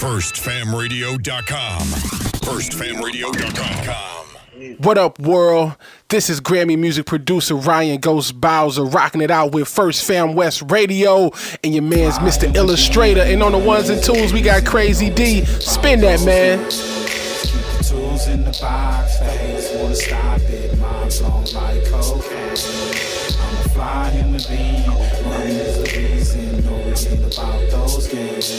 FirstFamRadio.com. FirstFamRadio.com. What up, world? This is Grammy music producer Ryan Ghost Bowser rocking it out with First Fam West Radio and your man's Mr. Illustrator. And on the ones and twos, we got Crazy D. Spin that, man. Tools in the box, face wanna stop it. Mom's on like cocaine. I'm a fly human being. Money is the reason. No reason about those games.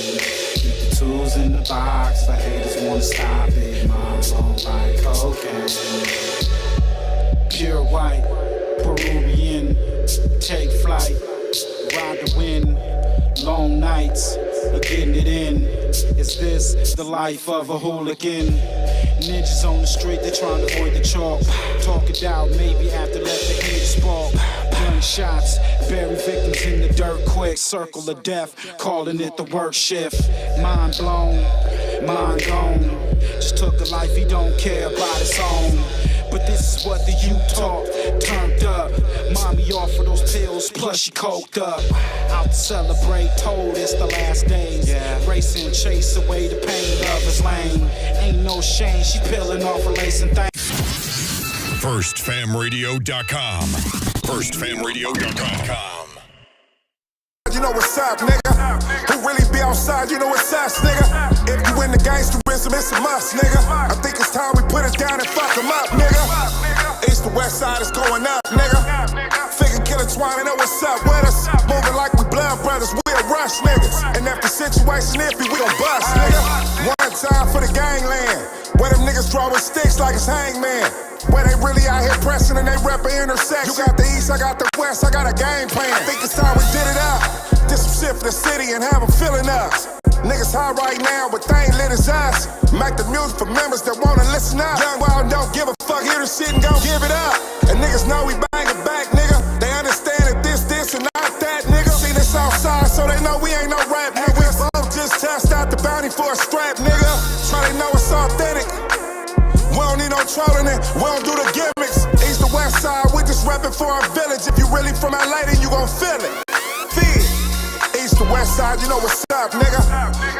Keep the tools in the box. The haters wanna stop it. Mom's on like cocaine. Pure white, Peruvian. Take flight, ride the wind. Long nights, getting it in. Is this the life of a hooligan? Ninjas on the street, they trying to avoid the chalk. Talk it out, maybe after let the heat spark. Gunshots, bury victims in the dirt quick. Circle of death, calling it the work shift. Mind blown, mind gone. Just took a life he don't care about his own. But this is what the youth talk, turned up. Mommy offered those pills, plus she coked up. Out to celebrate, told it's the last days. Racing, chase away the pain, love is lame. Ain't no shame, she peeling off her lace and things. FirstFamRadio.com. FirstFamRadio.com. You know what's up, nigga? Who really be outside, you know what's us, nigga? If you in the gangsterism, it's a must, nigga. I think it's time we put it down and fuck them up, nigga. East to west side is going up, nigga. Figure killer twine, know what's up with us. Moving like we blood brothers, we'll rush niggas. And if the situation iffy, we gon' bust, nigga. One time for the gangland, where them niggas draw with sticks like it's hangman. Where they really out here pressing and they rep an intersection. You got the east, I got the west, I got a game plan. I think it's time we did it up. Did some shit for the city and have them feeling us. Niggas high right now, but they ain't lit as us. Make the music for members that wanna listen up. Young Wild don't give a fuck, hear the shit and gon' give it up. And niggas know we bang it back, nigga. They understand that this, and not that, nigga. See this outside, so they know we ain't no rap, nigga. We both just test out the bounty for a strap, nigga. So they know it's authentic. We don't need no trolling it, we don't do the gimmicks. East to west side, we just reppin' for our village. If you really from LA, then you gon' feel it. Feel it. East to west side, you know what's up, nigga.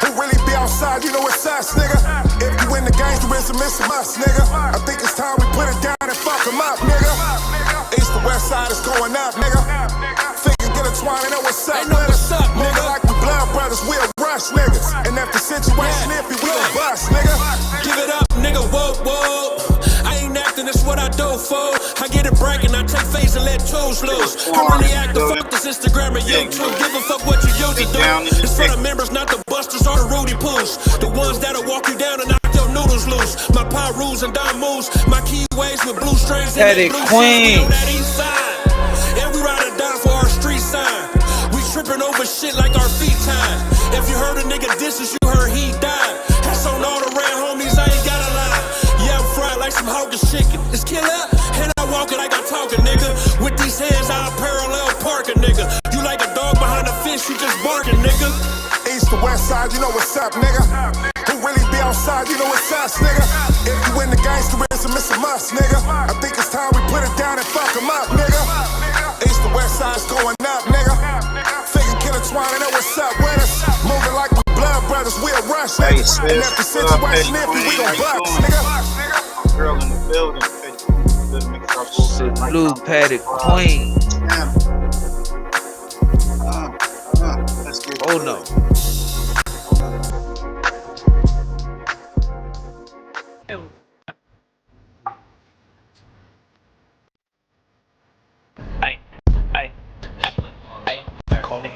Who really be outside, you know what's us, nigga. If you in the gangsterism, it's a must, nigga. I think it's time we put it down and fuck them up, nigga. East to west side is going up, nigga. Figure get a twine, know what's up, nigga. Like we blood brothers, we'll rush niggas. And if the situation iffy, we gon' bust, nigga. Give it up, nigga, whoa, whoa. I ain't acting, it's what I do for. I get it bragging, I take face and let toes loose. I really act the fuck this Instagram and YouTube. Give a fuck what you use to do. It's for the members, not the busters or the Rudy Poos. The ones that'll walk you down and knock your noodles loose. My pie rules and dime moves. My keyways with blue strings and that blue queen. That east side. And we ride or die for our street sign. We tripping over shit like our feet time. If you heard a nigga disses, you heard he died. That's on all the red homies, I ain't gotta lie. Yeah, I'm fried like some Hawkins chicken. It's killer, and I walk it like I'm talking, nigga. With these hands, I'll parallel park a nigga. You like a dog behind a fence, you just barking, nigga. East to west side, you know what's up, nigga. Who really be outside, you know what's us, nigga. If you in the gangsterism, it's a must, nigga. I think it's time we put it down and fuck them up, nigga. East to west side's going up, nigga. Figure killer twine, know what's up with us. Moving like we blood brothers, we'll rush niggas. And if the situation iffy, we gon' bust, nigga. Girl in the building, Blue Paddock Queen. Oh no.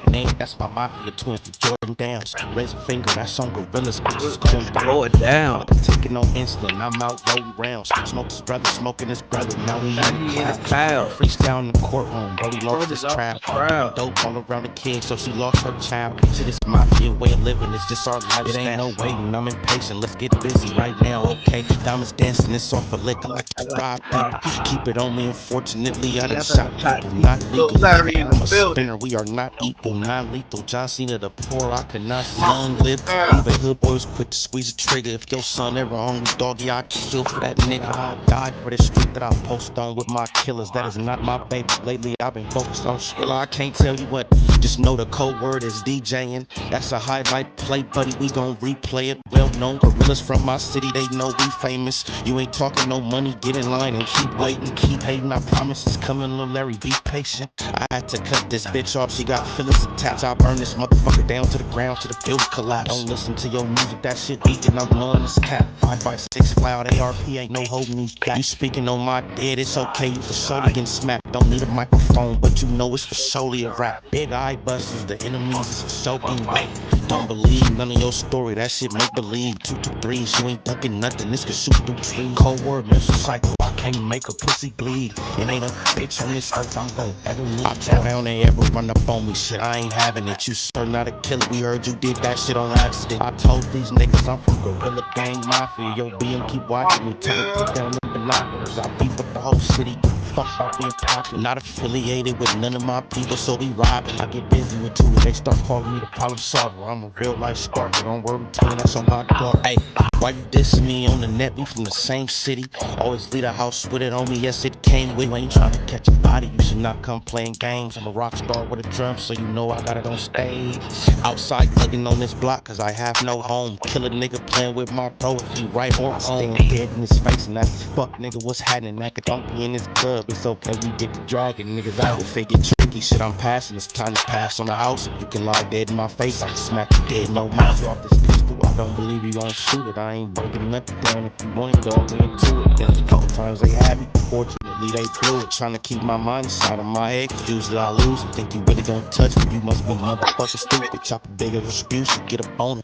Name, that's my mafia twins, the Jordan Downs. Raise a finger, that's on gorillas. Bitches come Blow it down. Taking on insulin, I'm out rolling rounds. Smoke his brother, smoking his brother. Now we in his pal. Freestyle in the courtroom, Brody lost his trial. Dope all around the kid, so she lost her child. See, this mafia way of living, it's just our lifestyle. It ain't no waiting, I'm impatient, let's get busy right now, okay? Diamonds dancing, it's off a liquor like I rob people. Keep it on me, unfortunately, I done shot people, not legal. I'm a spinner, we are not equal, non lethal. John Cena the poor, I could not see long live. Even hood boys quick to squeeze the trigger. If your son ever hungry, doggy, I kill for that nigga. I die for the street that I post on with my killers. That is not my baby. Lately I've been focused on Skrilla. I can't tell you what, just know the code word is DJing. That's a highlight play, buddy, we gon' replay it. Well known gorillas from my city, they know we famous. You ain't talking no money, get in line and keep waiting. Keep hating, I promise it's coming, little Larry, be patient. I had to cut this bitch off, she got feelings attached. I burn this motherfucker down to the ground, to the field collapse. Don't listen to your music, that shit beating, I'm blowing this cap. 5.56 loud, ARP ain't no holding these back. You speaking on my dead, it's okay, you for surely getting smacked. Don't need a microphone, but you know it's for solely a rap. Big eye busters, the enemies is soaking wet. Don't believe none of your story, that shit make believe. 2 to 3s, you ain't dunking nothing, this could shoot through trees. Cold word, mental cycle, I can't make a pussy bleed. It ain't a bitch on this earth, I'm gon' ever need. I tell down they ever run up on me, shit, I ain't having it. You sure not a killer, we heard you did that shit on accident. I told these niggas I'm from Gorilla Gang Mafia. Yo, BM keep watching me, tell them put down the binoculars. I beef with the whole city, fuck about being popular. Not affiliated with none of my people, so we robbing. I get busy with two, they start calling me the problem solver. I'm a real life sparker, don't worry between that's on my dog. Hey, why you dissing me on the net? We from the same city. Always leave the house with it on me, yes it came with. You ain't trying to catch a body, you should not come playing games. I'm a rock star with a drum, so you know I got it on stage. Outside thugging on this block, cause I have no home. Kill a nigga playing with my bro if he right or wrong. Stand dead in his face and that's fuck nigga, what's happening? I could don't be in this club, it's okay, we get to dragging niggas out. If they get tricky, shit I'm passing, it's time to pass on the house. If you can lie dead in my face, I can smack you dead, no mouth. Off this pistol, I don't believe you gon' shoot it. I ain't breaking nothing down. If you want it, dog, we into it. Then a couple times they had me, fortunately they blew it. Trying to keep my mind inside of my head, cause usually I lose it. Think you really gon' touch me, you must be motherfucking stupid. Chop a bigger excuse, you get a boner.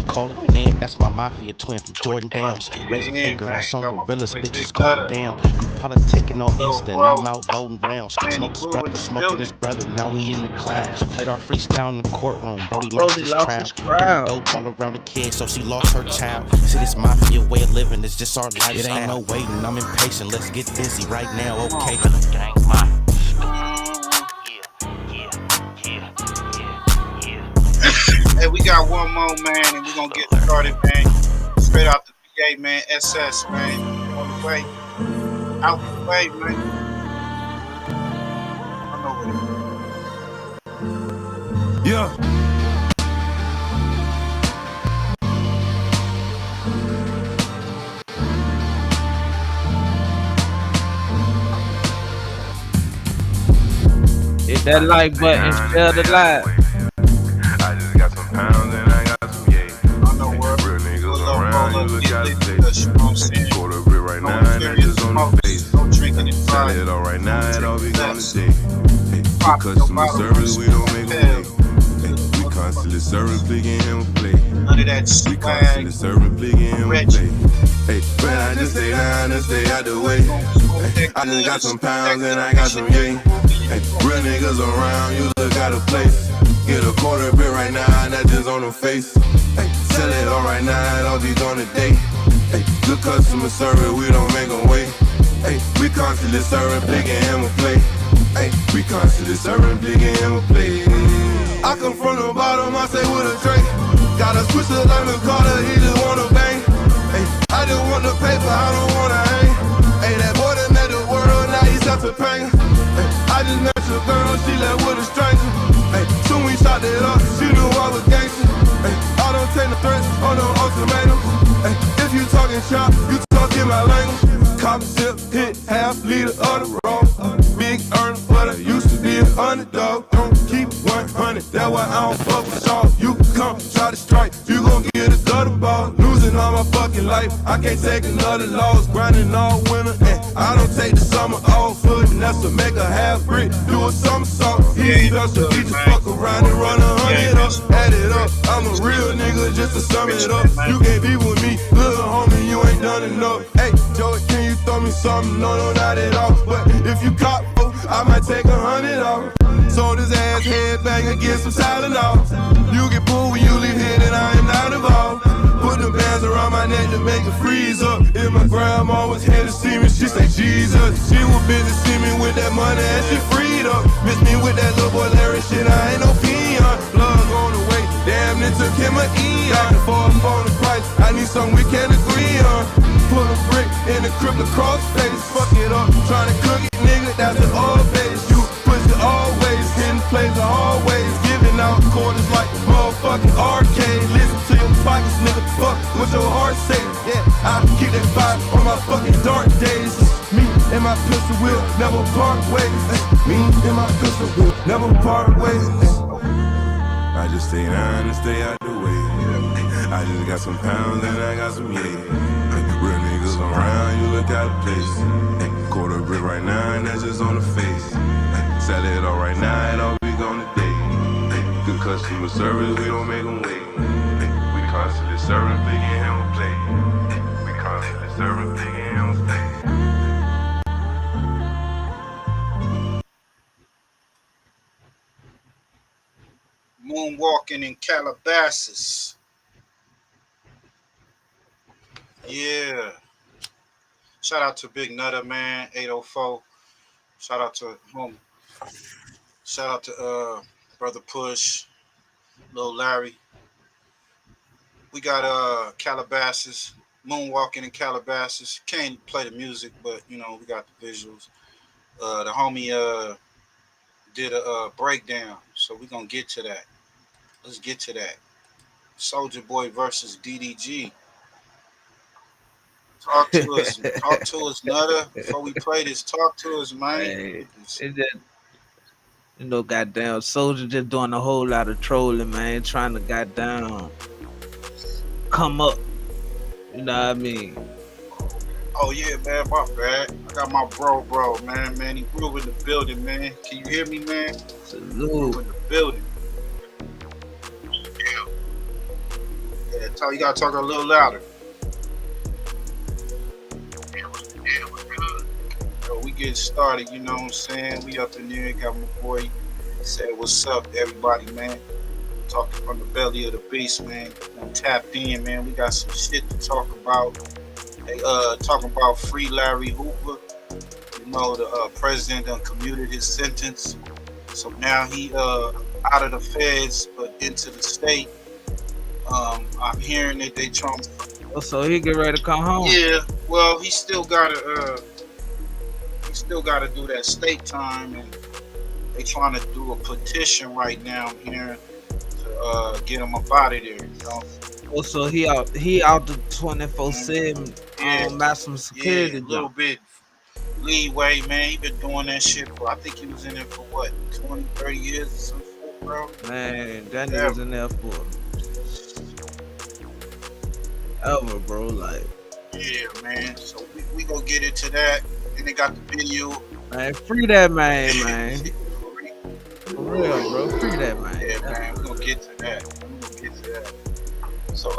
Call it man, that's my mafia twin from Jordan Downs. Raise a finger, that's on gorillas, bitches call it down. You politicking on Insta, and I'm out voting rounds. Smoke his brother, smoking his brother, now we in the clouds. Played our freestyle in the courtroom, Brody lost his crowd. Dope all around the kid, so she lost her child. See, this mafia way of living is just our lifestyle. It ain't no waiting, I'm impatient, let's get busy right now, okay? Gang mafia. Hey, we got one more, man, and we're gonna get started, man. Straight out the PA, man. SS, man. On the way. Out the way, man. I know what it is. Yeah. Hit that like button, share the live. I just got some pounds and I got some yay. Real niggas around, you look out of state. Quarter bit right now, and that just on the face. Sell it all right now, it all be gone today. Hey, for customer service, we don't make a way. Hey, we constantly serving, picking him a play. None of that We constantly serving, picking him a play. Hey, man, I just stay down and stay out the way. Hey, I just got some pounds and I got some yay. Hey, real niggas around, you look out of place. Get a quarter bit right now, and that just on the face. Hey, sell it all right now, it all be done today. Hey, good customer service, we don't make them wait. Hey, we constantly serving, picking him a plate. Hey, we constantly serving, picking him a plate. I come from the bottom, I say with a tray. Got a switch to Lemon Carter, he just wanna bang. Hey, I just want the paper, I don't wanna hang. Hey, that boy that met the world, now he's up to pain. Hey, I just met your girl, she left with a stranger. Hey, soon we shot it up, she knew I was gangster. Hey, I don't take the threats or no ultimatums. Hey, if you talking shop, you talking my language. Cop sip, hit half liter of the road. Big earner, but I used to be an underdog. Don't keep 100, that's why I don't fuck with y'all. You come try to strike, you gon' get a gutter ball. Losing all my fucking life, I can't take another loss. Grinding all winter, and I don't take the summer off. Footing, that's to make a half brick, do a somersault. He special, he just fuck around and run 100 up. Add it up, I'm a real nigga just to sum it up. You can't be with me, little homie, you ain't done enough. Hey, Joey, can you throw me something? No, not at all. But if you cop, I might take 100 off. Sold his ass headbanger, get some Tylenol. You get pulled when you leave here, then I am not involved. Put the bands around my neck to make it freeze up. If my grandma was here to see me, she say Jesus. She was busy see me with that money and she freed up. Miss me with that little boy Larry shit, I ain't no peon. Plug on the way, damn it took him an eon. For up on the price, I need something we can agree on. Put a brick in the crib across face, fuck it up, tryna cook it, nigga, that's the old base. You push it always, hitting plays are always, giving out quarters like motherfucking arcade. Listen to your pockets, nigga, fuck what your heart say. Yeah, I keep that vibe on my fucking dark days. Me and my pistol will never part ways. Me and my pistol will never part ways. I just stay down and stay out the way. I just got some pounds and I got some yeah. Real niggas around, you look out of place. Quarter brick right now and that's just on the face. Sell it all right now, it all be gone today. Good customer service, we don't make them wait. We constantly serving, big and handle play. We constantly serving, big and handle play. Moonwalking in Calabasas. Yeah. Shout out to Big Nutter, man, 804. Shout out to home. Shout out to Brother Push, Lil Larry. We got Calabasas, Moonwalking in Calabasas. Can't play the music, but you know, we got the visuals. The homie did a breakdown, so we're gonna get to that. Let's get to that. Soulja Boy versus DDG. Talk to us, Nutter. Before we play this, talk to us, man. Hey, it just, you know, goddamn, Soulja just doing a whole lot of trolling, man, trying to goddamn come up. You know what I mean? Oh yeah, man, my bad. I got my bro, man. Man, he grew in the building, man. Can you hear me, man? Salute. In the building. Yeah, you gotta talk a little louder. So we get started, you know what I'm saying? We up in there, got my boy. Said what's up, everybody, man. Talking from the belly of the beast, man. I'm tapped in, man. We got some shit to talk about. They talking about free Larry Hoover. You know, the president done commuted his sentence. So now he out of the feds but into the state. I'm hearing that they trying to. Oh, so he get ready to come home? Yeah, well, he still gotta do that state time, and they trying to do a petition right now. I'm hearing to get him up out of there. You know? Oh, so he out the 24/7 maximum security. Yeah, a little bit leeway, man. He been doing that shit for, I think he was in there for what, 20, 30 years or some shit, bro. Man, that nigga was in there for ever, bro. Like, yeah, man. So we gonna get into that. Then they got the video. Man, free that man. For real, bro. Free that man. Yeah, man. We're gonna get to that. So,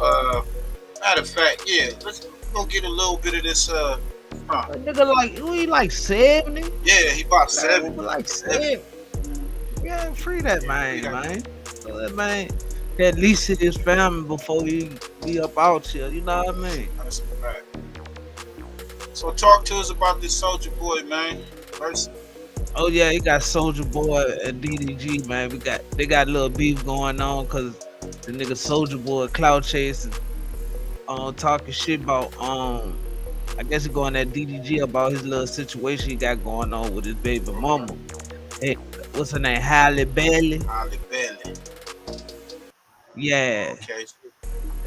matter of fact, yeah, let's go get a little bit of this. That nigga like 70? Yeah, he about 70. Like 70. Yeah, free that man. So that man at least hit his family before he be up out here. You know what I mean? That's a fact. So talk to us about this Soulja Boy, man. First. Oh yeah, he got Soulja Boy and DDG, man. They got a little beef going on because the nigga Soulja Boy cloud chasing, talking shit about I guess he going at DDG about his little situation he got going on with his baby mama. Hey, what's her name? Halle Bailey. Halle Bailey. Yeah. Okay.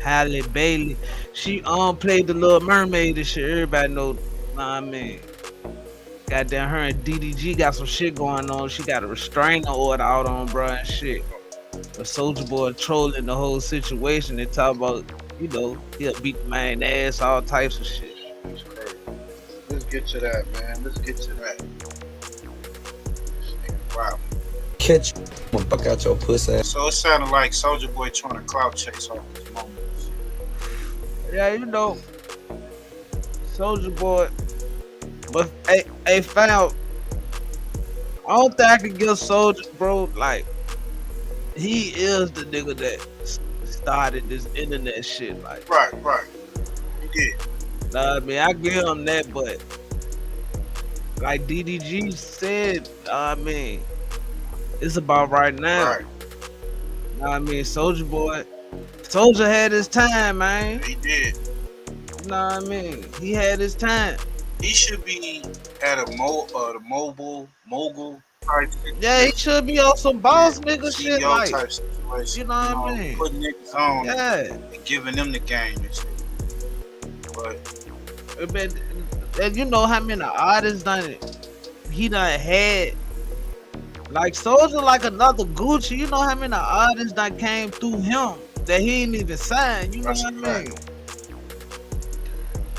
Halle Bailey. She played the Little Mermaid and shit. Everybody know what I mean. Goddamn, her and DDG got some shit going on. She got a restraining order out on bruh and shit. But Soulja Boy trolling the whole situation. They talk about, you know, he'll beat the man ass, all types of shit. That's crazy. Let's get to that, man. Let's get to that. Wow. Catch you, fuck out your pussy. So it sounded like Soulja Boy trying to clout chase off his moments. Yeah, you know, Soulja Boy. But hey, fam, I don't think I can give Soulja, bro. Like, he is the nigga that started this internet shit. Like, right. Yeah. I mean, I give him that, but like DDG said, I mean, it's about right now. Right. I mean, Soldier Boy, Soldier had his time, man. He did. You know what I mean? He had his time. He should be at a the mogul type. Yeah, he should be on some boss nigga CEO shit, like, type situation. you know what I mean? Putting niggas on Yeah. and giving them the game and shit. But And you know how many artists he done had. Like Soldier, like another Gucci. You know how many artists that came through him that he ain't even signed. You know what I mean?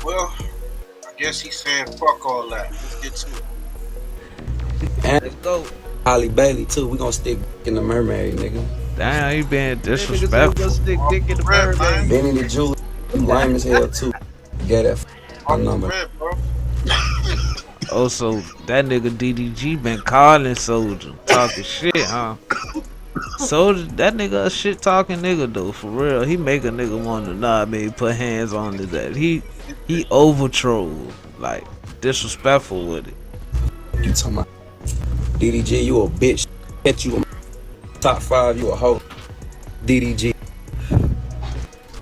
Well, I guess he said fuck all that. Let's get to it. Let's go. Holly Bailey too. We gonna stick in the mermaid, nigga. Damn, he been disrespectful. Stick dick in the mermaid. Benny the Jeweler, lame as hell too. Get that number. Oh, so that nigga DDG been calling Soldier, talking shit, huh? Soldier, that nigga a shit talking nigga though, for real. He make a nigga want to put hands on his ass. He over troll, like disrespectful with it. You talking about DDG? You a bitch. Bet you a top 5. You a hoe. DDG.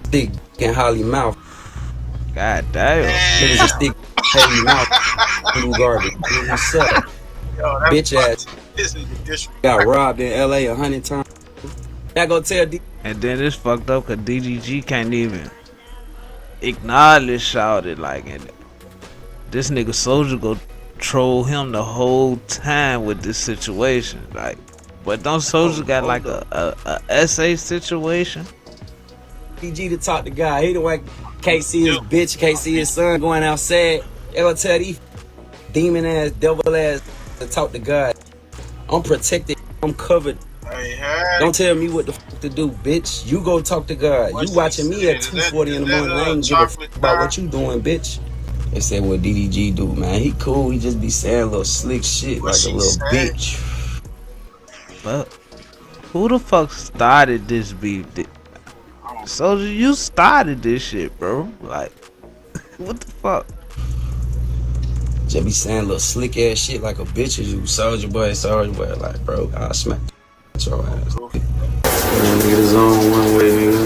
Stick in Holly mouth. God damn. Niggas a stick heavy mouth. Blue garbage. You suck. Bitch ass. This nigga Got robbed in LA 100 times. That go tell D. And then it's fucked up cause DDG can't even acknowledge shouted like it. This nigga Soldier go troll him the whole time with this situation. Like, but don't Soldier got like a essay situation? DG to talk to God. He the one can't see his bitch, can't see his son going outside. They gonna tell these demon ass, devil ass to talk to God. I'm protected. I'm covered. Don't tell me what the fuck to do, bitch. You go talk to God. You watching me at 2:40 in the morning. I ain't give a fuck about what you doing, bitch. They said what DDG do, man. He cool. He just be saying little slick shit like a little bitch. But who the fuck started this beef? Soldier, you started this shit, bro. Like, what the fuck? Just be saying little slick ass shit like a bitch. You Soldier Boy. Like, bro, I'll smack your ass. Man, nigga, this on one way, nigga.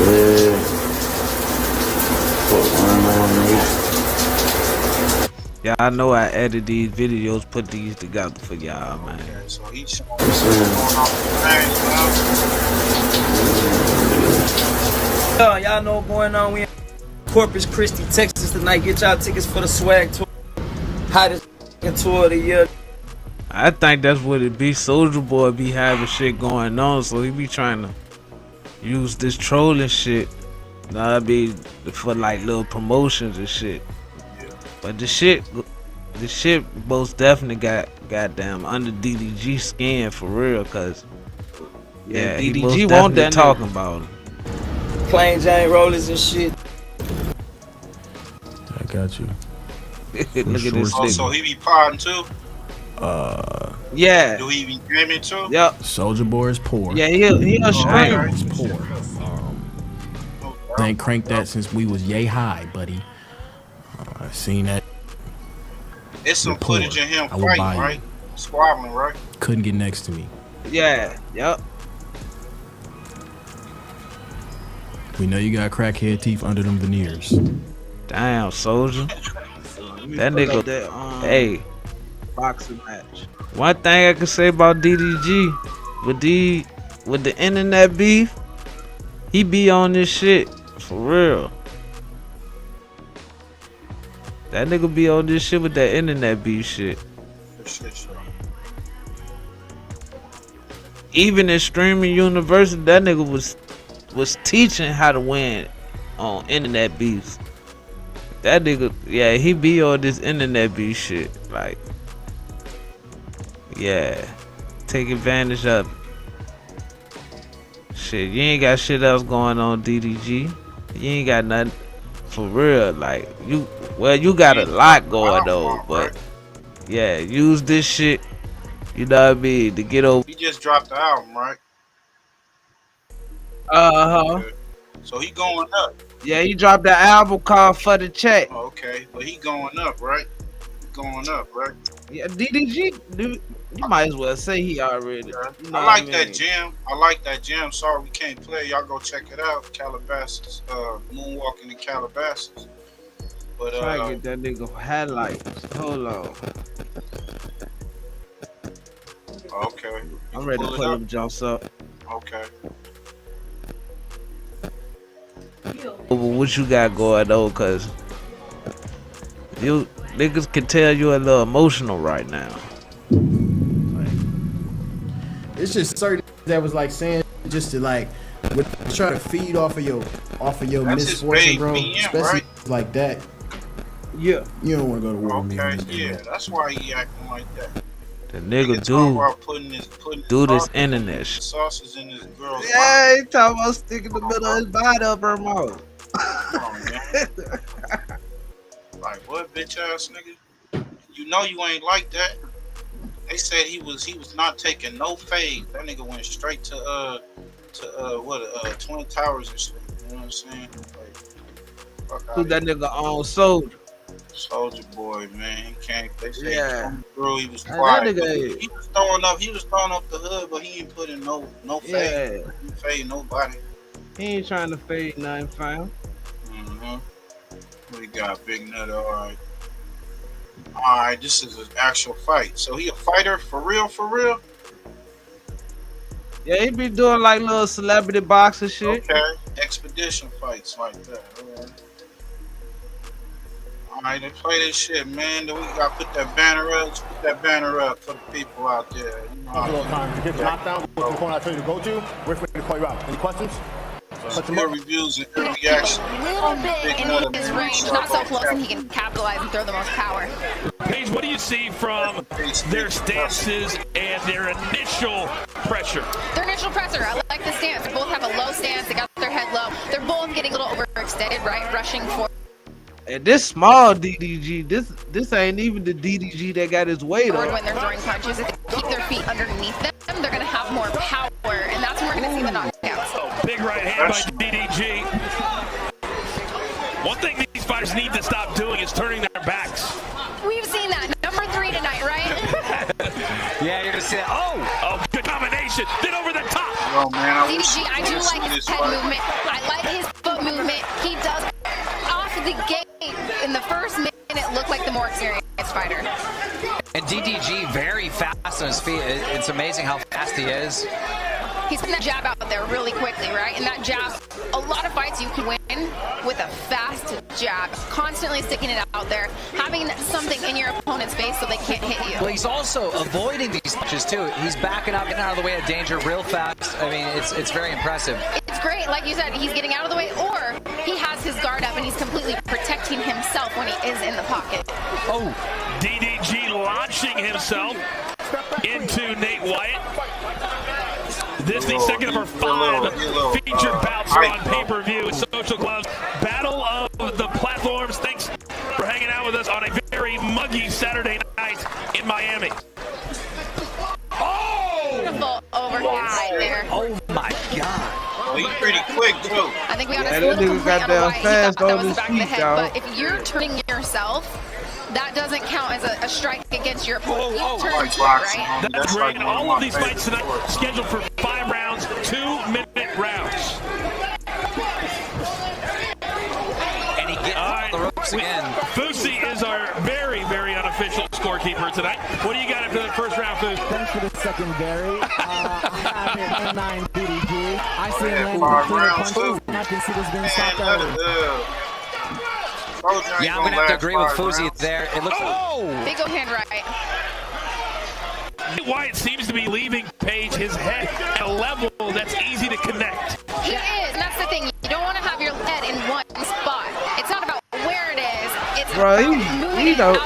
Yeah. Fuck going on, nigga. Yeah, I know I edited these videos, put these together for y'all, man. So he's y'all know what's going on. We in Corpus Christi, Texas tonight. Get y'all tickets for the swag tour. Hottest tour of the year. I think that's what it be. Soldier Boy be having shit going on, so he be trying to use this trolling shit. Nah, be for like little promotions and shit. But the shit most definitely got goddamn under DDG skin for real, cause yeah, DDG won't that talking about him. Plain Jane rollers and shit. I got you. Look at this nigga. So he be potting too? Yeah. Do he be streaming too? Yep. Soldier Boy is poor. Yeah, he'll stream. He's poor. They ain't cranked that since we was yay high, buddy. I seen that. It's some footage of him I will fighting, buy you. right? Squabbling, right? Couldn't get next to me. Yeah. Yep. We know you got crackhead teeth under them veneers. Damn, Soldier. That nigga. Hey. Boxing match. One thing I can say about DDG with the internet beef, he be on this shit for real. That nigga be on this shit with that internet beef shit. Even in streaming university, that nigga was teaching how to win on internet beefs. That nigga, yeah, he be on this internet beef shit, like. Yeah, take advantage of it. Shit, you ain't got shit else going on, DDG. You ain't got nothing for real. Like you got a lot going on, but yeah, use this shit. You know what I mean, to get over. He just dropped the album, right? So he going up. Yeah, he dropped the album called For the Check. Oh, okay, but he going up, right? Going up, right? Yeah, DDG, dude, you might as well say he already. Yeah. You know I like what I mean? that jam. I like that jam. Sorry we can't play. Y'all go check it out. Calabasas, Moonwalking in Calabasas. But Try to get that nigga headlights. Hold on. Okay. I'm ready to put them jumps up. Okay. What you got going on? Cause you niggas can tell you a little emotional right now. It's just certain that was like saying just to like try to feed off of your That's misfortune, bro. BM, Especially right? like that. Yeah. You don't want to go to war with me. Okay, yeah, that's why he acting like that. The nigga talking about putting his internet shit. Sauces in his girl's Yeah, he talking about sticking the middle of his body up her mouth. Come on, man. Like what, bitch ass nigga? You know you ain't like that. They said he was not taking no fade. That nigga went straight to Twin Towers and shit. You know what I'm saying? Like, fuck Who that nigga on Soldier? Soldier Boy, man. He can't. They say Yeah. he was That quiet. nigga- He was throwing up the hood, but he ain't putting no fade. Yeah. He ain't fade nobody. He ain't trying to fade nothing, fam. We got Big Nut. All right. This is an actual fight. So he a fighter for real? For real? Yeah, he be doing like little celebrity boxing shit. Okay. Expedition fights like that. All right, they play this shit, man. Then we got to put that banner up. Let's put that banner up for the people out there. You know, a little time to get the knockdown. Go to the corner I told you to go to. We're ready to call you out. Any questions? Your reviews and your reaction. A little bit in his range, not so close, and he can capitalize and throw the most power. Paige, what do you see from their stances and their initial pressure? Their initial pressure, I like the stance. They both have a low stance. They got their head low. They're both getting a little overextended, right? Rushing for. And this small DDG, this ain't even the DDG that got his weight When up. they're throwing punches, if they keep their feet underneath them, they're going to have more power, and that's when we're going to see the knockouts. Oh, big right hand by DDG. One thing these fighters need to stop doing is turning their backs. We've seen that. Number 3 tonight, right? Yeah, you're gonna see it. Oh, good combination. Then over the top. Yo, man, DDG, I do like his head movement. I like his foot movement. He does off the gate in the first minute look like the more experienced fighter. And DDG very fast on his feet. It's amazing how fast he is. He's putting that jab out there really quickly, right? And that jab, a lot of fights you can win with a fast jab, constantly sticking it out there, having something in your opponent's face so they can't hit you. Well, he's also avoiding these punches too. He's backing up, getting out of the way of danger real fast. I mean, it's very impressive. It's great, like you said, he's getting out of the way, or he has his guard up and he's completely protecting himself when he is in the pocket. Oh, DDG launching himself into Nate Wyatt. This the second of our 5 featured bouts on pay-per-view with Social Clubs. Battle of the Platforms. Thanks for hanging out with us on a very muggy Saturday night in Miami. Beautiful overhand right there. Oh my God. He's pretty quick too. I think we got Yeah, a that little nigga complete got on down Wyatt. He fast thought that on was the his back of the feet, head, dog. but if you're turning yourself, that doesn't count as a strike against your opponent. You turn to it, right? That's great. And all of these fights tonight scheduled for 5 rounds, 2-minute rounds. And he gets on the ropes again. Fusi is our very, very unofficial scorekeeper tonight. What do you got after the first round, Fusi? Thanks for the secondary. I have it 9 DDG. I see him landing Five clear rounds, punches, and I can see this being stopped early. Yeah, I'm gonna have to agree with Fusi there. It looks. Big overhand right. Wyatt seems to be leaving Paige his head at a level that's easy to connect. He is, and that's the thing. You don't want to have your head in one spot. It's not about where it is. It's Bro,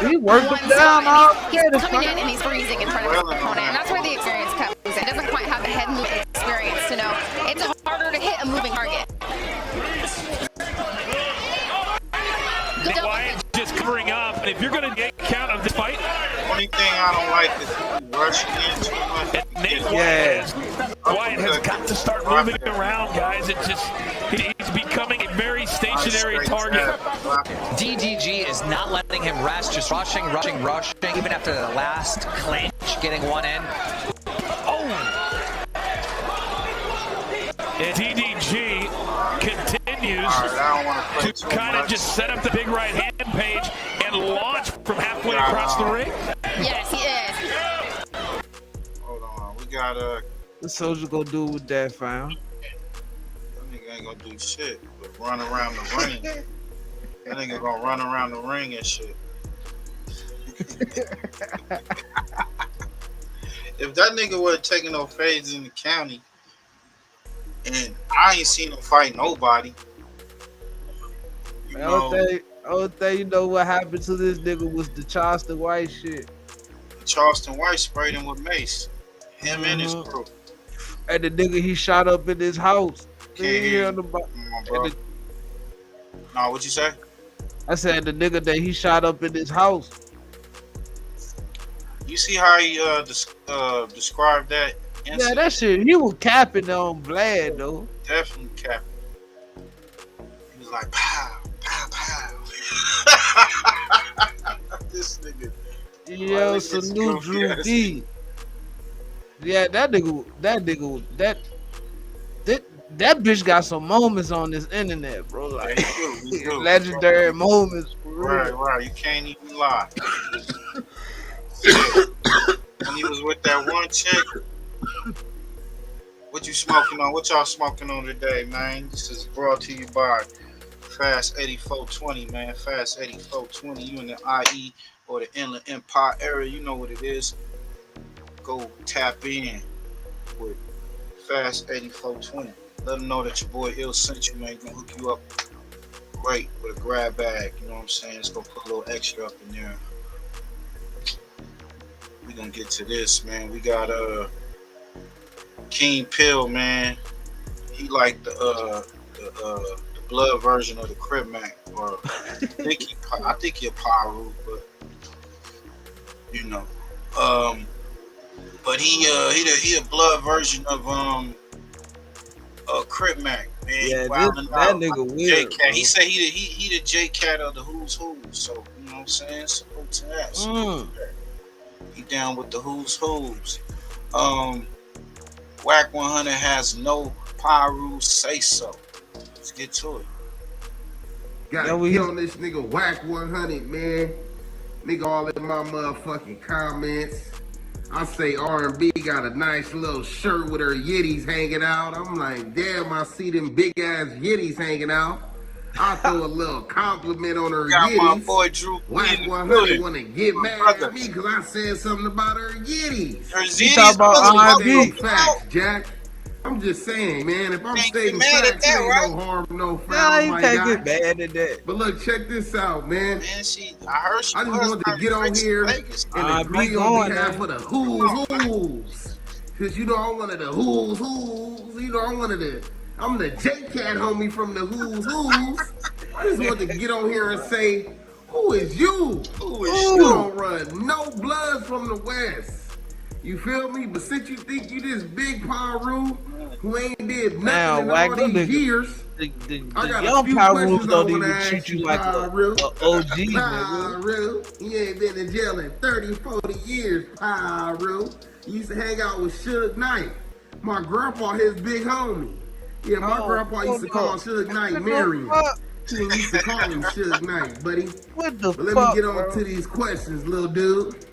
he worked him down all He's day. coming in and he's freezing in front of his opponent, and that's where the experience comes in. He doesn't quite have the head movement experience to know it's harder to hit a moving target. Wyatt just covering up, and if you're going to get count of this fight, only thing I don't like is rushing in too much. Nate Wyatt has got to start moving around, guys. It just he's very stationary target. DDG is not letting him rest, just rushing, even after the last clinch, getting one in. And DDG continues to kind of just set up the big right hand page and launch from halfway across the ring. Yes, he is. Hold on, we got What Soldier gonna do with that, fam? That nigga ain't gonna do shit but run around the ring. That nigga gonna run around the ring and shit. If that nigga wasn't taking no fades in the county, and I ain't seen him fight nobody. Only thing you know what happened to this nigga was the Charleston White shit. Charleston White sprayed him with mace. Him and his crew. And the nigga he shot up in his house. Can't hear him. No, what you say? I said the nigga that he shot up in his house. You see how he described that incident? Yeah, that shit, he was capping on Vlad though. Definitely capping. He was like, pow, pow, pow. This nigga. Yo, salute Drew D. Yeah, that bitch got some moments on this internet, bro. Like legendary moments. For real. Right. You can't even lie. When he was with that one chick, what you smoking on? What y'all smoking on today, man? This is brought to you by Fast 8420, man. Fast 8420. You in the IE or the Inland Empire area, you know what it is. Go tap in with Fast 8420. Let them know that your boy Ill sent you, man. Gonna hook you up great with a grab bag. You know what I'm saying? It's gonna put a little extra up in there. We gonna get to this, man. We got King Pill, man. He like the blood version of the Crib Mac, or I think he a Pyro, but you know, but he a blood version of Crib Mac, man. Yeah, that nigga weird. J-Cat. He said he the J-Cat of the Who's Who, so you know what I'm saying. Salute to that. Salute to that. He down with the Who's Who's. Wacc 100 has no Pyro say so. Let's get to it. Gotta get on this nigga Wacc 100, man. Nigga all in my motherfucking comments. I say R&B got a nice little shirt with her yitties hanging out. I'm like, damn, I see them big ass yitties hanging out. I throw a little compliment on her Got yitties. my boy Drew Wacc 100 want to get mad at me because I said something about her yitties. Her yitties about R&B facts, Jack. I'm just saying, man, if I'm stating facts, ain't no harm, no foul. Nah, you can't get mad at that. But look, check this out, man. I heard she I just wanted to get on here and agree on behalf of the who's. Because, you know, I'm one of the who's. You know, I'm the J-Cat homie from the who's. I just wanted to get on here and say, who is you? You don't run no blood from the West. You feel me? But since you think you this big Pyro who ain't did nothing in all these years, the I got young a few Pyros questions don't I even wanna treat ask you you, like a Pyro. OG, nigga. Pyro, you ain't been in jail in 30, 40 years, Pyro. You used to hang out with Suge Knight. My grandpa, his big homie. Yeah, my grandpa used to call Suge Knight Marion. He used to call him Suge Knight, buddy. What the But let me get on to these questions, little dude.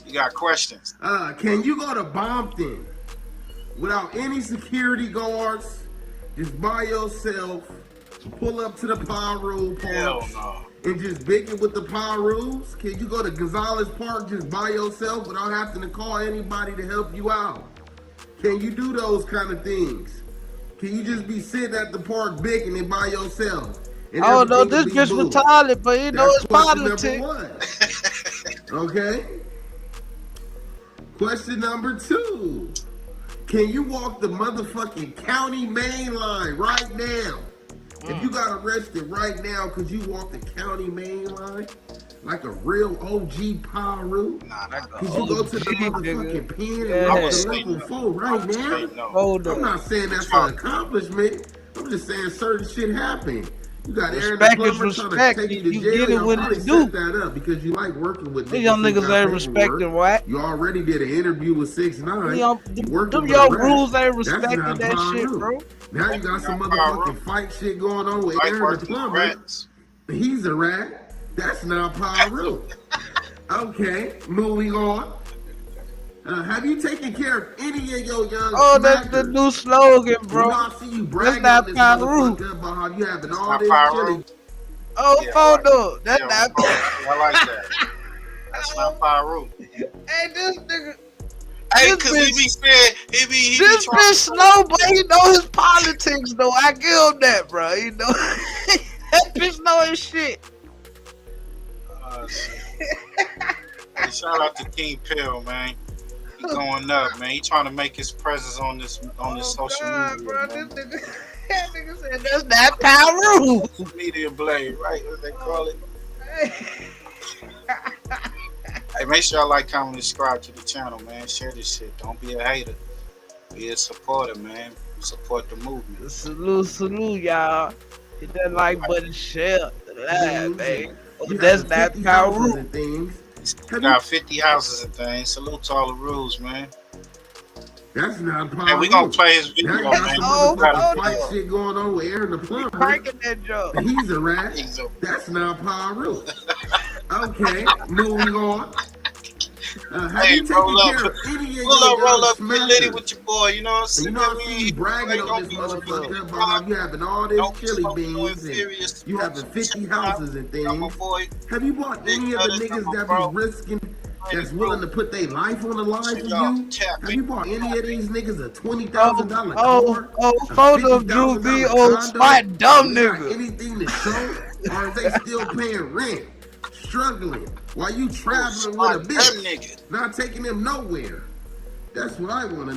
You got questions. Can you go to Bompton without any security guards, just by yourself, pull up to the Pyro Park and just big it with the Pyros? Can you go to Gonzalez Park just by yourself without having to call anybody to help you out? Can you do those kind of things? Can you just be sitting at the park bigging it by yourself? And I don't know, this everything will bitch be retarded, but you know it's question politics. number one. Okay? Question number 2. Can you walk the motherfucking county main line right now? If you got arrested right now because you walked the county main line, like a real OG Pyro, could you go to the motherfucking pen and walk the level 4 right now? I'm not saying that's an accomplishment, I'm just saying certain shit happen. You got Aaron Respect the is plumber trying to respect. take you to You jail. get it Y'all when probably it's due. set that up because you like working with These young niggas ain't respecting what? You already did an interview with 6ix9ine. Them your rules ain't respecting not that Paul shit, Root. bro. Now you got some motherfucking fight shit going on with Aaron the plumber. He's a rat. That's not Paul Root. Okay, moving on. Have you taken care of any of your young Oh, that's the new slogan, bro. You know, I see you bragging That's on not this Pyro. motherfucker about how you having all this Pyro. chili. Oh, Yeah, photo. That's not. I like that. That's not Pyro. Hey, this nigga. Hey, cause he be saying he This bitch slow, but he know his politics though. I give him that, bro. You know that bitch know his shit. Shit. Hey, shout out to King Pill, man. He going up, man. He trying to make his presence on this social media, bro. man. That nigga said that's not Pyro. Media blade, right? What they call it. Hey, make sure y'all like, comment, and subscribe to the channel, man. Share this shit. Don't be a hater. Be a supporter, man. Support the movement. Salute, y'all. Hit that like button, share, live, man. Oh, that's not Pyro. We got 50 houses and things. Salute to all the rules, man. That's not Pyro. And we gonna play his video, now you got man. some motherfucking fight shit going on with Aaron the plumber. Cranking that joke. He's a rat. That's not Pyro. Okay, moving on. Have Hey, you taken roll care up. of any of your Roll up. young Get litty smackers? with your boy, you know what I'm saying? You know I see you bragging on this motherfucker about how you having all this chili beans and you having 50 houses and things. Have you bought any of the niggas that be risking, that's willing to put their life on the line for you? Have you bought any of these niggas a $20,000 car? Photo of Drew B old spot dumb nigga. Anything to show? Or is they still paying rent? Struggling while you traveling with a bitch, not taking them nowhere. That's what I want to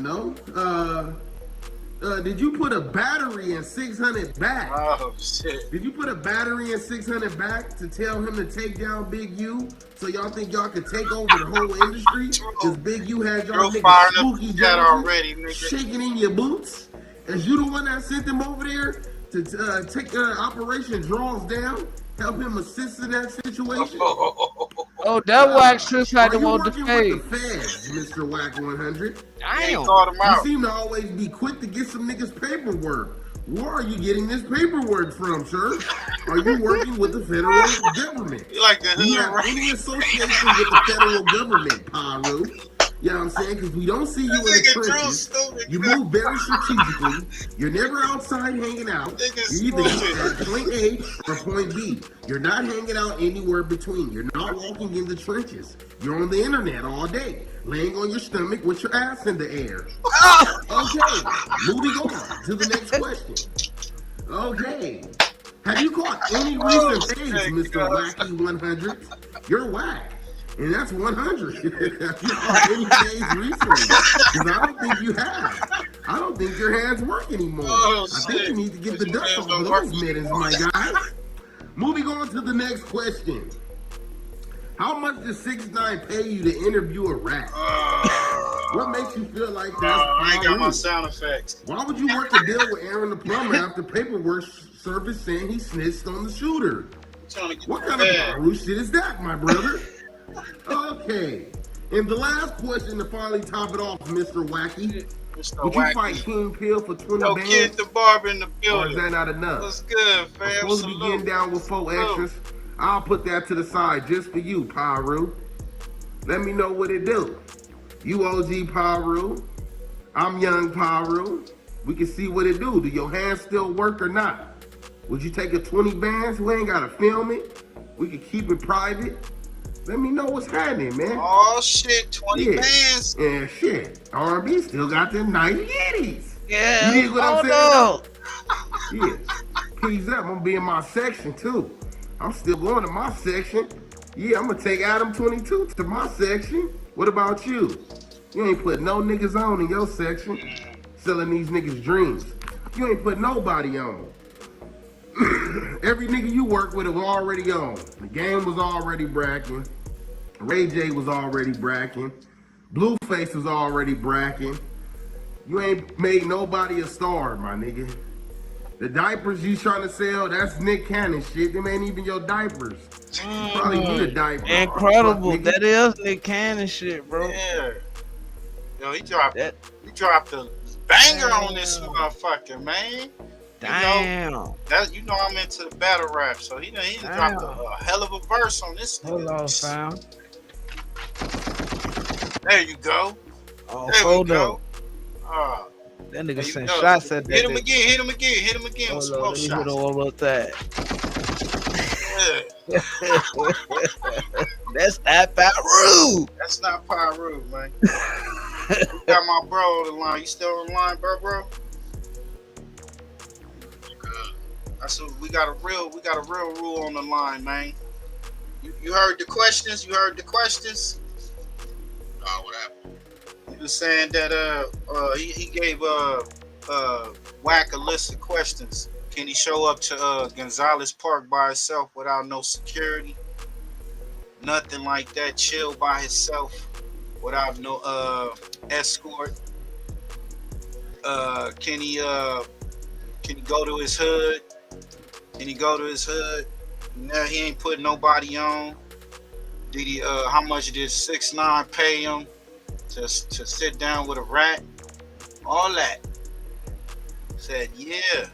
know. Did you put a battery in 600 back? Oh shit! Did you put a battery in 600 back to tell him to take down Big U? So y'all think y'all could take over the whole industry? Because Big U had y'all niggas spooky already, nigga. shaking in your boots. Is you the one that sent them over there to take Operation Draws Down? Help him assist in that situation. Oh, that Wacc sis had him on the page. With the feds, Mr. Wacc 100. Damn. You seem to always be quick to get some niggas paperwork. Where are you getting this paperwork from, sir? Are you working with the federal government? You like the Do you have any association with the federal government, Pyro? You know what I'm saying? Because we don't see you in the trenches. You move very strategically. You're never outside hanging out. You're either at point A or point B. You're not hanging out anywhere between. You're not walking in the trenches. You're on the internet all day, laying on your stomach with your ass in the air. Okay, moving on to the next question. Okay. Have you caught any recent things, Mr. Wacky 100? You're whack. And that's 100. Have you caught any days recently? Because I don't think you have. I don't think your hands work anymore. I think you need to get the dust off of those mittens, my guy. Moving on to the next question. How much does 6ix9ine pay you to interview a rat? What makes you feel like that's I ain't got my sound effects. Why would you work a deal with Aaron the plumber after paperwork surfaced saying he snitched on the shooter? What kind of Pyro shit is that, my brother? Okay. And the last question to finally top it off, Mr. Wacky. Would you fight King Pill for 20 bands? Kid the barber in the building. Or is that not enough? What's good, fam? I'm supposed to be getting down with 4 extras. I'll put that to the side just for you, Pyro. Let me know what it do. You OG Pyro. I'm young Pyro. We can see what it do. Do your hands still work or not? Would you take a 20 bands? We ain't gotta film it. We can keep it private. Let me know what's happening, man. Oh shit, 20 bands. Yeah, shit. R&B still got them nice yitties. Yeah. You dig what I'm saying? Yeah. Peace up. I'm gonna be in my section too. I'm still going to my section. Yeah, I'm gonna take Adam 22 to my section. What about you? You ain't put no niggas on in your section. Selling these niggas dreams. You ain't put nobody on. Every nigga you work with was already on. The game was already bracking. Ray J was already bracking. Blueface was already bracking. You ain't made nobody a star, my nigga. The diapers you trying to sell, that's Nick Cannon shit. Them ain't even your diapers. You probably need a diaper. Incredible. That is Nick Cannon shit, bro. Yeah. Yo, he dropped a banger on this motherfucker, man. Damn. You know I'm into the battle rap, so he dropped a hell of a verse on this nigga. Hold on, fam. There you go. Oh, there hold we go. up. That There nigga you sent go. shots at that. Hit him again with some more Let me hit shots. all of that. Yeah. That's not Pyru. That's not Pyru, man. We got my bro on the line. You still on the line, bro? We got a real rule on the line, man. You heard the questions? What happened? He was saying that he gave Wacc a list of questions. Can he show up to Gonzalez Park by himself without no security? Nothing like that. Chill by himself without no escort. Can he go to his hood? Now he ain't putting nobody on. Did he? How much did 6ix9ine pay him to sit down with a rat? All that. Said, yeah.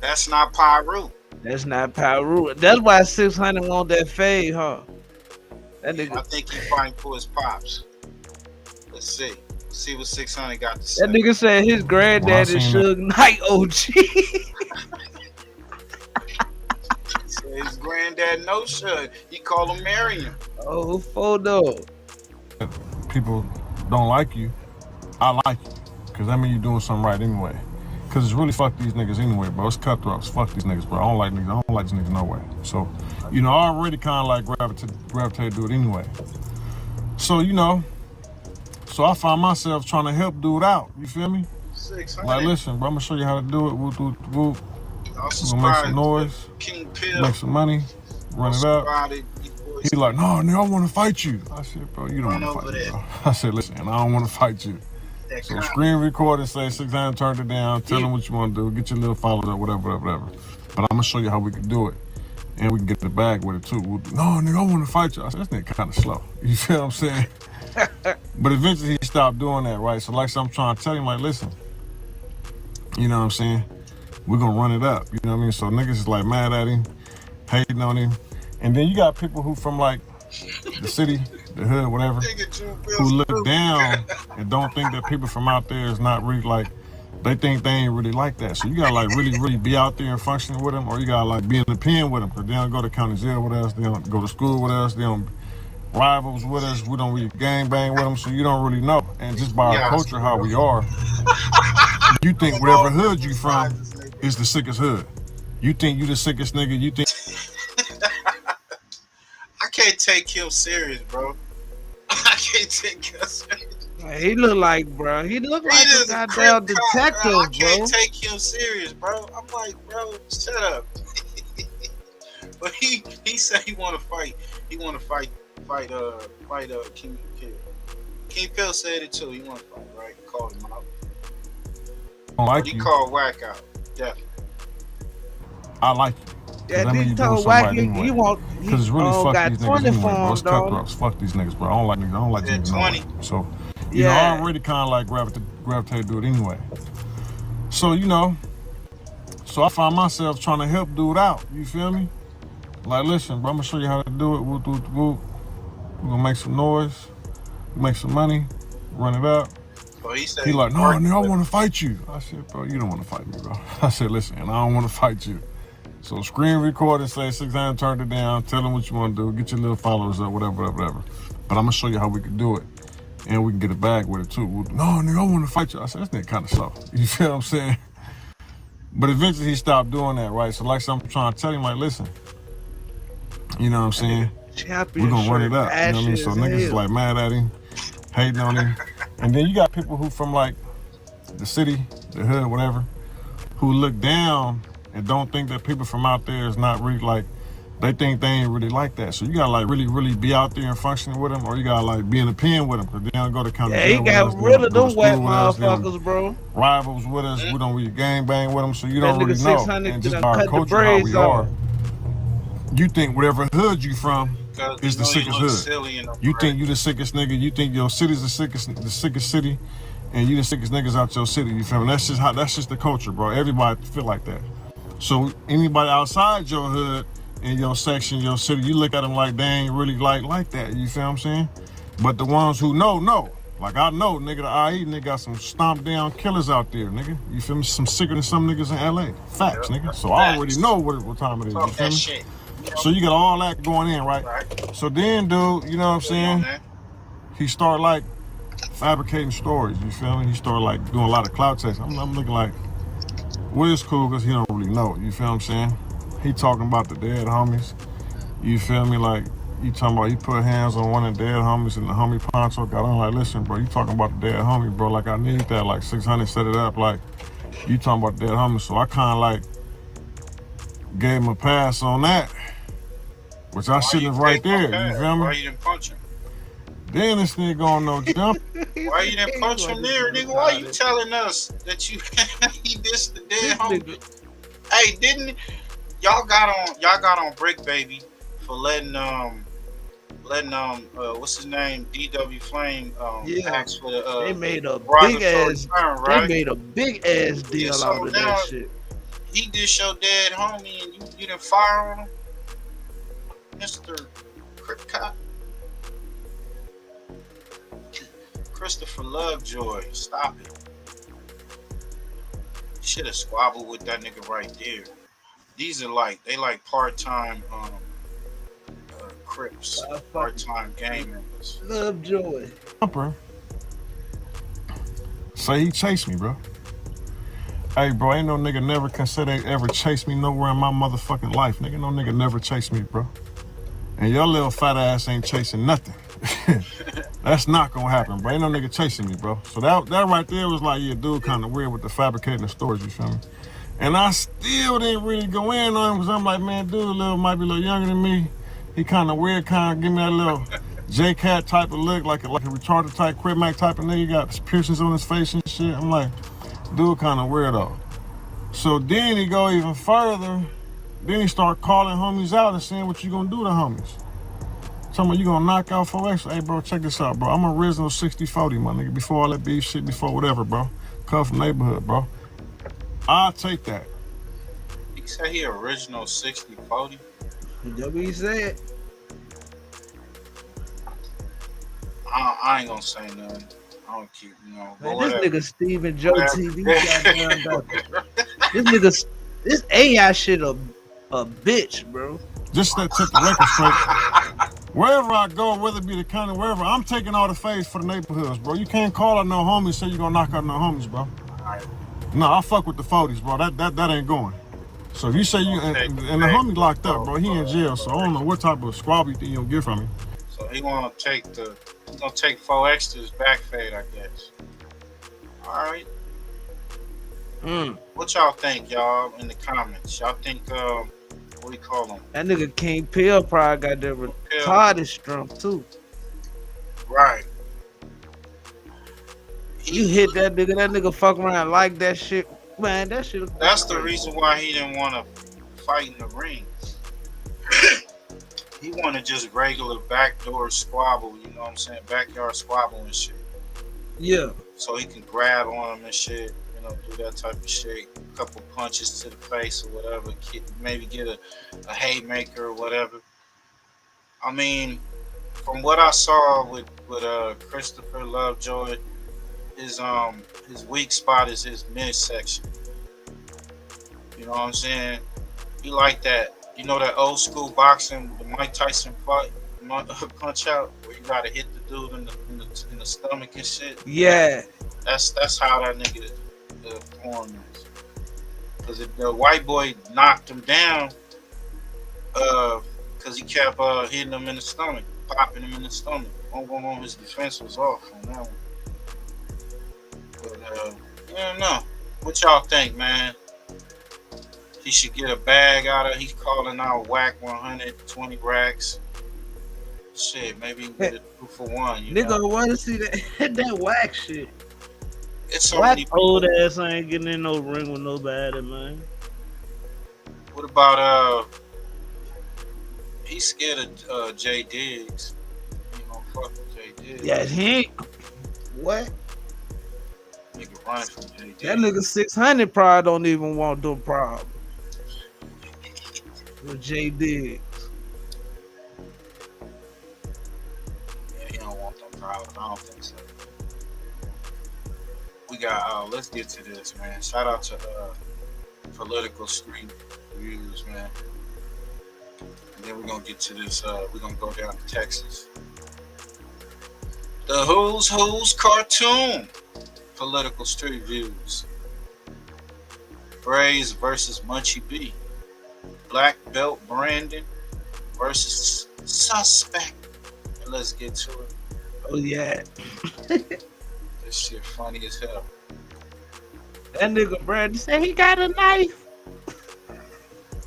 That's not Pyru. That's not Pyru. That's why 600 want that fade, huh? That nigga. I think he fighting for his pops. Let's see. See what 600 got to say. That nigga said his granddad is Suge Knight OG. His granddad no Suge. He call him Marion. Oh, photo. People don't like you. I like you. Because that means you're doing something right anyway. Because it's really fuck these niggas anyway, bro. It's cutthroats. Fuck these niggas, bro. I don't like niggas. I don't like these niggas no way. So, I already kind of like gravitate to it anyway. So, so I find myself trying to help dude out. You feel me? 600. Like, listen, bro, I'm going to show you how to do it. We're going to make some noise, make some money, run it up. He like, no, nigga, I want to fight you. I said, bro, you don't want to fight me, bro. I said, listen, I don't want to fight you. So screen record and say 6ix9ine turned it down, tell them what you want to do, get your little followers up, whatever. But I'm going to show you how we can do it. And we can get the bag with it too. No, nigga, I want to fight you. I said, this nigga kind of slow. You feel what I'm saying? But eventually he stopped doing that, right? So like I'm trying to tell him, like, listen, you know what I'm saying? We're going to run it up. You know what I mean? So niggas is like mad at him, hating on him. And then you got people who from like the city, the hood, whatever, who look down and don't think that people from out there is not really like, they think they ain't really like that. So you gotta like really be out there and functioning with them, or you gotta like be in the pen with them, because they don't go to county jail with us, they don't go to school with us, they don't rivals with us, we don't really gang bang with them, so you don't really know. And just by our culture, how we are, you think whatever hood you from is the sickest hood. You think you the sickest nigga, you think... I can't take him serious, bro. I can't take him serious. He look like, bro. He look like a goddamn detective, bro. I can't take him serious, bro. I'm like, bro, shut up. But he said he want to fight. He want to fight King Pill. King Pill said it too. He want to fight, right? He called him out. He called Wacc out. Definitely. I like you. Yeah, he told Wacc he want. Because it's really fuck got these 20 niggas anyway, bro. It's for him, cutthroats. Fuck these niggas, bro. I don't like niggas. I don't like niggas. 20. No way. So, I already kind of like gravitate to it anyway. So, so I find myself trying to help dude out. You feel me? Like, listen, bro, I'm going to show you how to do it. We're going to make some noise, make some money, run it up. He like, no, nigga, I want to fight you. I said, bro, you don't want to fight me, bro. I said, listen, I don't want to fight you. So screen record and say 6ix9ine turned it down, tell them what you want to do, get your little followers up, whatever. But I'm going to show you how we can do it. And we can get a bag with it too. No, nigga, I want to fight you. I said, this nigga kind of slow. You feel what I'm saying? But eventually he stopped doing that, right? So like I'm trying to tell him, like, listen, you know what I'm saying? We're going to run it up. You know what I mean? So niggas is like mad at him, hating on him. And then you got people who from like the city, the hood, whatever, who look down and don't think that people from out there is not really like, they think they ain't really like that. So you gotta like really be out there and functioning with them, or you gotta like be in the pen with them, because they don't go to county Yeah, he jail with got us, they rid don't of go to them whack school with us, they don't motherfuckers, bro. rivals with us, we don't really gang bang with them, so you That don't nigga really know. 600 And just done by our cut the culture, how braids we off. are, you think whatever hood you from is the sickest hood. You think you the sickest nigga, you think your city's the sickest city, and you the sickest niggas out your city, you feel me? That's just the culture, bro. Everybody feel like that. So anybody outside your hood, in your section, your city, you look at them like they ain't really like that, you feel what I'm saying? But the ones who know. Like I know, nigga, the IE nigga got some stomped down killers out there, nigga. You feel me? Some sicker than some niggas in LA. Facts, nigga. So I already know what time it is, you feel me? So you got all that going in, right? So then, dude, you know what I'm saying? He started like fabricating stories, you feel me? He started like doing a lot of clout chasing. I'm looking like, well, it's cool because he don't really know, you feel what I'm saying? He talking about the dead homies, you feel me? Like, he talking about he put hands on one of the dead homies and the homie Poncho got on like, listen, bro, you talking about the dead homie, bro, like I need that, like 600 set it up, like, you talking about the dead homie. So I kind of like gave him a pass on that, which I shouldn't have right there, you feel me? Why you didn't punch him? Then this nigga going no jump. Why you didn't punch him there, nigga? Why you telling us that you he dissed the dead homie? Hey, didn't y'all got on Brick Baby for letting what's his name, DW Flame ask for the they made a big ass turn, right? They made a big ass deal out of that shit. He dissed your dead homie and you didn't fire on him, Mr. Crip Cop. Christopher Lovejoy, stop it. Should have squabbled with that nigga right there. These are like part-time Crips, part-time gang members. Lovejoy. Say he chased me, bro. Hey, bro, ain't no nigga never consider they ever chase me nowhere in my motherfucking life, nigga. No nigga never chased me, bro. And your little fat ass ain't chasing nothing. That's not gonna happen, bro. Ain't no nigga chasing me, bro. So that right there was like, yeah, dude kind of weird with the fabricating the stories, you feel me? And I still didn't really go in on him because I'm like, man, dude might be a little younger than me. He kind of weird, kind of give me that little J-Cat type of look, like a retarded type, Crip Mac type of nigga. He got piercings on his face and shit. I'm like, dude kind of weirdo. So then he go even further. Then he start calling homies out and saying what you gonna do to homies. Tell me you gonna knock out 4X. Hey, bro, check this out, bro. I'm original 60-40, my nigga. Before all that beef shit, before whatever, bro. Come from neighborhood, bro. I'll take that. He said he original 60-40. That's what he said. I ain't gonna say nothing. I don't keep, Man, this nigga Stephen Joe TV this AI shit a bitch, bro. Just to take the record straight. Wherever I go, whether it be the county, wherever, I'm taking all the face for the neighborhoods, bro. You can't call out no homies and say you gonna knock out no homies, bro. No, I fuck with the 40s, bro. That ain't going. So if you say you and the homie locked up, bro, he in jail. So I don't know what type of squab you think you gonna get from him. So he gonna take 4X to his back fade, I guess. All right. What y'all think, y'all, in the comments? Y'all think what do you call him? That nigga King Pill probably got that retarded strength too. Right. You hit that nigga fuck around like that shit. Man, that shit. That's the reason why he didn't want to fight in the ring. He wanted just regular backdoor squabble, you know what I'm saying? Backyard squabble and shit. Yeah. So he can grab on him and shit, you know, do that type of shit. A couple punches to the face or whatever. Maybe get a haymaker or whatever. I mean, from what I saw with Christopher Lovejoy, his weak spot is his midsection. You know what I'm saying? He like that. You know that old school boxing, the Mike Tyson fight, punch out, where you gotta hit the dude in the stomach and shit. Yeah. That's how that nigga form is. Because if the white boy knocked him down, because he kept hitting him in the stomach, popping him in the stomach. On his defense was off on that one. But I don't know. What y'all think, man? He should get a bag out of. He's calling out Wacc 120 racks. Shit, maybe he can get a 2-for-1. Nigga, I want to see that that Wacc shit. It's so Wacc many old ass ain't getting in no ring with nobody, man. What about he's scared of Jay Diggs. You know, fuck with Jay Diggs. Yeah, he ain't. What? Nigga run from Jay Diggs. That nigga 600 probably don't even want no problem with Jay Diggs. Yeah, he don't want no problem. I don't think so. We got let's get to this, man. Shout out to Political Street Views, man. And then we're gonna get to this, we're gonna go down to Texas. The Who's cartoon. Political Street Views. Braze versus Munchie B. Black Belt Brandon versus Suspect. And let's get to it. Oh yeah. This shit funny as hell. That nigga Brandon said he got a knife.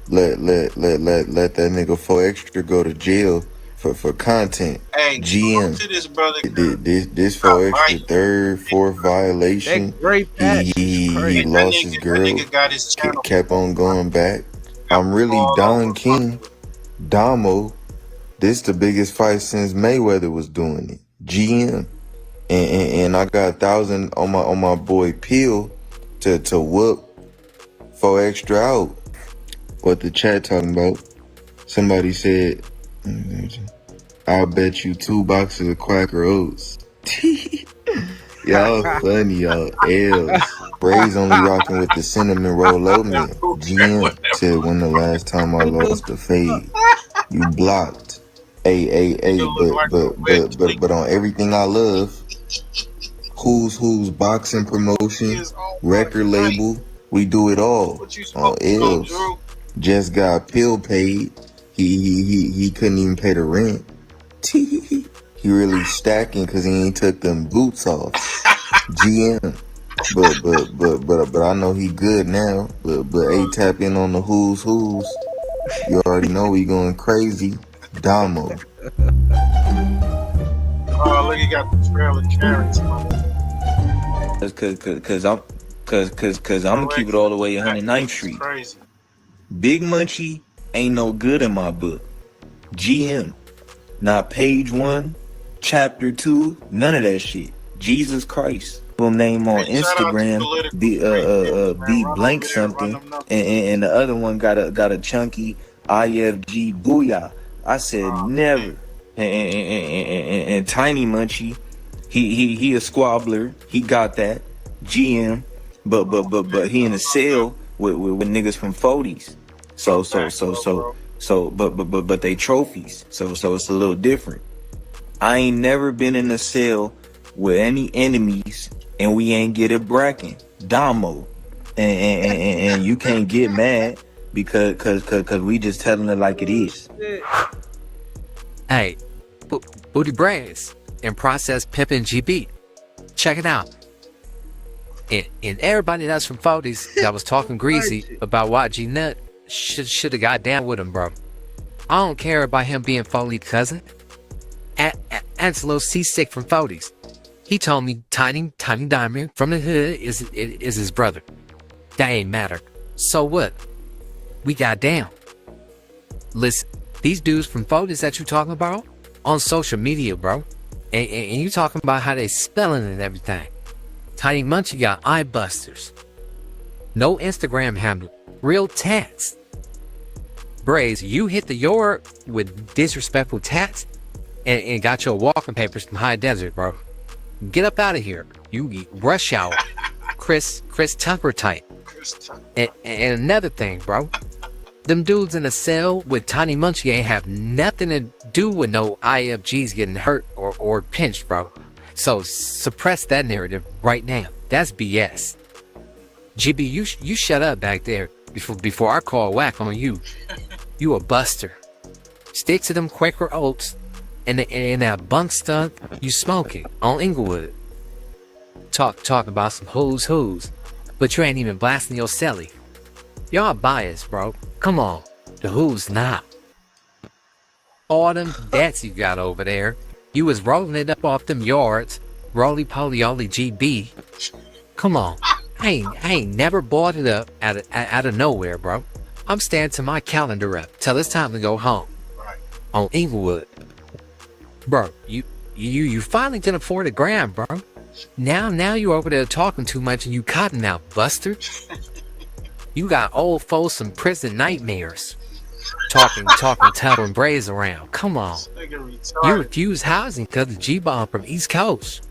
Let that nigga 4 Extra go to jail for content. Hey, GM. To this brother. This 4 Extra third, fourth violation. He lost his girl. Got his kept on going back. I'm really Don King. Damo. This the biggest fight since Mayweather was doing it. GM. And I got 1,000 on my boy Peel to whoop 4 Extra out. What the chat talking about? Somebody said, I'll bet you 2 boxes of Quaker Oats. Y'all funny, y'all. L's. Bray's only rocking with the cinnamon roll oatmeal. GM said, when the last time I lost the fade? You blocked. Hey, but on everything I love, Who's boxing promotion, record label, we do it all. On L's. Just got Pill paid. He couldn't even pay the rent. He really stacking because he ain't took them boots off. GM. But I know he good now. But A tap in on the who's. You already know he going crazy. Damo. Oh, look, he got the trail of carrots. Cause I'm gonna keep it all the way 109th Street. Crazy. Big Munchie ain't no good in my book. GM. Not page 1, chapter 2, none of that shit. Jesus Christ. Little name on Instagram, be blank something, and the other one got a chunky IFG booyah. I said never. And Tiny Munchie, he a squabbler. He got that. GM, but he in a cell with niggas from 40s. But they trophies. So it's a little different. I ain't never been in a cell with any enemies and we ain't get it bracking. Damo. And you can't get mad because we just telling it like it is. Hey, Booty Brains and Process Pimpin' GB. Check it out. And everybody that's from 40s that was talking greasy about YG Nut should have got down with him, bro. I don't care about him being Foley cousin. Angelo C6 from 40s. He told me Tiny Diamond from the hood is his brother. That ain't matter. So what? We got down. Listen, these dudes from 40s that you talking about on social media, bro. And you talking about how they spelling and everything. Tiny Munchie got eye busters. No Instagram handle. Real tats. Braze, you hit the York with disrespectful tats and got your walking papers from High Desert, bro. Get up out of here. You rush hour. Chris Tucker type. And another thing, bro. Them dudes in a cell with Tiny Munchie ain't have nothing to do with no IFGs getting hurt or pinched, bro. So suppress that narrative right now. That's BS. GB, you shut up back there before I call Wacc on you. You a buster. Stick to them Quaker Oats and that bunk stuff you smoking on Inglewood. Talk about some who's, but you ain't even blasting your celly. Y'all biased, bro. Come on. The who's not? All them debts you got over there. You was rolling it up off them yards. Roly-poly GB. Come on. I ain't never bought it up out of nowhere, bro. I'm staying to my calendar up till it's time to go home. Right. On Inglewood. Bro, you finally can afford a gram, bro. Now you over there talking too much and you cotton out, bustard. You got old folks and prison nightmares. Talking tough and braids around. Come on. You refuse housing because of G-Bomb from East Coast.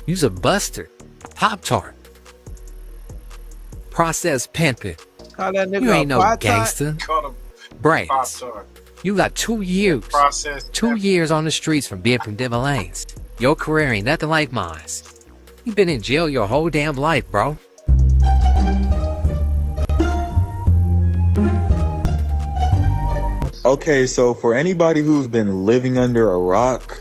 You's a buster. Pop-Tart. Process pimping. You ain't no gangster. Braids. You got 2 years. 2 years on the streets from being from Devil Lanes. Your career ain't nothing like mine. You been in jail your whole damn life, bro. Okay, so for anybody who's been living under a rock,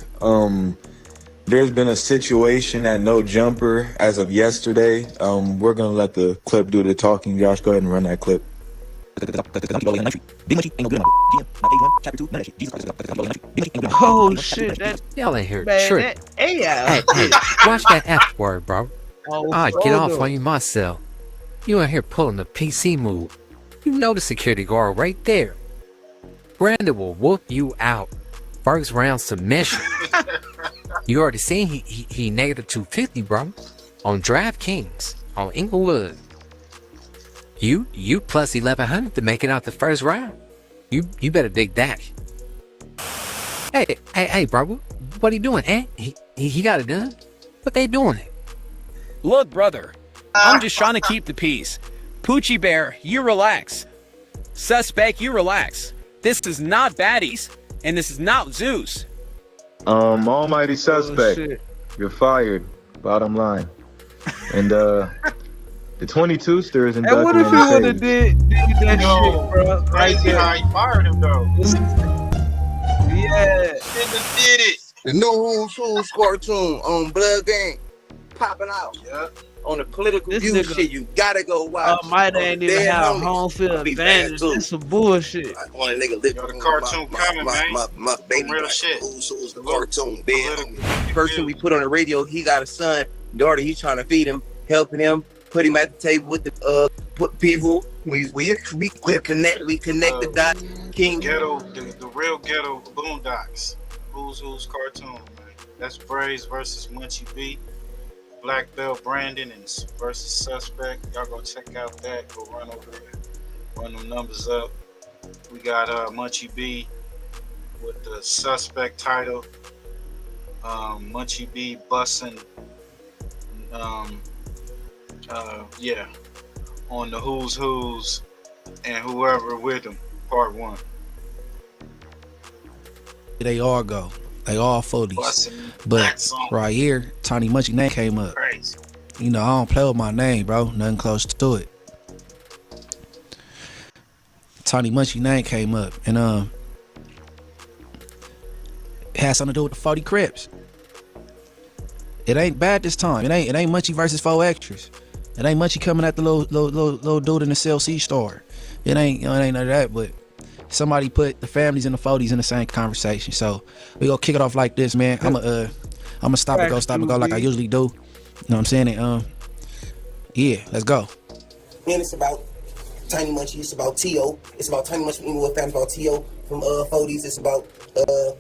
there's been a situation at No Jumper as of yesterday. We're gonna let the clip do the talking. Josh, go ahead and run that clip. Oh shit, that y'all ain't here man, trick. that AI. Hey, watch that F word, bro. I'll get off on you myself. You in here pulling the PC move. You know the security guard right there. Brandon will whoop you out. First round submission. You already seen he negative 250, bro. On DraftKings, on Inglewood. You plus 1100 to make it out the first round. You better dig that. Hey, bro, what are you doing, eh? He got it done? What they doing it? Look, brother, I'm just trying to keep the peace. Poochie Bear, you relax. Suspect, you relax. This is not baddies, and this is not Zeus. Almighty Suspect, you're fired. Bottom line. And the 22 sters and And what if he would have did that shit, bro? Right Crazy there. how he fired him though. Yeah. Did it. The new Who's cartoon on Blood Gang popping out. Yeah. On the political This view nigga- shit, you gotta go watch. Might ain't even Dead have homies. home field Be advantage. fast, too. This some bullshit. I want a nigga live The cartoon coming, man. my baby real black. shit. Who's the cartoon? Dead homie. Person we put on the radio, he got a son, daughter. He's trying to feed him, helping him, put him at the table with the put people. We connect the dots. King Ghetto, the real ghetto boondocks. Who's cartoon, man. That's Braves versus Munchie B. Black Belt Brandon and versus Suspect. Y'all go check out that. Go run over there. Run them numbers up. We got Munchie B with the Suspect title. Munchie B bussing. Yeah. On the Who's and whoever with them. Part 1. They all go. They all 40s. But right here, Tiny Munchie name came up. Crazy. You know, I don't play with my name, bro. Nothing close to it. Tiny Munchie name came up. And it had something to do with the 40 Crips. It ain't bad this time. It ain't Munchie versus 4 extras. It ain't Munchie coming at the little dude in the CLC store. It ain't none of that, but somebody put the families and the 40s in the same conversation. So we gonna kick it off like this, man. I'ma stop and go like I usually do. You know what I'm saying? And, yeah, let's go. And it's about Tiny Munchie. It's about T.O. It's about Tiny Munchie from Inglewood Family. It's about T.O. from 40s. It's about the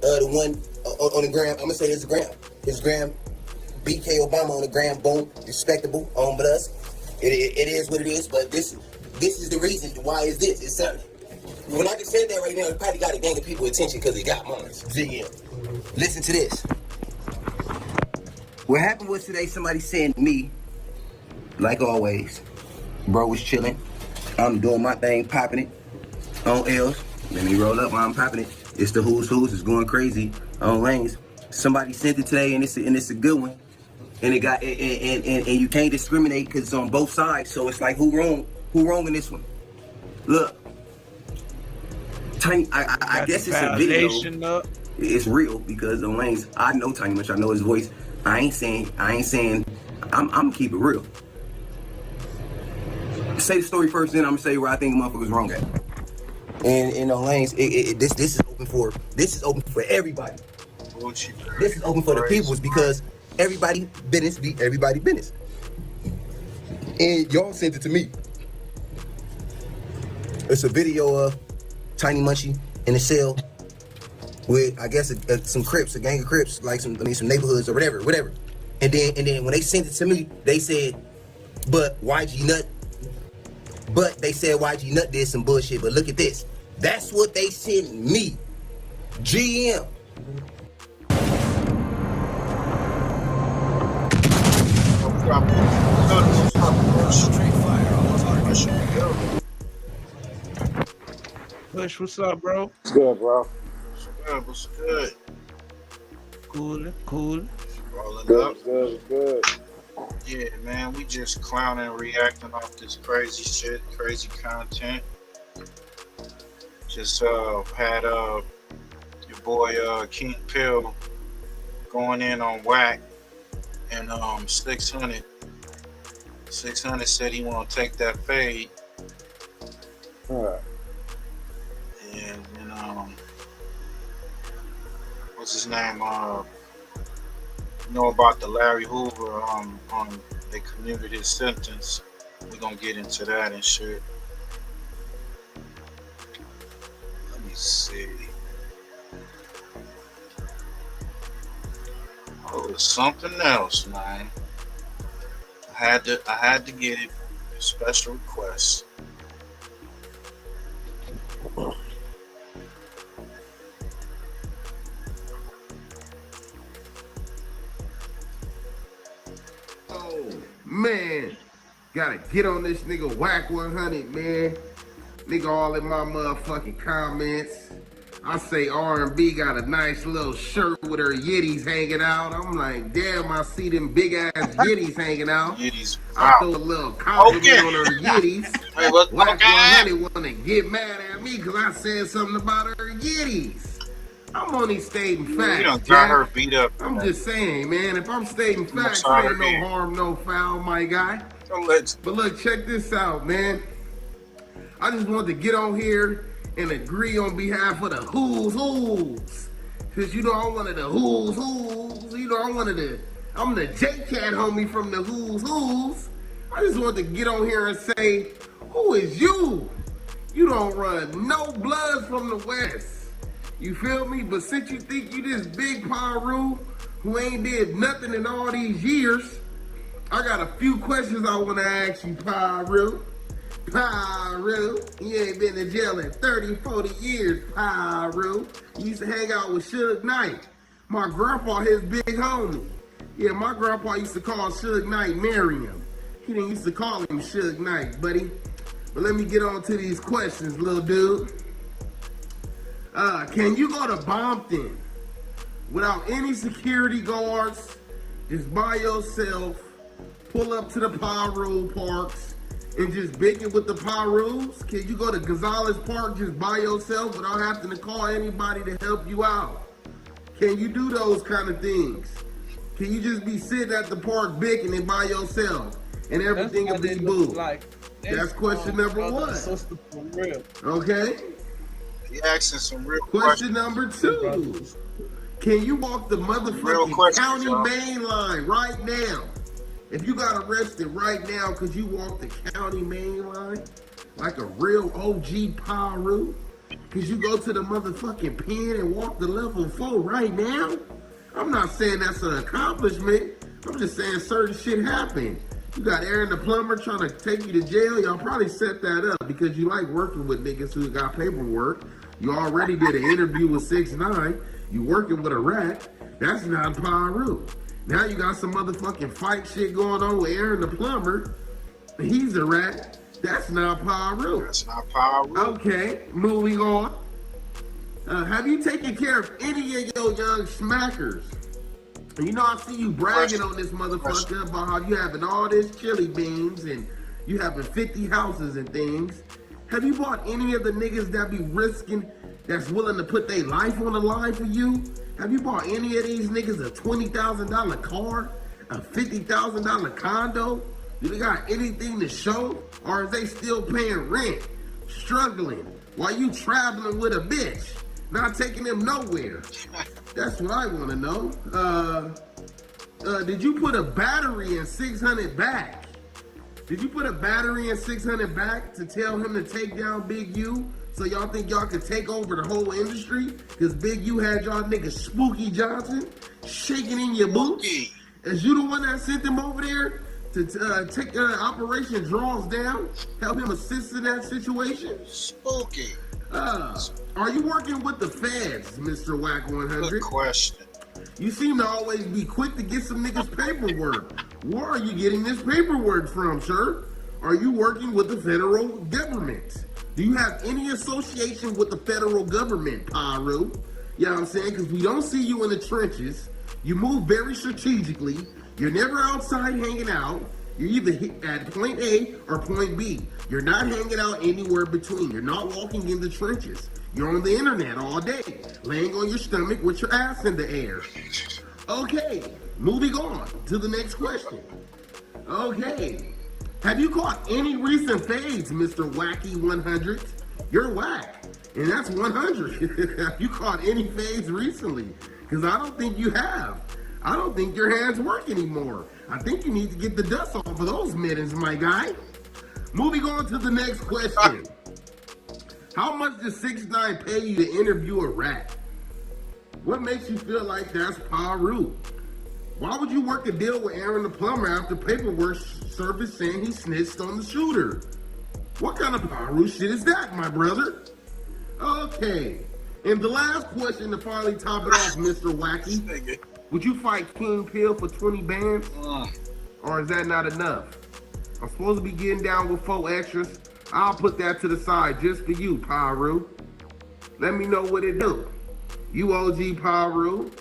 one on the gram. I'm gonna say his gram. His gram. BK Obama on the gram. Boom. Respectable. But us. It is what it is. But this is the reason why is this. It's something. When I just said that right now, it probably got to gain people attention because it got mine. Listen to this. What happened was today, somebody sent me, like always, bro was chilling. I'm doing my thing, popping it on L's. Let me roll up while I'm popping it. It's the Who's. It's going crazy on lanes. Somebody sent it today, and it's a good one. And it got and you can't discriminate because it's on both sides. So it's like who wrong in this one? Look. Tiny, I guess it's a video. It's real because on lanes, I know Tiny Munchie. I know his voice. I ain't saying. I'm keep it real. say the story first, then I'm gonna say where I think motherfuckers wrong at. And in the lanes, this is open for everybody. This is open for the peoples because everybody business be everybody business. And y'all sent it to me. It's a video of Tiny Munchie in a cell with, I guess, some Crips, a gang of Crips, like some neighborhoods or whatever. And then when they sent it to me, they said, but YG Nut did some bullshit. But look at this. That's what they sent me. GM. Push, what's up, bro? What's good, bro? What's good? Cool. Rolling Good, up. good. Yeah, man, we just clowning, reacting off this crazy shit, crazy content. Just had your boy King Pill going in on Wacc and 600. 600 said he won't take that fade. Alright. And what's his name? You know about the Larry Hoover, they commuted his sentence. We're gonna get into that and shit. Let me see. Oh, it's something else, man. I had to get it. A special request. Man, gotta get on this nigga Wacc 100, man. Nigga all in my motherfucking comments. I say R&B got a nice little shirt with her yitties hanging out. I'm like, damn, I see them big ass yitties hanging out. Yitties. I throw a little compliment on her yitties. Hey, what's Wacc 100 wanna get mad at me because I said something about her yitties. I'm only stating facts. You done got her beat up. I'm just saying, man, if I'm stating facts, there ain't no harm, no foul, my guy. But look, check this out, man. I just wanted to get on here and agree on behalf of the who's. Cause you know I'm one of the who's. You know I'm the J-Cat homie from the who's. I just wanted to get on here and say, who is you? You don't run no blood from the West. You feel me? But since you think you this big Pyru who ain't did nothing in all these years, I got a few questions I want to ask you, Pyru. You ain't been in jail in 30, 40 years, Pyru. You used to hang out with Suge Knight. My grandpa, his big homie. Yeah, my grandpa used to call Suge Knight Miriam. He didn't used to call him Suge Knight, buddy. But let me get on to these questions, little dude. Can you go to Bompton without any security guards, just by yourself, pull up to the Pyru parks, and just big it with the Pyrus? Can you go to Gonzalez Park just by yourself without having to call anybody to help you out? Can you do those kind of things? Can you just be sitting at the park bigging it by yourself and everything will be boo? That's question number one. Okay? He asking some real questions. Question number two. Can you walk the motherfucking county main line right now? If you got arrested right now, could you walk the county main line like a real OG Pyru? Could you go to the motherfucking pen and walk the level 4 right now? I'm not saying that's an accomplishment. I'm just saying certain shit happened. You got Aaron the plumber trying to take you to jail. Y'all probably set that up because you like working with niggas who got paperwork. You already did an interview with 6ix9ine. You working with a rat. That's not Pyru. Now you got some motherfucking fight shit going on with Aaron the plumber. He's a rat. That's not Pyru. That's not Pyru. Okay, moving on. Have you taken care of any of your young smackers? You know, I see you bragging on this motherfucker about how you having all this chili beans and you having 50 houses and things. Have you bought any of the niggas that be risking, that's willing to put their life on the line for you? Have you bought any of these niggas a $20,000 car, a $50,000 condo, Do they got anything to show? Or is they still paying rent, struggling, while you traveling with a bitch, not taking them nowhere? That's what I want to know. Did you put a battery in 600 back? Did you put a battery in 600 back to tell him to take down Big U? So y'all think y'all could take over the whole industry? Because Big U had y'all niggas Spooky Johnson shaking in your boots? Is you the one that sent him over there to take Operation Draws Down? Help him assist in that situation? Spooky. Are you working with the feds, Mr. Wacc 100? Good question. You seem to always be quick to get some niggas paperwork. Where are you getting this paperwork from, sir? Are you working with the federal government? Do you have any association with the federal government, Pyru? You know what I'm saying? Because we don't see you in the trenches. You move very strategically. You're never outside hanging out. You're either at point A or point B. You're not hanging out anywhere between. You're not walking in the trenches. You're on the internet all day, laying on your stomach with your ass in the air. Okay, moving on to the next question. Okay, have you caught any recent fades, Mr. Wacky 100? You're whack, and that's 100. Have you caught any fades recently? Because I don't think you have. I don't think your hands work anymore. I think you need to get the dust off of those mittens, my guy. Moving on to the next question. How much does 6ix9ine pay you to interview a rat? What makes you feel like that's Pyru? Why would you work a deal with Aaron the plumber after paperwork surfaced saying he snitched on the shooter? What kind of Pyru shit is that, my brother? Okay, and the last question to finally top it off, Mr. Wacky. Would you fight King Pill for 20 bands? Or is that not enough? I'm supposed to be getting down with 4 extras. I'll put that to the side just for you, Pyru. Let me know what it do. You OG Pyru.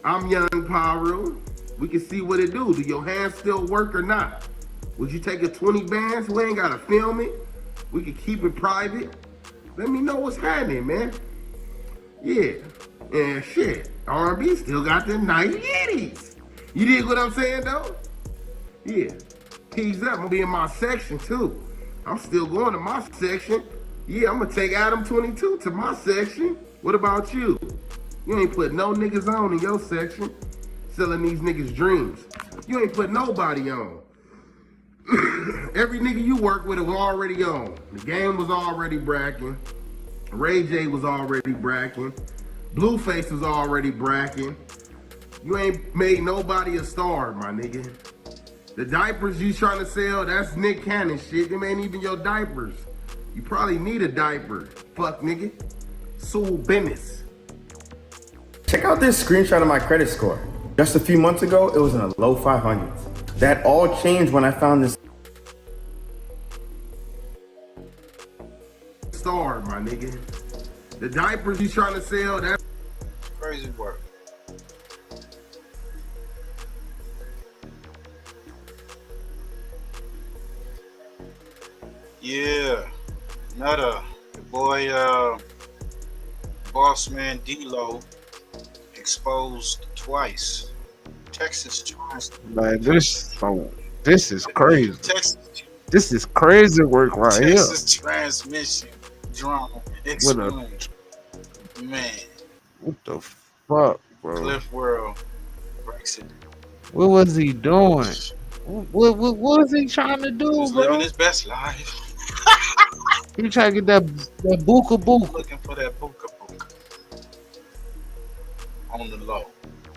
I'm young Pyru. We can see what it do. Do your hands still work or not? Would you take a 20 bands? We ain't gotta film it. We can keep it private. Let me know what's happening, man. Yeah. And shit, R&B still got them nice yitties. You dig what I'm saying, though? Yeah. Tease up. I'm gonna be in my section, too. I'm still going to my section. Yeah, I'm gonna take Adam 22 to my section. What about you? You ain't put no niggas on in your section. Selling these niggas dreams. You ain't put nobody on. Every nigga you work with was already on. The game was already bracking. Ray J was already bracking. Blueface was already bracking. You ain't made nobody a star, my nigga. The diapers you trying to sell, that's Nick Cannon shit. Them ain't even your diapers. You probably need a diaper. Fuck, nigga. Sue business. Check out this screenshot of my credit score. Just a few months ago, it was in the low 500s. That all changed when I found this star, my nigga. The diapers you trying to sell, that's crazy work. Yeah, Nutta, the boy, boss man D-Lo exposed twice. Texas tries. Like this is crazy. Texas, this is crazy work right here. Texas transmission drama exposed. Man, what the fuck, bro? Cliff World breaks it. What was he doing? What was he trying to do, He's bro? living his best life. He trying to get that buka buka. Looking for that buka buka on the low.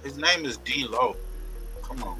His name is D-Lo. Come on.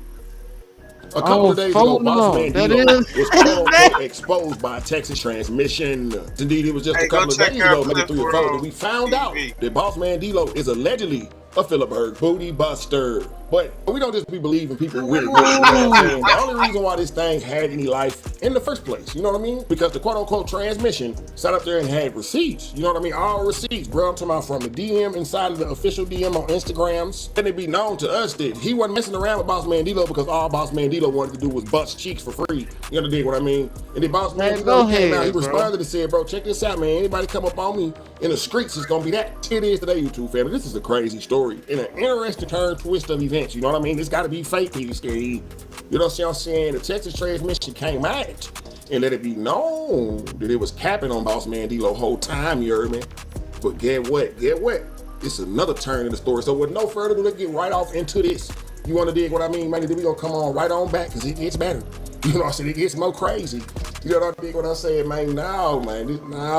A couple of days ago, Boss Man D-Lo was quote-unquote exposed by Texas Transmission. Indeed, it was just a couple of days ago, maybe 3 or 4, that we found out that Boss Man D-Lo is allegedly a Phillipsburg booty buster. But we don't just be believing people with it. You know what I'm saying? The only reason why this thing had any life in the first place, you know what I mean? Because the quote-unquote transmission sat up there and had receipts. You know what I mean? All receipts, bro. I'm talking about from the DM inside of the official DM on Instagrams. And it be known to us that he wasn't messing around with Boss Man D-Lo because all Boss Man D-Lo wanted to do was bust cheeks for free. You understand what I mean? And then Boss Man D-Lo came out, he responded and said, bro, check this out, man. Anybody come up on me in the streets, it's gonna be that. It is today, YouTube family. This is a crazy story and an interesting turn twist of events. events. You know what I mean? It's got to be fake, Petey Scary. You know what I'm saying? The Texas transmission came out and let it be known that it was capping on Boss Man D-Lo whole time, you heard me? But get what? It's another turn in the story. So with no further ado, let's get right off into this. You want to dig what I mean, man? Then we gonna come on right on back because it gets better. You know what I'm saying? It gets more crazy. You know what I dig what I said, man? Now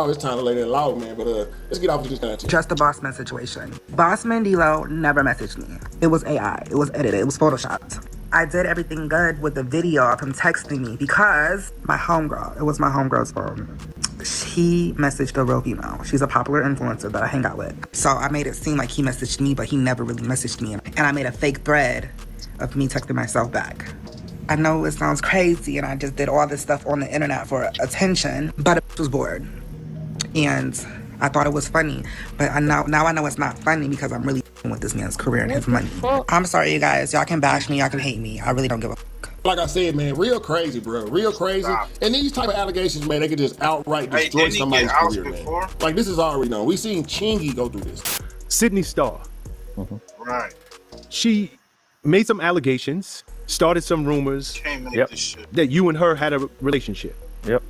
it's time to lay that low, man. But let's get off with this content. Just the Boss Man situation. Boss Man D-Lo never messaged me. It was AI. It was edited. It was photoshopped. I did everything good with the video of him texting me because my homegirl, it was my homegirl's phone. He messaged a real female. She's a popular influencer that I hang out with. So I made it seem like he messaged me, but he never really messaged me. And I made a fake thread of me texting myself back. I know it sounds crazy and I just did all this stuff on the internet for attention, but I was bored. And I thought it was funny, but now I know it's not funny because I'm really with this man's career and his money. I'm sorry, you guys. Y'all can bash me. Y'all can hate me. I really don't give a fuck. Like I said, man, real crazy, bro. Real crazy. And these type of allegations, man, they could just outright destroy somebody's career, man. Like, this is already known. We seen Chingy go through this. Sydney Starr. Right. She made some allegations, started some rumors that you and her had a relationship. Yep.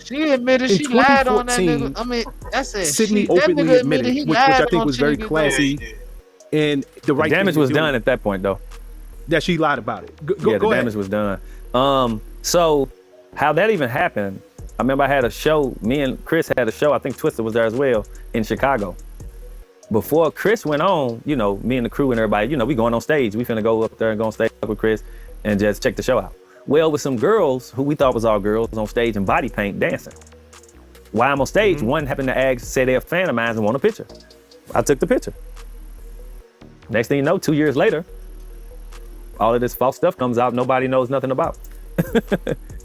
She admitted she lied on that nigga. I mean, that's it. Sydney openly admitted, which I think was very classy. And the right damage was done at that point, though. That she lied about it. Go the ahead. damage was done. So how that even happened, I remember I had a show, me and Chris had a show, I think Twister was there as well, in Chicago. Before Chris went on, you know, me and the crew and everybody, you know, we going on stage. We finna go up there and go on stage with Chris and just check the show out. Well, with some girls who we thought was all girls on stage in body paint dancing. While I'm on stage, one happened to ask, say they're a fan of mine and want a picture. I took the picture. Next thing you know, 2 years later, all of this false stuff comes out nobody knows nothing about.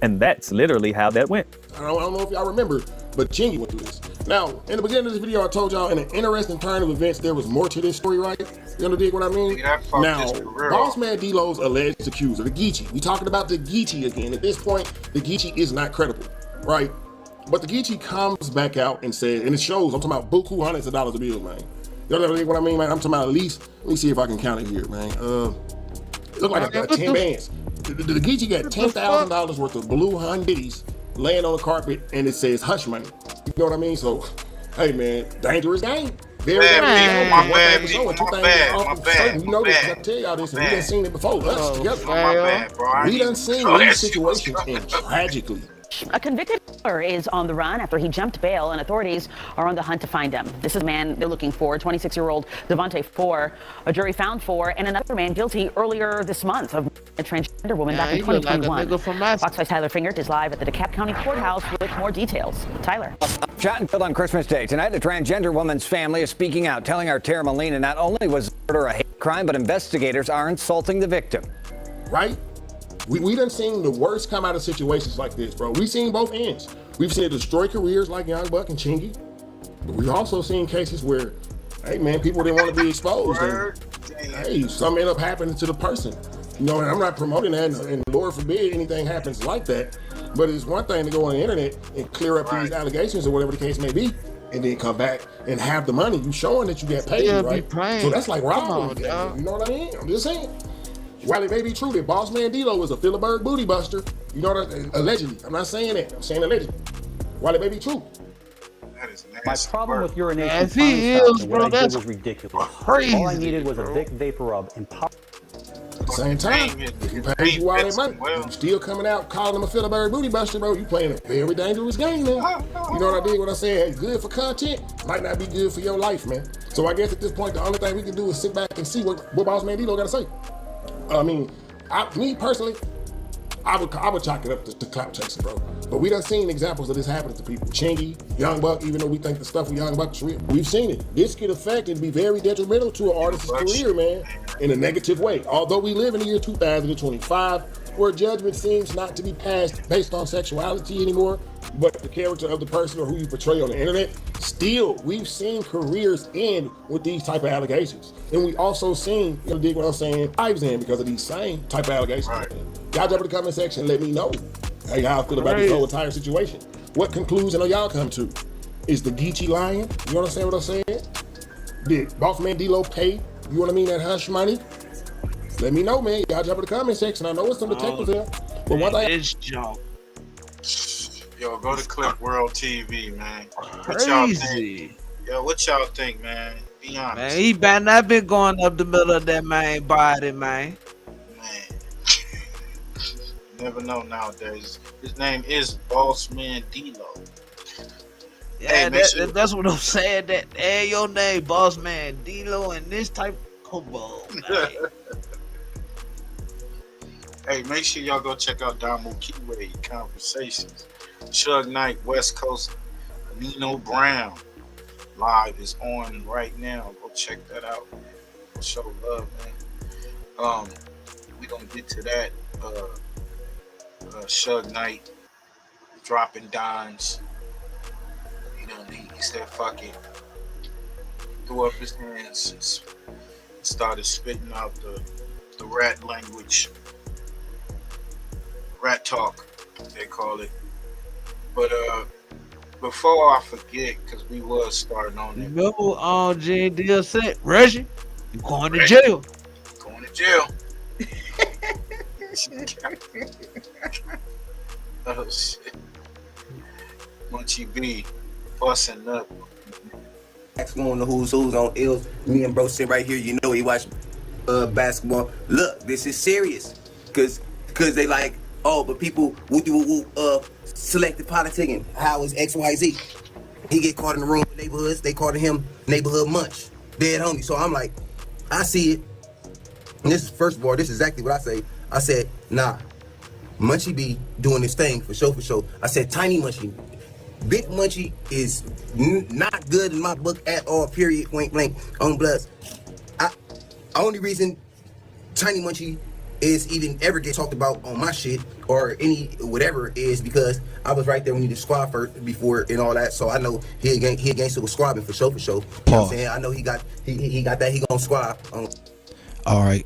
And that's literally how that went. I don't know if y'all remember, but Chingy went through this. Now, in the beginning of this video, I told y'all in an interesting turn of events, there was more to this story, right? You know what I mean? Now, Boss Man D-Lo's alleged accuser, the Geechee. We talking about the Geechee again. At this point, the Geechee is not credible, right? But the Geechee comes back out and says, and it shows, I'm talking about buku hundreds of dollars of bills, man. You know what I mean, man? I'm talking about at least, let me see if I can count it here, man. It looked like I got 10 bands. The Geechee got $10,000 worth of blue Hondas laying on the carpet, and it says hush money. You know what I mean? So, hey, man, dangerous game. Very dangerous. My bad. You know this, I tell y'all this, and we done seen it before. Us together. My bad, bro. We done seen these situations end tragically. A convicted killer is on the run after he jumped bail, and authorities are on the hunt to find him. This is the man they're looking for, 26-year-old Devontae Four. A jury found Four and another man guilty earlier this month of a transgender woman back in 2021. Fox 5's Tyler Fingert is live at the DeKalb County Courthouse with more details. Tyler. Shot and killed on Christmas Day. Tonight, a transgender woman's family is speaking out, telling our Tara Molina not only was murder a hate crime, but investigators are insulting the victim. Right? We done seen the worst come out of situations like this, bro. We've seen both ends. We've seen it destroy careers like Young Buck and Chingy. But we've also seen cases where, hey man, people didn't want to be exposed. And, hey, something ended up happening to the person. You know, and I'm not promoting that, and Lord forbid anything happens like that. But it's one thing to go on the internet and clear up these allegations or whatever the case may be, and then come back and have the money. You showing that you get paid, right? So that's like robbery. You know what I mean? I'm just saying. While it may be true that Boss Man D-Lo was a Philibert booty buster, you know what? Allegedly. I'm not saying that. I'm saying allegedly. While it may be true. My problem with urination Yes, he is, bro. what I did That's was ridiculous. crazy. All I needed was a Vic Vapor Rub and pop. At the same time, if you pay you all that money, you still coming out calling him a Philibert booty buster, bro. You playing a very dangerous game, man. You know what I did? What I said, hey, good for content, might not be good for your life, man. So I guess at this point, the only thing we can do is sit back and see what Boss Man D-Lo got to say. I mean, me personally, I would chalk it up to clout chasing, bro. But we done seen examples of this happening to people. Chingy, Young Buck, even though we think the stuff with Young Buck is real, we've seen it. This could affect and be very detrimental to an artist's career, man, in a negative way. Although we live in the year 2025, where judgment seems not to be passed based on sexuality anymore, but the character of the person or who you portray on the internet, still, we've seen careers end with these type of allegations. And we also seen, you know, dig what I'm saying, lives end because of these same type of allegations. Y'all jump in the comment section and let me know how y'all feel about this whole entire situation. What conclusion are y'all come to? Is the Geechee lying? You understand what I'm saying? Did Boss Man D-Lo pay, you know what I mean, that hush money? Let me know, man. Y'all jump in the comment section. I know it's some detectives here. But one thing. This joke. Yo, go to Clip World TV, man. What y'all Crazy. think? Yo, what y'all think, man? Be honest. Man, he better not been going up the middle of that man body, man. Never know nowadays. His name is Boss Man D-Lo. Yeah, that's what I'm saying. That your name, Boss Man D-Lo, and this type of football, man. Hey, make sure y'all go check out Damo Keyway Conversations. Suge Knight, West Coast, Nino Brown live is on right now. Go check that out. Go show love, man. We gonna get to that. Suge Knight dropping dimes. You know, he said fuck it. Threw up his hands and started spitting out the rat language. Rat talk, they call it. But before I forget, because we was starting on it. Remember J Deal said, Reggie, you going to jail. Going to jail. Oh shit. Munchie B busting up. On the who's on ills. Me and bro sit right here. You know he watch basketball. Look, this is serious. Cause they like, oh, but people selective politicking. How is XYZ? He get caught in the room with neighborhoods. They called him neighborhood munch. Dead homie. So I'm like, I see it. And this is first of all, this is exactly what I say. I said, nah, Munchie be doing this thing for sure. I said, Tiny Munchie. Big Munchie is not good in my book at all, period, point blank, on bloods. Only reason Tiny Munchie is even ever get talked about on my shit or any whatever is because I was right there when he did squad first before and all that, so I know he against it with squabbing for sure. You know what I'm saying? I know he got that, he gonna squab. All right.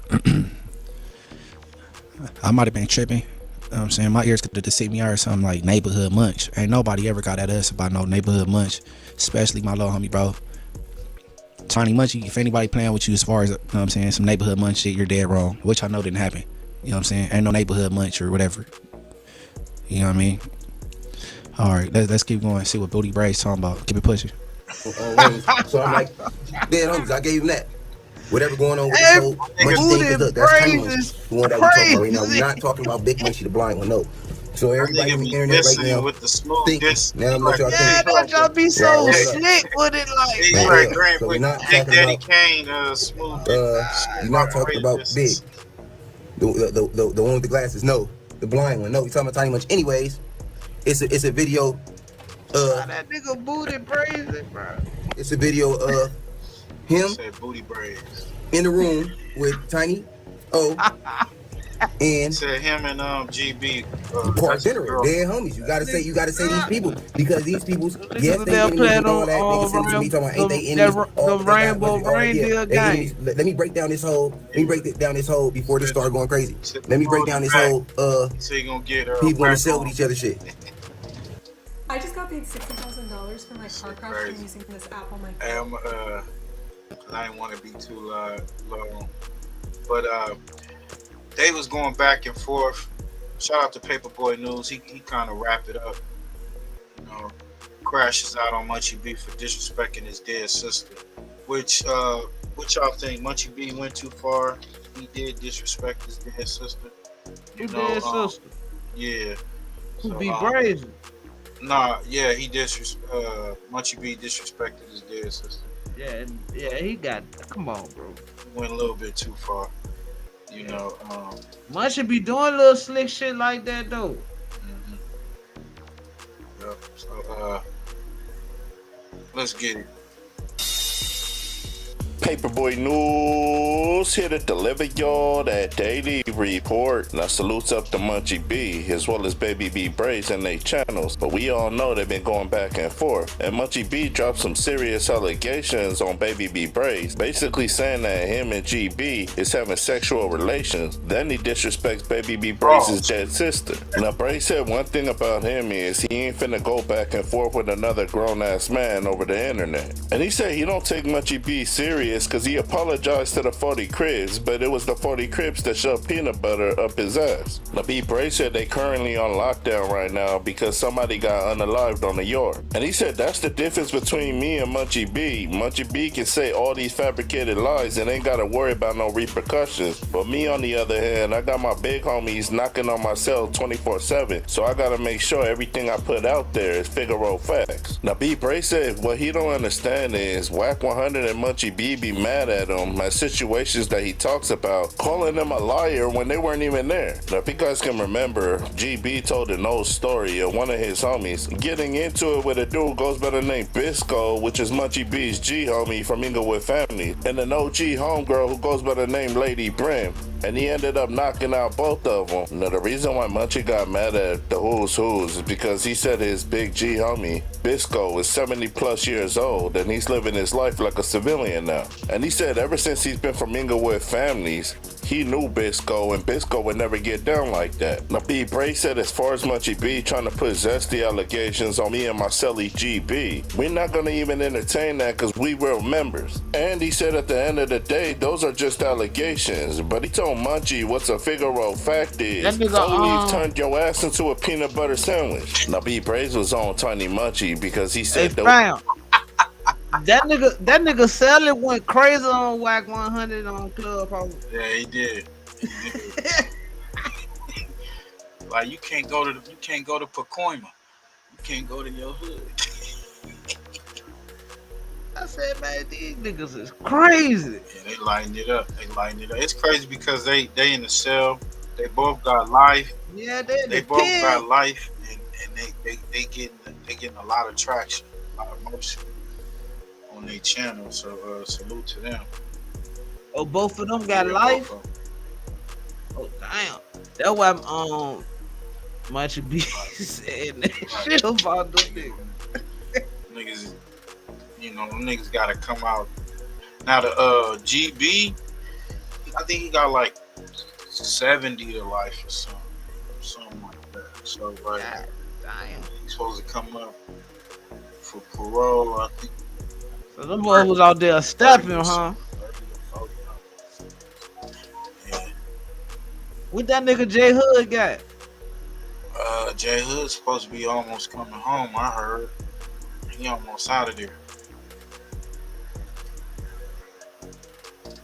I might have been tripping. You know what I'm saying? My ears could have deceived me or something like neighborhood munch. Ain't nobody ever got at us about no neighborhood munch, especially my little homie, bro. Tiny Munchie, if anybody playing with you as far as, you know what I'm saying, some neighborhood munch shit, you're dead wrong, which I know didn't happen. You know what I'm saying? Ain't no neighborhood munch or whatever. You know what I mean? All right, let's keep going, see what Booty Bray's talking about. Keep it pushing. So I'm like, dead homies, I gave him that. Whatever going on with this whole Munchie thing, look, that's Tiny Munchie. The one that we talking about right now. We're not talking about Big Munchie, the blind one, no. So everybody on the internet right now with the smooth think, now I'm what y'all think. Don't y'all be so slick with it, like. So we're not Big talking Daddy about Kane, smooth. you're not talking about Big. The one with the glasses, no. The blind one, no. We're talking about Tiny Munchie. Anyways, it's a video. That nigga booty brazen, bro. It's a video of him booty braids in the room with Tiny O and said him and GB Park General. They're homies. You gotta say these people because these people, yes, they enemies and all that. They can send it to me talking about ain't they enemies? The rainbow reindeer game. Let me break down this whole. Before this start going crazy. Let me break down this whole so you gonna get people in the cell with each other shit. I just got paid $60,000 for my car crash from using this app on my phone. I didn't want to be too long, but they was going back and forth. Shout out to Paperboy News. He kind of wrapped it up. You know, crashes out on Munchie B for disrespecting his dead sister. Which y'all think? Munchie B went too far. He did disrespect his dead sister. Who dead sister? Yeah. Who be brazen? Nah, yeah, Munchie B disrespected his dead sister. Yeah, he got. Come on, bro. Went a little bit too far. You know. Munchie be doing little slick shit like that though. Yep. So let's get it. Paperboy News here to deliver y'all that daily report. Now salutes up to Munchie B as well as Baby B Brace and their channels. But we all know they've been going back and forth. And Munchie B dropped some serious allegations on Baby B Brace, basically saying that him and GB is having sexual relations. Then he disrespects Baby B Brace's dead sister. Now Brace said one thing about him is he ain't finna go back and forth with another grown ass man over the internet. And he said he don't take Munchie B serious serious because he apologized to the 40 Crips, but it was the 40 Crips that shoved peanut butter up his ass. Now, B. Bray said they currently on lockdown right now because somebody got unalived on the yard. And he said that's the difference between me and Munchie B. Munchie B can say all these fabricated lies and ain't got to worry about no repercussions. But me, on the other hand, I got my big homies knocking on my cell 24/7, so I gotta make sure everything I put out there is Figaro facts. Now, B. Bray said what he don't understand is Wacc 100 and Munchie B be mad at him at situations that he talks about, calling them a liar when they weren't even there. Now, if you guys can remember, GB told an old story of one of his homies getting into it with a dude who goes by the name Bisco, which is Munchie B's G homie from Inglewood family, and an OG homegirl who goes by the name Lady Brim. And he ended up knocking out both of them. Now, the reason why Munchie got mad at the Who's is because he said his big G homie, Bisco, is 70 plus years old and he's living his life like a civilian now. And he said ever since he's been from Inglewood families, he knew Bisco and Bisco would never get down like that. Now, B. Bray said as far as Munchie B trying to put zesty allegations on me and my celly GB, we're not going to even entertain that because we real members. And he said at the end of the day, those are just allegations. But he told Munchie what's a Figaro fact is, Foley turned your ass into a peanut butter sandwich. Now, B. Braze was on Tiny Munchie because he said that nigga Sally went crazy on Wacc 100 on Clubhouse. Yeah, he did. Like you can't go to Pacoima. You can't go to your hood. I said, man, these niggas is crazy. Yeah, they lighten it up. It's crazy because they in the cell. They both got life. Yeah, they both got life, and they getting a lot of traction, a lot of motion on their channel. So salute to them. Oh, both of them got life. Oh damn, that's why Munchie B said that shit about them niggas. Niggas, you know, them niggas gotta come out. Now the GB, I think he got like 70 to life or something like that. So like, he's supposed to come up for parole. I think. So them boys was out there stepping, huh? Yeah. What that nigga J Hood got? J Hood's supposed to be almost coming home. I heard he almost out of there.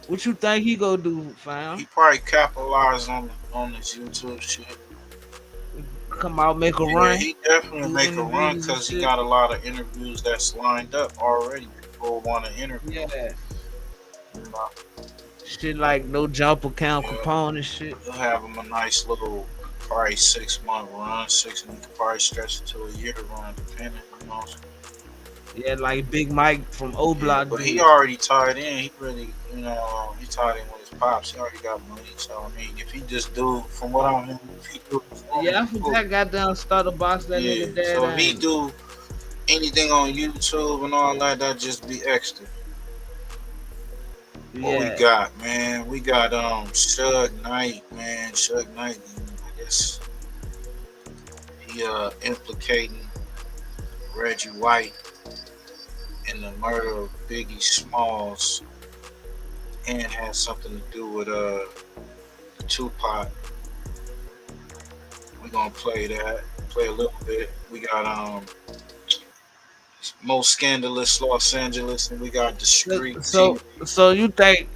What you think he gonna do, fam? He probably capitalize on this YouTube shit. Come out, make a run. He definitely make a run because he got a lot of interviews that's lined up already. People want to interview. Yeah. You know? Shit like no jump account Capone and shit. He'll have him a nice little, probably 6-month run. 6 months, probably stretch it to a year run, depending. You know. Yeah, like Big Mike from O Block. Yeah, but he already tied in. He really, you know, he tied in with his pops. He already got money. So I mean, if he just do, from what I know, if he do, I forgot goddamn starter box that nigga dad. So if he do anything on YouTube and all that, that just be extra. What we got, man? We got Suge Knight, man. Suge Knight, I guess he implicating Reggie White in the murder of Biggie Smalls, and has something to do with Tupac. We're gonna play a little bit. We got most scandalous Los Angeles, and we got discreet. So you think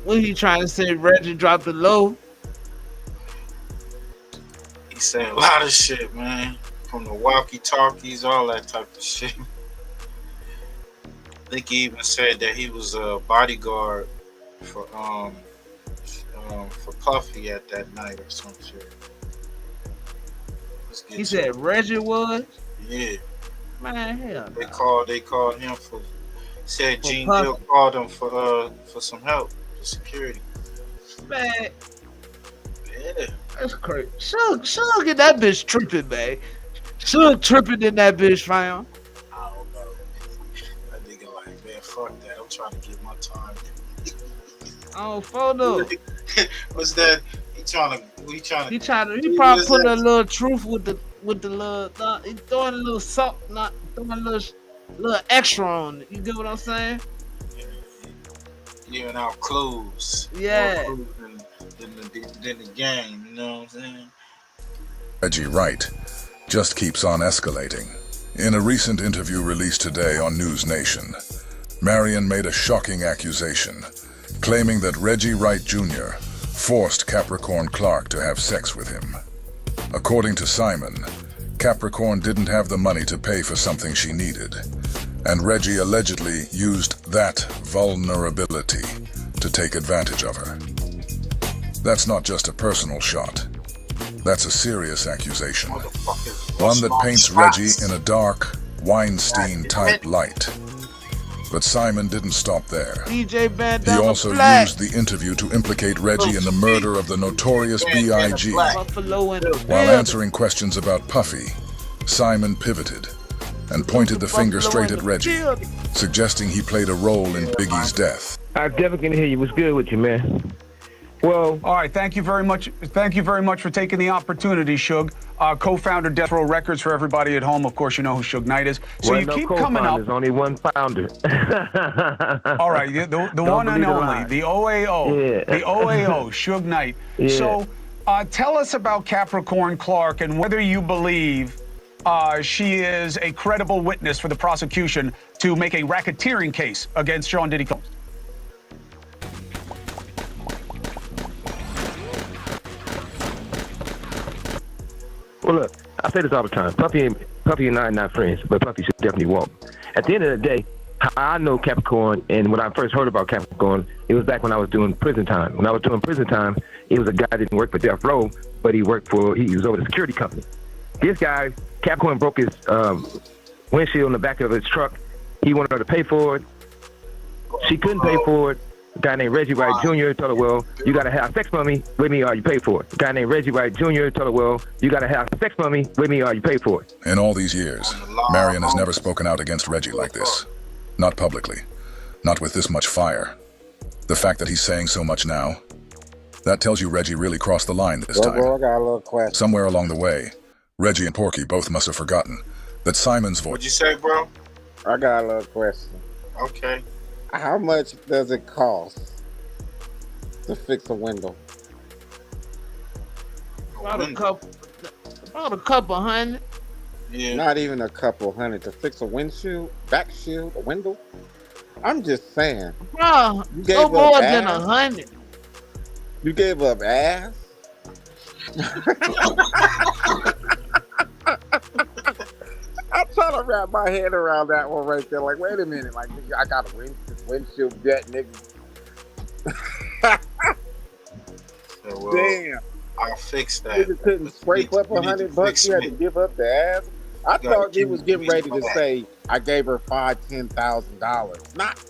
what he trying to say? Reggie dropped the low. He said a lot of shit, man, from the walkie-talkies, all that type of shit. I think he even said that he was a bodyguard for Puffy at that night or some shit. He said Reggie was? Yeah. Man, hell They called him for. Said Gene Hill called him for some help for security. Man, yeah, that's crazy. Suge get that bitch tripping, man. Suge tripping in that bitch, fam. I don't know. That nigga like, man, fuck that. I'm trying to get my time. Oh, photo. What's that? He probably put a little truth with the little. He throwing a little salt, not throwing a little extra on it. You get what I'm saying? giving out clues. Yeah. More clues than the game, you know what I'm saying? Reggie Wright just keeps on escalating. In a recent interview released today on News Nation, Marion made a shocking accusation, claiming that Reggie Wright Jr. forced Capricorn Clark to have sex with him. According to Simon, Capricorn didn't have the money to pay for something she needed, and Reggie allegedly used that vulnerability to take advantage of her. That's not just a personal shot. That's a serious accusation. One that paints Reggie in a dark, Weinstein-type light. But Simon didn't stop there. DJ Band He also used the interview to implicate Reggie in the murder of the notorious B.I.G. While answering questions about Puffy, Simon pivoted and pointed the finger straight at Reggie, suggesting he played a role in Biggie's death. I definitely can hear you. What's good with you, man? Well, all right. Thank you very much. Thank you very much for taking the opportunity, Suge. Co-founder Death Row Records. For everybody at home, of course, you know who Suge Knight is. So you keep coming up. There's only one founder. All right, the one and only, the OAO, the OAO, Suge Knight. Yeah. So tell us about Capricorn Clark and whether you believe she is a credible witness for the prosecution to make a racketeering case against Sean Diddy Combs. Well, look, I say this all the time. Puffy and I are not friends, but Puffy should definitely walk. At the end of the day, how I know Capricorn, and when I first heard about Capricorn, it was back when I was doing prison time. When I was doing prison time, it was a guy that didn't work for Death Row, but he was over the security company. This guy, Capricorn, broke his windshield in the back of his truck. He wanted her to pay for it. She couldn't pay for it. A guy named Reggie Wright Jr. told her, well, you got to have sex with me or you pay for it. A guy named Reggie Wright Jr. told her, well, you got to have sex with me or you pay for it. In all these years, Marion has never spoken out against Reggie like this. Not publicly. Not with this much fire. The fact that he's saying so much now, that tells you Reggie really crossed the line this time. Bro, I got a little question. Somewhere along the way, Reggie and Porky both must have forgotten that Simon's voice. What'd you say, bro? I got a little question. Okay. How much does it cost to fix a window? About a couple hundred. Yeah. Not even a couple hundred to fix a windshield, back shield, a window. I'm just saying. Bro, no more than 100. You gave up ass? I'm trying to wrap my head around that one right there. Like, wait a minute. Like, I got a windshield debt, nigga. Well, damn. I'll fix that. Nigga couldn't scrape up $100. You had to give up the ass. I thought he was getting ready to say, I gave her $10,000. Not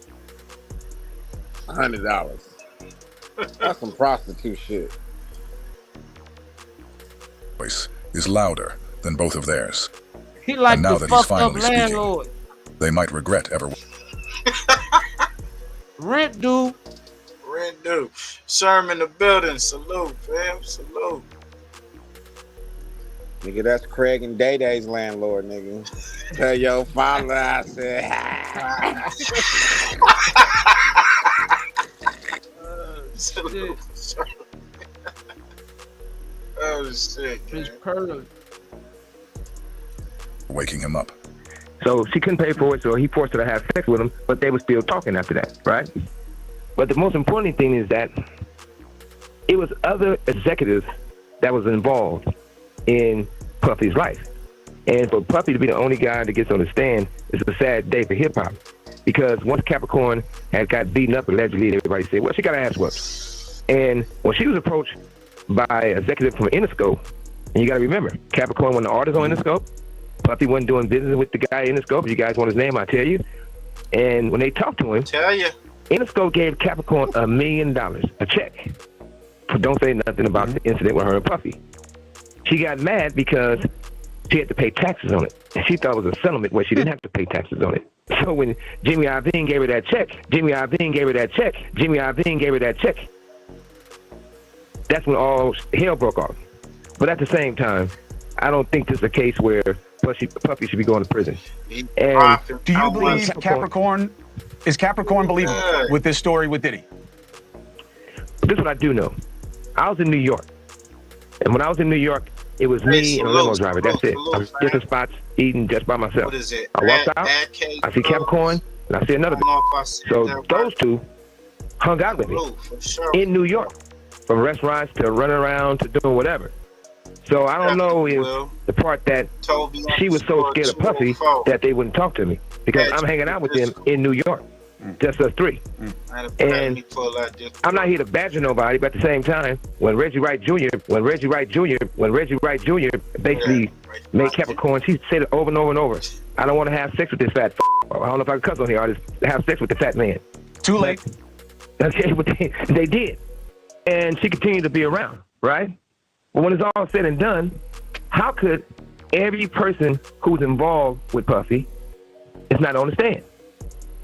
$100. That's some prostitute shit. Voice is louder than both of theirs. He like and now the that he's fucked up finally speaking, landlord. they might regret ever. Rent due. Rent due. Sherm in the building. Salute, fam. Salute. Nigga, that's Craig and Day Day's landlord, nigga. Tell your father I said. Salute. Oh shit. It's perfect. Waking him up. So she couldn't pay for it, so he forced her to have sex with him, but they were still talking after that, right? But the most important thing is that it was other executives that was involved in Puffy's life. And for Puffy to be the only guy that gets on the stand is a sad day for hip-hop. Because once Capricorn had got beaten up allegedly, everybody said, well, she got her ass whooped. And when she was approached by an executive from Interscope, and you got to remember, Capricorn was the artist on Interscope. Puffy wasn't doing business with the guy in Interscope. If you guys want his name, I'll tell you. And when they talked to him, Interscope gave Capricorn $1 million, a check. But don't say nothing about the incident with her and Puffy. She got mad because she had to pay taxes on it. And she thought it was a settlement where she didn't have to pay taxes on it. So when Jimmy Iovine gave her that check, that's when all hell broke off. But at the same time, I don't think this is a case where Puffy should be going to prison. And do you believe Capricorn Is Capricorn believable with this story with Diddy? This is what I do know. I was in New York. And when I was in New York, it was me and a limo driver. That's it. I was different spots eating just by myself. What is it? I walked out, I see Capricorn, and I see another bitch. So those two hung out with me in New York, from restaurants to running around to doing whatever. So I don't know if the part that she was so scared of Puffy that they wouldn't talk to me, because I'm hanging out with them in New York, just us three. And I'm not here to badger nobody, but at the same time, when Reggie Wright Jr. basically made Capricorn, she said it over and over and over. I don't want to have sex with this fat. I don't know if I can cuss on here. I just have sex with the fat man. Too late. Okay, but they did, and she continued to be around, right? But when it's all said and done, how could every person who's involved with Puffy is not on the stand,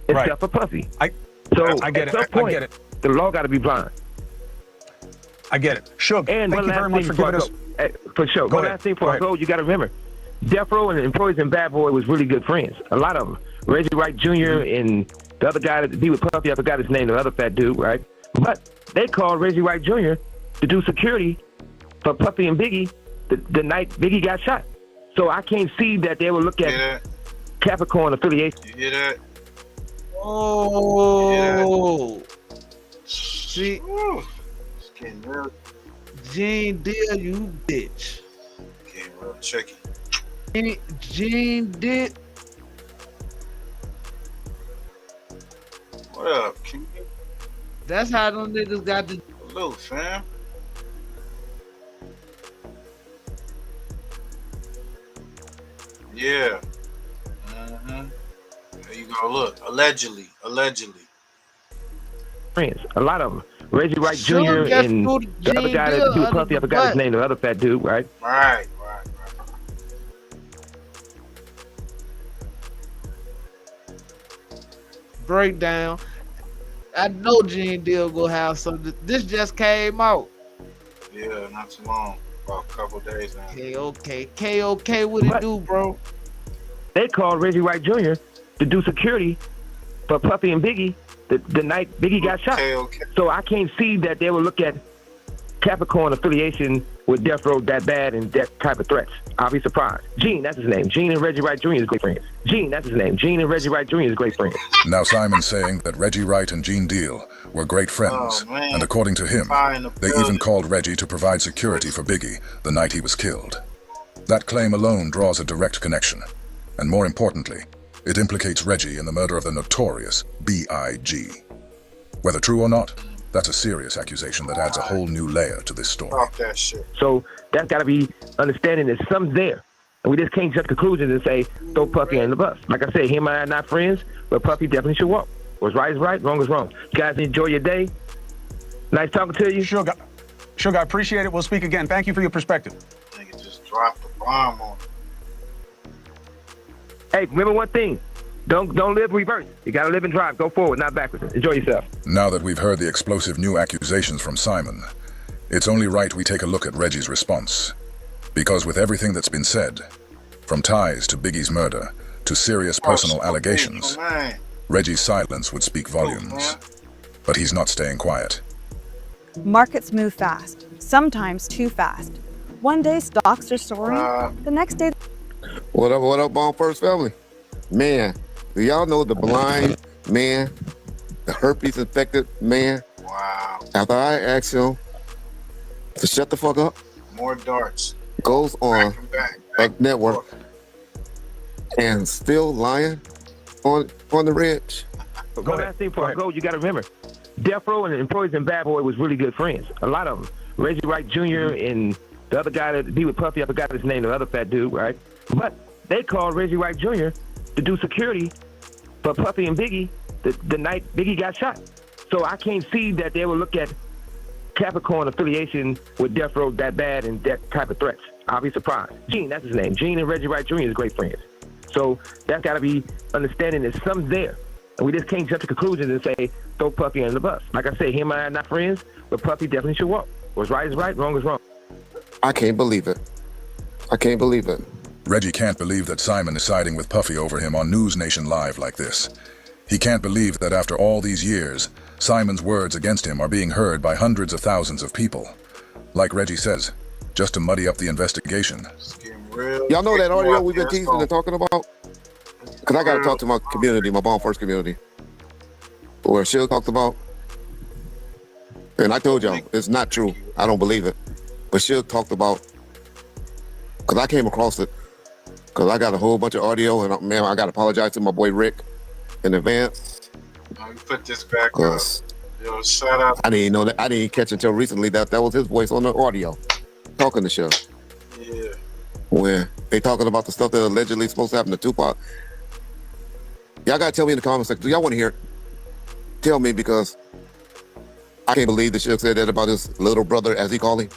except for Puffy? I get it. I get it. The law got to be blind. I get it. Suge, and thank you very much for giving us. For sure. One last thing before I go, you got to remember, Death Row and Employees and Bad Boy was really good friends. A lot of them. Reggie Wright Jr. and the other guy that be with Puffy, I forgot his name, the other fat dude, right? But they called Reggie Wright Jr. to do security for Puffy and Biggie the night Biggie got shot. So I can't see that they will look at Capricorn affiliation. You hear that? Oh. See, it's getting real. Gene Deal, you bitch. Getting real tricky. Gene Deal. What up, King? That's how them niggas got the. Hello, fam. Yeah. There you go. Look, allegedly. Friends, a lot of them. Reggie Wright Jr. and the other guy that do with Puffy, I forgot his name, the other fat dude, right? Right. Breakdown. I know Gene Deal go have something. This just came out. Yeah, not too long. About a couple days now. KOK, what it do, bro? They called Reggie Wright Jr. to do security for Puffy and Biggie the night Biggie got shot. So I can't see that they will look at Capricorn affiliation with Death Row that bad and that type of threats. I'll be surprised. Gene, that's his name. Gene and Reggie Wright Jr. is great friends. Gene, that's his name. Gene and Reggie Wright Jr. is great friends. Now Simon's saying that Reggie Wright and Gene Deal were great friends, and according to him, they even called Reggie to provide security for Biggie the night he was killed. That claim alone draws a direct connection, and more importantly, it implicates Reggie in the murder of the notorious B.I.G. Whether true or not, that's a serious accusation that adds a whole new layer to this story. Fuck that shit. So that's got to be understanding that something's there. And we just can't jump to conclusions and say, throw Puffy in the bus. Like I said, him and I are not friends, but Puffy definitely should walk. What's right is right, wrong is wrong. You guys enjoy your day. Nice talking to you. Suge, I appreciate it. We'll speak again. Thank you for your perspective. Nigga just dropped the bomb on him. Hey, remember one thing. Don't live reverse. You gotta live and drive. Go forward, not backwards. Enjoy yourself. Now that we've heard the explosive new accusations from Simon, it's only right we take a look at Reggie's response. Because with everything that's been said, from ties to Biggie's murder to serious personal allegations, Reggie's silence would speak volumes. But he's not staying quiet. Markets move fast, sometimes too fast. One day stocks are soaring, the next day... What up, on First Family? Man, do y'all know the blind man, the herpes infected man? Wow. After I asked him to shut the fuck up, more darts. Goes on a network and still lying on the ridge. Go last thing before I go, you gotta remember, Death Row and Employees and Bad Boy was really good friends. A lot of them. Reggie Wright Jr. and the other guy that be with Puffy, I forgot his name, the other fat dude, right? But they called Reggie Wright Jr. to do security for Puffy and Biggie the night Biggie got shot. So I can't see that they will look at Capricorn affiliation with Death Row that bad and that type of threats. I'll be surprised. Gene, that's his name. Gene and Reggie Wright Jr. is great friends. So that's got to be understanding that something's there. And we just can't jump to conclusions and say, throw Puffy under the bus. Like I said, him and I are not friends, but Puffy definitely should walk. What's right is right, wrong is wrong. I can't believe it. I can't believe it. Reggie can't believe that Simon is siding with Puffy over him on News Nation Live like this. He can't believe that after all these years, Simon's words against him are being heard by hundreds of thousands of people. Like Reggie says, just to muddy up the investigation. Y'all know that audio we've been teasing and talking about? Because I got to talk to my community, my Bomb First community. Where Suge talked about. And I told y'all, it's not true. I don't believe it. But Suge talked about, because I came across it, because I got a whole bunch of audio, and man, I got to apologize to my boy Rick in advance. Let me put this back up. Yo, shout out. I didn't know that. I didn't catch until recently that was his voice on the audio, talking to Suge. Yeah. When they talking about the stuff that allegedly supposed to happen to Tupac. Y'all got to tell me in the comments section. Do y'all want to hear it? Tell me, because I can't believe that Suge said that about his little brother, as he called him.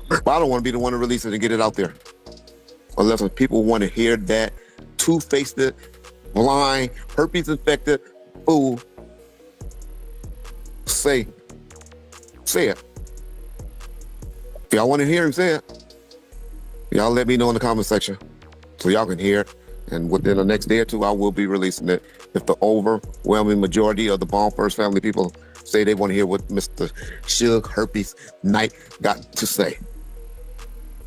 But I don't want to be the one to release it and get it out there. Unless people want to hear that two-faced, blind, herpes-infected fool say it. If y'all want to hear him say it, y'all let me know in the comment section so y'all can hear it. And within the next day or two, I will be releasing it. If the overwhelming majority of the Bomb First family people say they want to hear what Mr. Suge Herpes Knight got to say.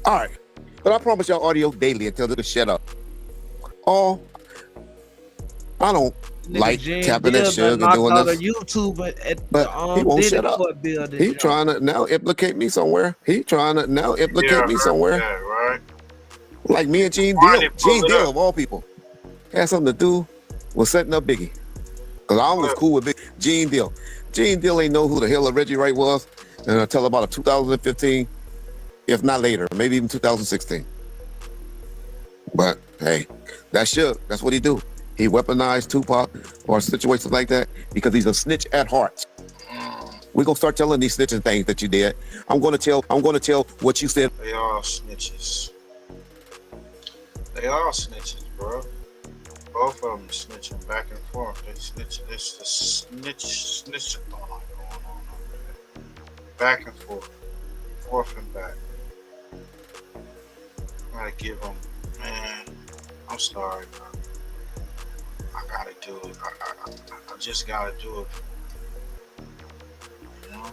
All right. But I promise y'all audio daily until they shut up. Oh, I don't like tapping that Suge and doing this. But he won't shut up. He trying to now implicate me somewhere. He trying to now implicate me somewhere. Yeah, right. Like me and Gene Deal. Gene Deal, of all people, had something to do with setting up Biggie. Because I was cool with Gene Deal. Gene Deal ain't know who the hell Reggie Wright was until about 2015, if not later, maybe even 2016. But hey, that's Suge. That's what he do. He weaponized Tupac or situations like that because he's a snitch at heart. We're gonna start telling these snitching things that you did. I'm gonna tell what you said. They all snitches. They all snitches, bro. Both of them snitching back and forth. They snitch. It's the snitch going on over there. Back and forth and back. I gotta give them, man. I'm sorry, bro. I gotta do it. I just gotta do it. You know?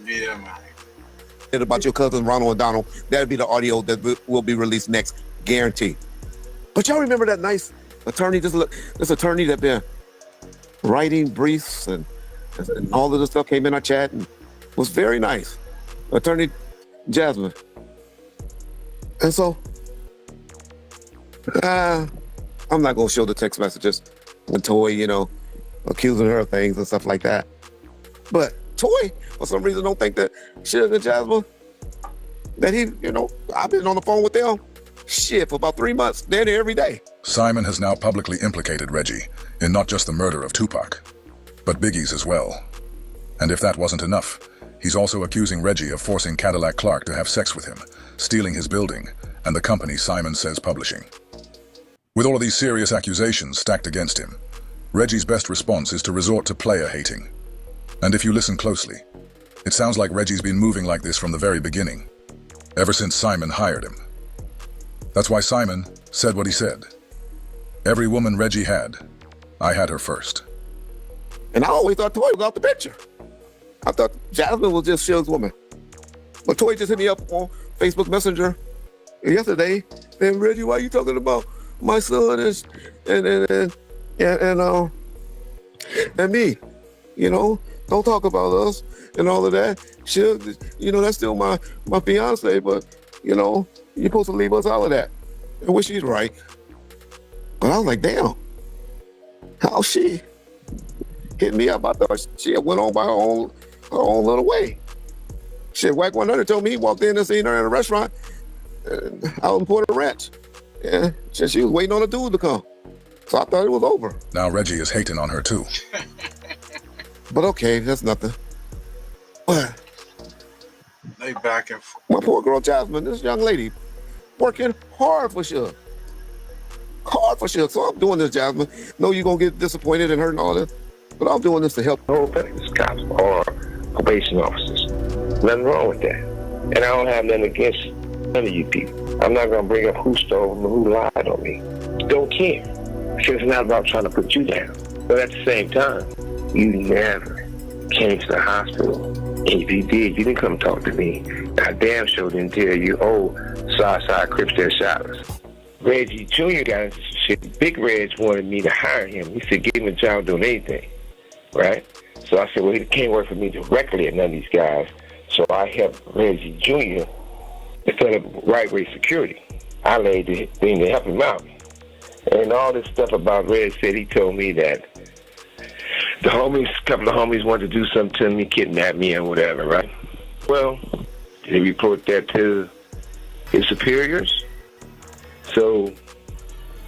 Yeah, man. About your cousin Ronald and Donald, that'll be the audio that will be released next, guaranteed. But y'all remember that nice attorney? This attorney that been writing briefs and all of this stuff came in our chat and was very nice. Attorney Jasmine. And so, I'm not gonna show the text messages when Toy, accusing her of things and stuff like that. But Toy, for some reason, don't think that Suge and Jasmine, that he, I've been on the phone with them, for about 3 months, they're there every day. Simon has now publicly implicated Reggie in not just the murder of Tupac, but Biggie's as well. And if that wasn't enough, he's also accusing Reggie of forcing Cadillac Clark to have sex with him, stealing his building, and the company Simon says publishing. With all of these serious accusations stacked against him, Reggie's best response is to resort to player hating. And if you listen closely, it sounds like Reggie's been moving like this from the very beginning, ever since Simon hired him. That's why Simon said what he said. Every woman Reggie had, I had her first. And I always thought Toy was out the picture. I thought Jasmine was just Suge's woman. But Toy just hit me up on Facebook Messenger yesterday, and Reggie, why are you talking about my son and me? Don't talk about us and all of that. Suge, that's still my fiance, but, you're supposed to leave us out of that. And which she's right. But I was like, damn, how she hit me up? I thought she went on by her own little way. Wacc 100 told me he walked in and seen her in a restaurant out in Puerto Ranch. And she was waiting on a dude to come. So I thought it was over. Now Reggie is hating on her too. But okay, that's nothing. back and forth. My poor girl Jasmine, this young lady, working hard for sure. Hard for sure. So I'm doing this, Jasmine. Know you're going to get disappointed and hurt and all that, but I'm doing this to help. No offense, cops or probation officers. Nothing wrong with that. And I don't have nothing against none of you people. I'm not going to bring up who stole me, who lied on me. Don't care. Because it's not about trying to put you down. But at the same time, you never came to the hospital. And if you did, you didn't come talk to me. I damn sure didn't tell you, oh, Southside Crips, they're shot us. Reggie Jr. got into shit. Big Reg wanted me to hire him. He said, give him a job doing anything. Right? So I said, well, he can't work for me directly at none of these guys. So I helped Reggie Jr. to set up right way security. I laid the thing to help him out. And all this stuff about Reg said, he told me that the homies, a couple of homies wanted to do something to me, kidnap me and whatever, right? Well, he report that to his superiors. So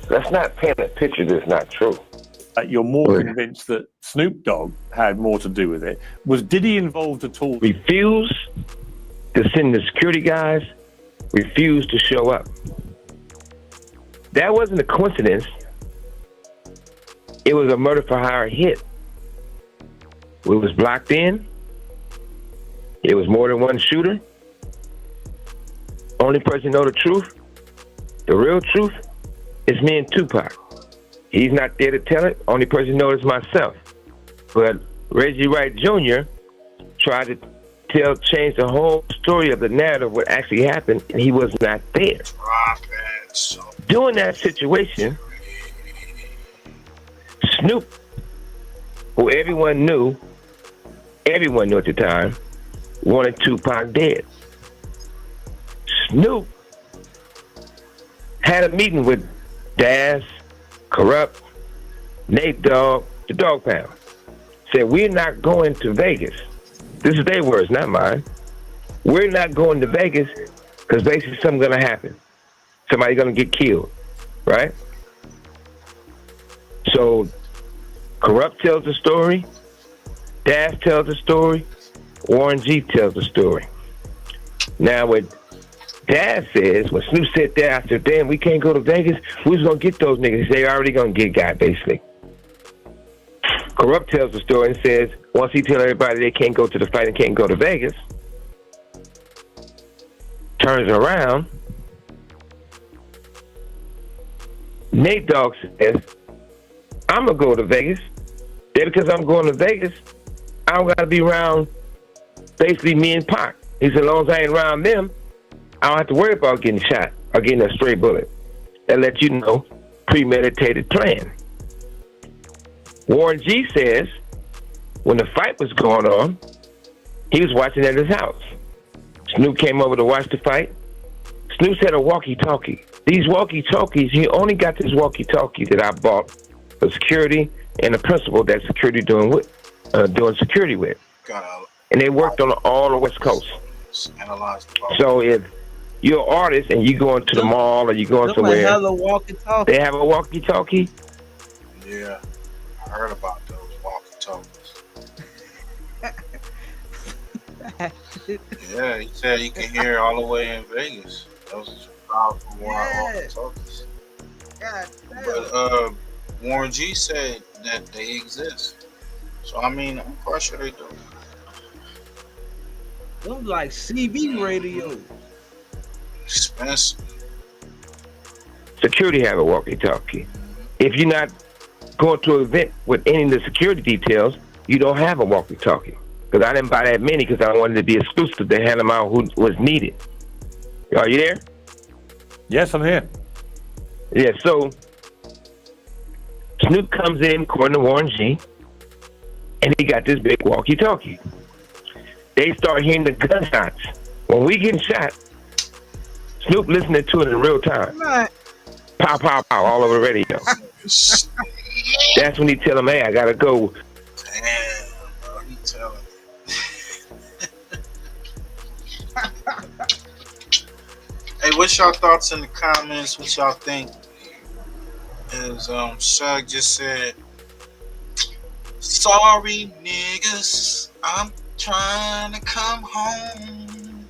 let's not paint a picture that's not true. You're more convinced that Snoop Dogg had more to do with it. Did he involved at all? Refused to send the security guys, refused to show up. That wasn't a coincidence. It was a murder for hire hit. It was blocked in. It was more than one shooter. Only person know the truth, the real truth, is me and Tupac. He's not there to tell it. Only person who knows is myself. But Reggie Wright Jr. tried to change the whole story of the narrative, what actually happened, and he was not there. During that situation, Snoop, who everyone knew at the time, wanted Tupac dead. Snoop had a meeting with Daz, Corrupt, Nate Dogg, the Dog Pound. Said, we're not going to Vegas. This is their words, not mine. We're not going to Vegas because basically something's going to happen. Somebody's going to get killed, right? So Corrupt tells the story, Daz tells the story, Warren G tells the story. Now what Daz says, when Snoop said that, I said, damn, we can't go to Vegas. Who's going to get those niggas? They already going to get got, basically. Corrupt tells the story and says, once he tells everybody they can't go to the fight and can't go to Vegas, turns around, Nate Dogg says, I'm going to go to Vegas. Then because I'm going to Vegas, I don't got to be around basically me and Pac. He said, as long as I ain't around them, I don't have to worry about getting shot or getting a stray bullet. That lets you know, premeditated plan. Warren G says, when the fight was going on, he was watching at his house. Snoop came over to watch the fight. Snoop had a walkie-talkie. These walkie-talkies, he only got this walkie-talkie that I bought for security and the principal that security doing security with. And they worked on all the West Coast. So if you're an artist and you going to the mall or you going somewhere, they have a walkie-talkie. Yeah, I heard about those walkie-talkies. Yeah, he said he can hear all the way in Vegas. Those are powerful walkie-talkies. But Warren G said that they exist. So I mean, I'm quite sure they do. Them like CB radio. Expensive. Security have a walkie-talkie. If you're not going to an event with any of the security details, you don't have a walkie-talkie. Because I didn't buy that many because I wanted to be exclusive to hand them out who was needed. Are you there? Yes, I'm here. Yeah, so Snoop comes in, according to Warren G, and he got this big walkie-talkie. They start hearing the gunshots. When we getting shot, Snoop listening to it in real time. Pow, pow, pow, all over the radio. That's when he tell him, hey, I gotta go. Damn, bro, he telling me. Hey, what's y'all thoughts in the comments? What y'all think? As Suge just said, sorry niggas, I'm trying to come home.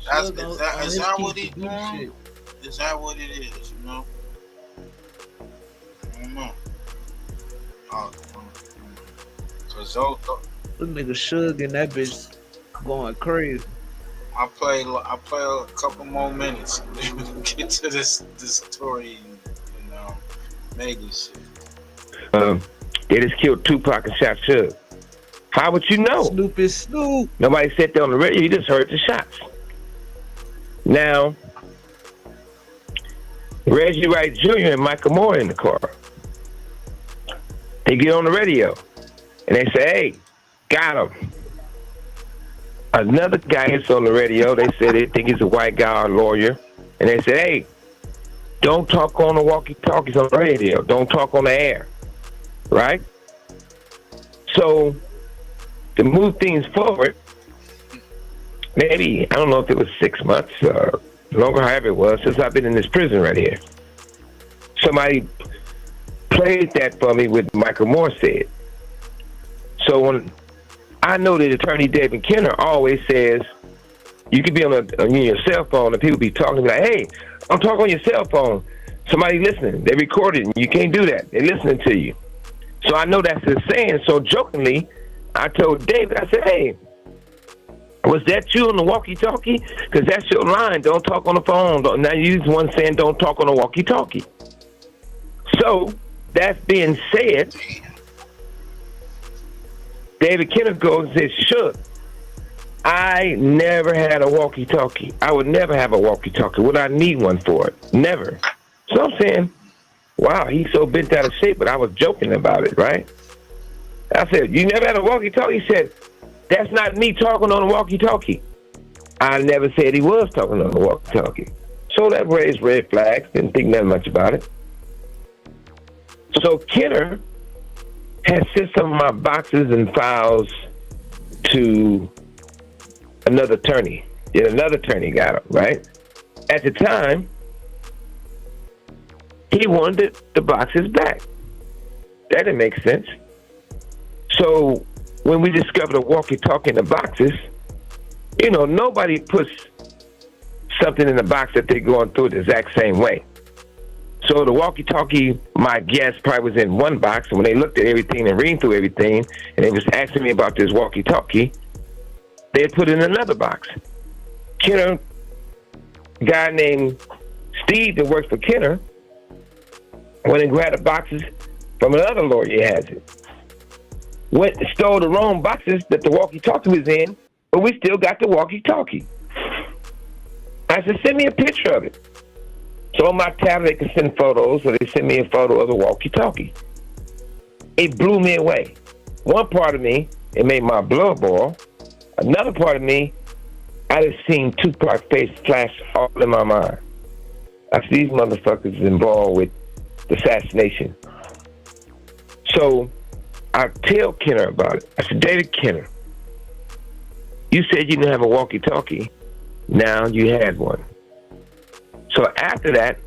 Is that what he's doing? Is that what it is? You know? I don't know. Cause this nigga Suge and that bitch going crazy. I play a couple more minutes and get to this TORY and Megan shit. They just killed Tupac and shot Suge. How would you know? Snoop is Snoop. Nobody sat there on the radio. You just heard the shots. Now, Reggie Wright Jr. and Michael Moore in the car. They get on the radio and they say, "Hey, got him." Another guy gets on the radio. They said they think he's a white guy or lawyer, and they said, "Hey, don't talk on the walkie-talkies on the radio. Don't talk on the air." Right? So, to move things forward, maybe, I don't know if it was 6 months or longer, however it was, since I've been in this prison right here. Somebody played that for me with Michael Moore said. So when I know that attorney David Kenner always says, you could be on your cell phone and people be talking like, "Hey, I'm talking on your cell phone. Somebody listening. They recorded it. You can't do that. They're listening to you." So I know that's his saying. So jokingly, I told David, I said, "Hey, was that you on the walkie-talkie? Because that's your line. Don't talk on the phone. Now you use one saying don't talk on the walkie-talkie." So that being said, David Kenner goes and says, "Shook, I never had a walkie-talkie. I would never have a walkie-talkie. Would I need one for it? Never." So I'm saying, wow, he's so bent out of shape, but I was joking about it, right? I said, "You never had a walkie-talkie?" He said, "That's not me talking on a walkie-talkie." I never said he was talking on a walkie-talkie. So that raised red flags. Didn't think that much about it. So Kenner had sent some of my boxes and files to another attorney. Then another attorney got them, right? At the time, he wanted the boxes back. That didn't make sense. So when we discovered a walkie-talkie in the boxes, nobody puts something in the box that they're going through the exact same way. So the walkie-talkie, my guess, probably was in one box. And when they looked at everything and reading through everything, and they was asking me about this walkie-talkie, they had put it in another box. Kenner, a guy named Steve that works for Kenner, went and grabbed the boxes from another lawyer who has it. Went and stole the wrong boxes that the walkie-talkie was in, but we still got the walkie-talkie. I said, "Send me a picture of it." So on my tablet, they can send photos, so they sent me a photo of the walkie-talkie. It blew me away. One part of me, it made my blood boil. Another part of me, I just seen Tupac's face flash all in my mind. I said, these motherfuckers is involved with the assassination. So I tell Kenner about it. I said, "David Kenner, you said you didn't have a walkie-talkie. Now you had one." So after that,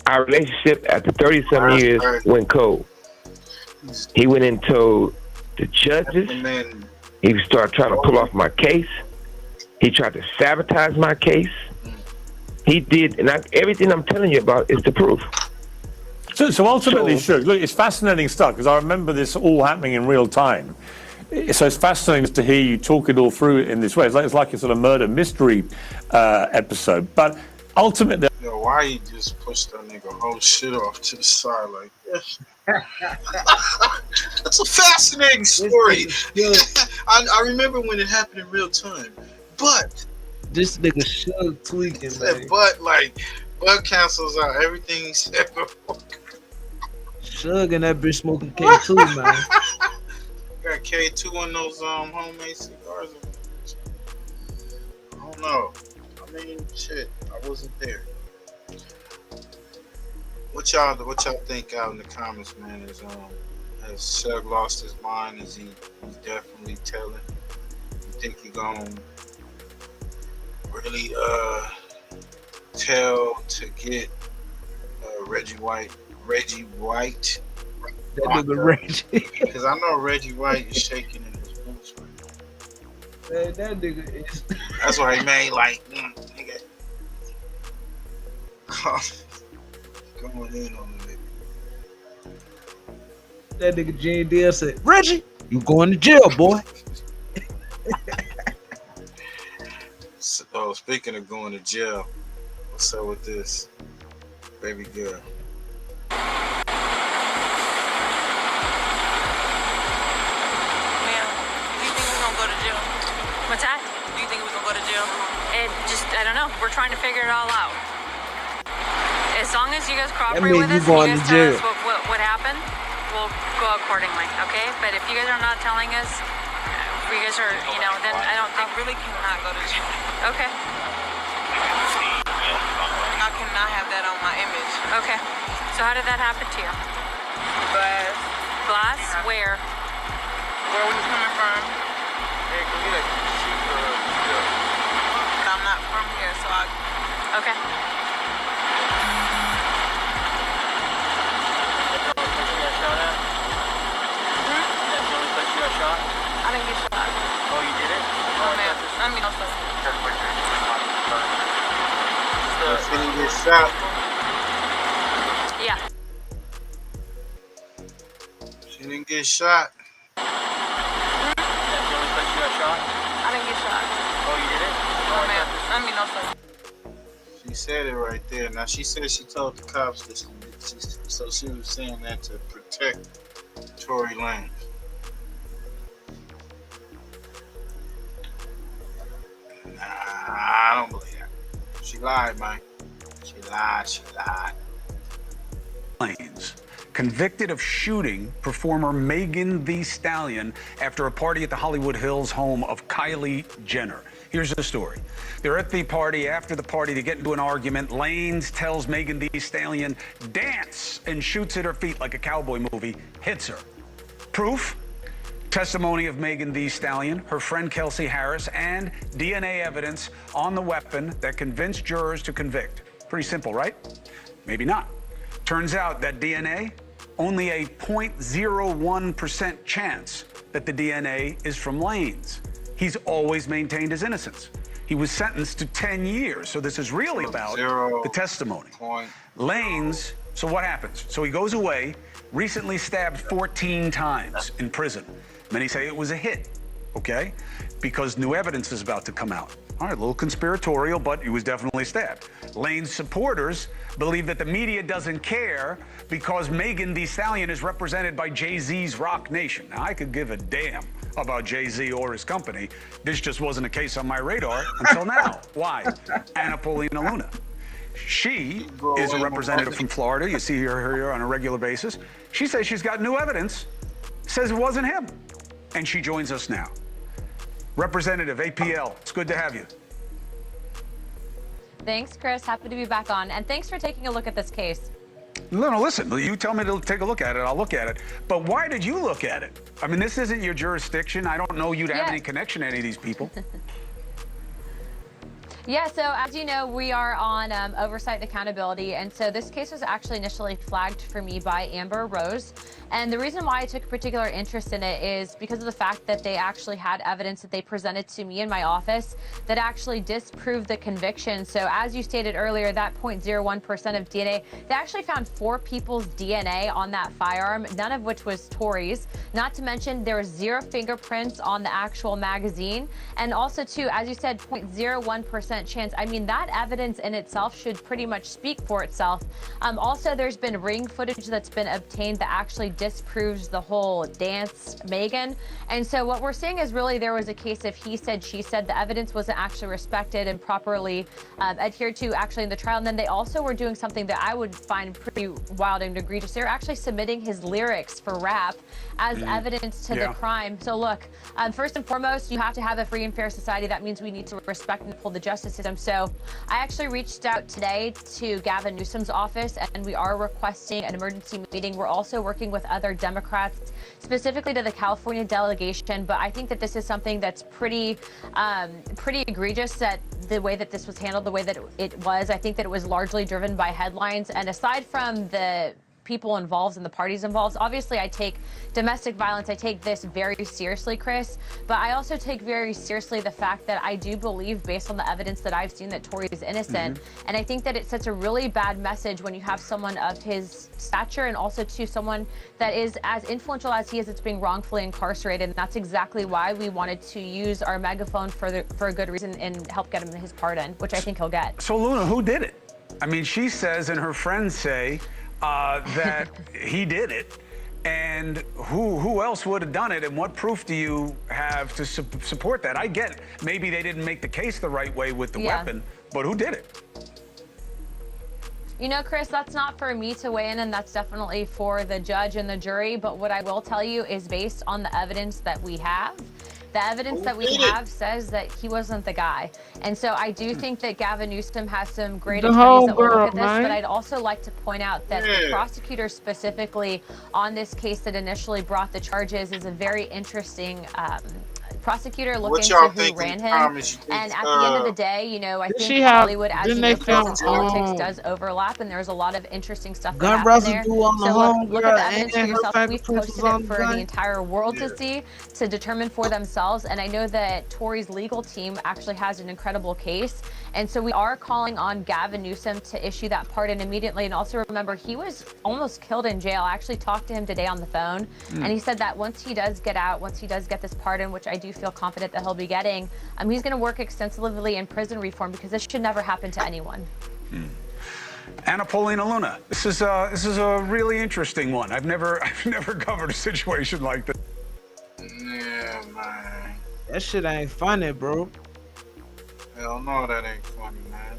our relationship after 30-some years went cold. He went and told the judges. He started trying to pull off my case. He tried to sabotage my case. He did, and everything I'm telling you about is the proof. So ultimately, Suge, look, it's fascinating stuff because I remember this all happening in real time. So it's fascinating to hear you talk it all through in this way. It's like a sort of murder mystery episode. But ultimately, yo, why you just push that nigga whole shit off to the side like this? That's a fascinating story. I remember when it happened in real time. But this nigga Suge tweaking, man. But cancels out everything he said before. Suge and that bitch smoking K2, man. Got K2 on those homemade cigars. I don't know. I mean, shit, I wasn't there. What y'all think out in the comments, man? Has Suge lost his mind? Is he's definitely telling? You think he gonna really tell to get Reggie White? That nigga Reggie. Because I know Reggie White is shaking in his boots right now. Man, that nigga is. That's why he made like, nigga. Going in on the nigga. That nigga Gene Deal said, Reggie, you going to jail, boy. Oh, speaking of going to jail, what's up with this baby girl? What's that? Do you think we're gonna go to jail? I don't know. We're trying to figure it all out. As long as you guys cooperate with us and you guys tell us what happened, we'll go accordingly, okay? But if you guys are not telling us, if you guys are, then I don't think... I really cannot go to jail. Okay. I cannot have that on my image. Okay. So how did that happen to you? Glass. Glass? Where? Where were you coming from? I'm not from here, so I... Okay. I didn't get shot. Oh, you did it? No, man. I mean, no, sir. She didn't get shot. Yeah. She didn't get shot. I didn't get shot. Oh, you did it? No, man. I mean, no, sir. She said it right there. Now, she said she told the cops this. So she was saying that to protect Tory Lanez. Nah, I don't believe that. She lied, man. She lied. Lanez, convicted of shooting performer Megan Thee Stallion after a party at the Hollywood Hills home of Kylie Jenner. Here's the story. They're at the party. After the party, they get into an argument. Lanez tells Megan Thee Stallion, dance, and shoots at her feet like a cowboy movie, hits her. Proof? Testimony of Megan Thee Stallion, her friend Kelsey Harris, and DNA evidence on the weapon that convinced jurors to convict. Pretty simple, right? Maybe not. Turns out that DNA, only a 0.01% chance that the DNA is from Lanez. He's always maintained his innocence. He was sentenced to 10 years, so this is really about the testimony. Lanez, so what happens? So he goes away, recently stabbed 14 times in prison. Many say it was a hit, okay? Because new evidence is about to come out. All right, a little conspiratorial, but he was definitely stabbed. Lanez supporters believe that the media doesn't care because Megan Thee Stallion is represented by Jay-Z's Rock Nation. Now, I could give a damn about Jay-Z or his company. This just wasn't a case on my radar until now. Why? Anna Paulina Luna. She is a representative from Florida. You see her here on a regular basis. She says she's got new evidence, says it wasn't him. And she joins us now. Representative APL, it's good to have you. Thanks, Chris. Happy to be back on. And thanks for taking a look at this case. No, listen, you tell me to take a look at it, I'll look at it. But why did you look at it? I mean, this isn't your jurisdiction. I don't know you to have any connection to any of these people. Yeah, so as you know, we are on oversight and accountability. And so this case was actually initially flagged for me by Amber Rose. And the reason why I took particular interest in it is because of the fact that they actually had evidence that they presented to me in my office that actually disproved the conviction. So as you stated earlier, that 0.01% of DNA, they actually found 4 people's DNA on that firearm, none of which was Tory's. Not to mention there was 0 fingerprints on the actual magazine. And also too, as you said, 0.01% chance. I mean, that evidence in itself should pretty much speak for itself. Also, there's been ring footage that's been obtained that actually disproves the whole dance Megan. And so what we're seeing is really there was a case of he said, she said. The evidence wasn't actually respected and properly adhered to actually in the trial. And then they also were doing something that I would find pretty wild and egregious. They're actually submitting his lyrics for rap as evidence to the crime. So look, first and foremost, you have to have a free and fair society. That means we need to respect and uphold the justice system. So I actually reached out today to Gavin Newsom's office, and we are requesting an emergency meeting. We're also working with other Democrats, specifically to the California delegation. But I think that this is something that's pretty egregious, that the way that this was handled, the way that it was. I think that it was largely driven by headlines. And aside from the people involved and the parties involved. Obviously, I take domestic violence, I take this very seriously, Chris, but I also take very seriously the fact that I do believe, based on the evidence that I've seen, that Tory is innocent. And I think that it sets a really bad message when you have someone of his stature, and also to someone that is as influential as he is, that's being wrongfully incarcerated. And that's exactly why we wanted to use our megaphone for a good reason and help get him his pardon, which I think he'll get. So Luna, who did it? I mean, she says, and her friends say that he did it. And who else would have done it? And what proof do you have to support that? I get it. Maybe they didn't make the case the right way with the weapon, but who did it? You know, Chris, that's not for me to weigh in, and that's definitely for the judge and the jury. But what I will tell you is, based on the evidence that we have, the evidence that we have says that he wasn't the guy. And so I do think that Gavin Newsom has some great attorneys that will look at this, but I'd also like to point out that the prosecutor specifically on this case that initially brought the charges is a very interesting prosecutor. Look into who ran him. And at the end of the day, you know, I think Hollywood, as you know, Chris, and politics does overlap, and there's a lot of interesting stuff that happens there. So look at the evidence for yourself. We've posted it for the entire world to see, to determine for themselves. And I know that Tory's legal team actually has an incredible case. And so we are calling on Gavin Newsom to issue that pardon immediately. And also remember, he was almost killed in jail. I actually talked to him today on the phone, and he said that once he does get out, once he does get this pardon, which I do feel confident that he'll be getting, he's going to work extensively in prison reform, because this should never happen to anyone. Anna Paulina Luna, this is a really interesting one. I've never covered a situation like this. Yeah, man. That shit ain't funny, bro. Hell no, that ain't funny, man.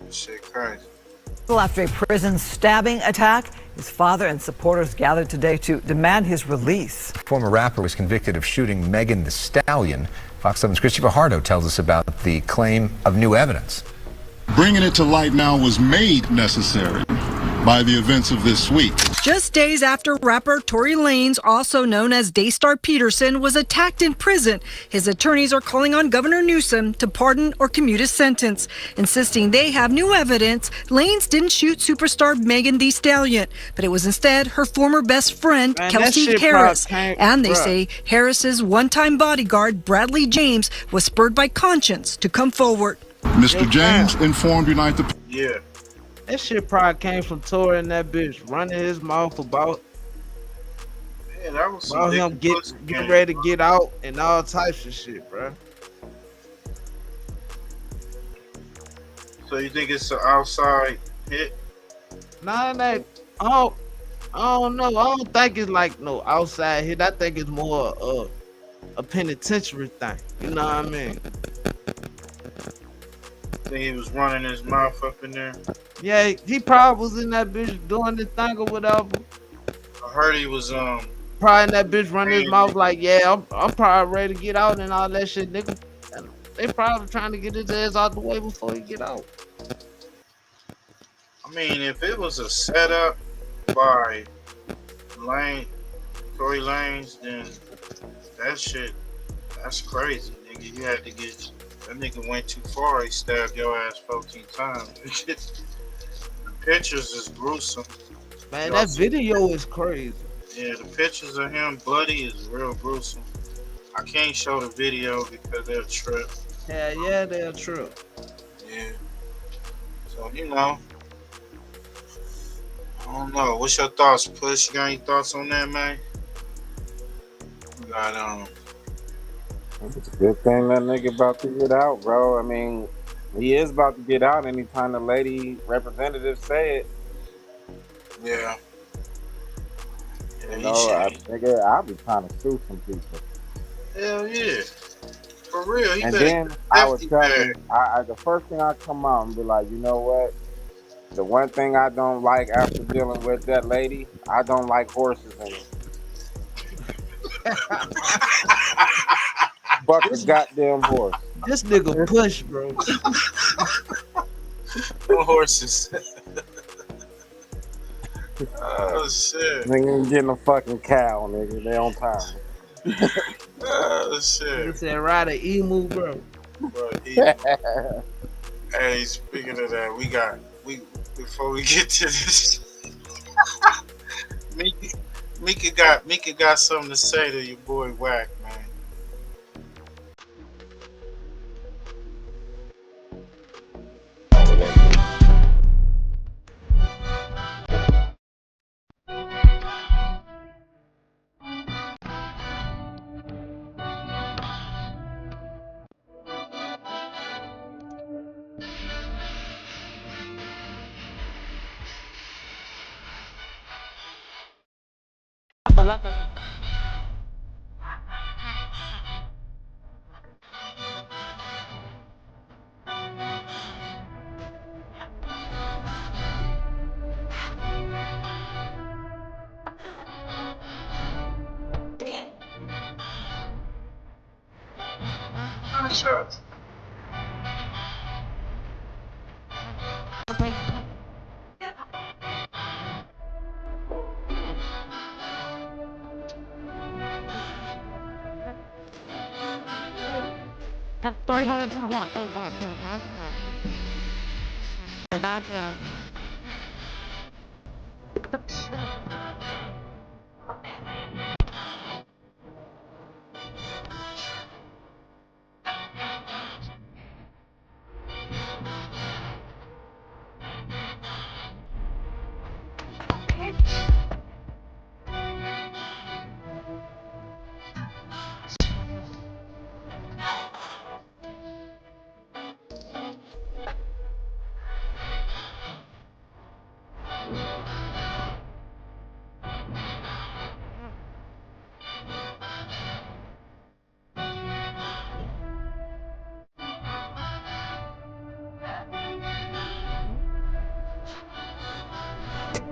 This shit crazy. Well, after a prison stabbing attack, his father and supporters gathered today to demand his release. Former rapper was convicted of shooting Megan Thee Stallion. Fox 7's Christy Fajardo tells us about the claim of new evidence. Bringing it to light now was made necessary by the events of this week. Just days after rapper Tory Lanez, also known as Daystar Peterson, was attacked in prison, his attorneys are calling on Governor Newsom to pardon or commute his sentence, insisting they have new evidence Lanez didn't shoot superstar Megan Thee Stallion, but it was instead her former best friend, Kelsey Harris. And they say Harris's one-time bodyguard, Bradley James, was spurred by conscience to come forward. Mr. James informed United. Yeah. That shit probably came from Tory and that bitch running his mouth about that was some him getting ready to get out and all types of shit, bro. So you think it's an outside hit? Nah, I don't know. I don't think it's like no outside hit. I think it's more a penitentiary thing. You know what I mean? Think he was running his mouth up in there? Yeah, he probably was in that bitch doing the thing or whatever. I heard he was probably in that bitch running his mouth like, yeah, I'm probably ready to get out and all that shit, nigga. They probably trying to get his ass out the way before he get out. I mean, if it was a setup by Tory Lanez, then that's crazy, nigga. You had to get. That nigga went too far. He stabbed your ass 14 times. The pictures is gruesome. Man, that video is crazy. Yeah, the pictures of him bloody is real gruesome. I can't show the video because they'll trip. Yeah, they'll trip. Yeah. So, you know. I don't know. What's your thoughts, Push? You got any thoughts on that, man? We got, It's a good thing that nigga about to get out, bro. I mean, he is about to get out anytime the lady representative say it. Yeah. You know, nigga, I'll be trying to sue some people. Hell yeah. For real. And then I would tell him, the first thing I come out and be like, you know what? The one thing I don't like after dealing with that lady, I don't like horses in it. Fuck the goddamn horse. This nigga Push, bro. No horses. Oh shit. Nigga getting a fucking cow, nigga. They on time. Oh shit. He said ride an emu, bro. Hey, speaking of that, before we get to this Mika got something to say to your boy Wacc, man.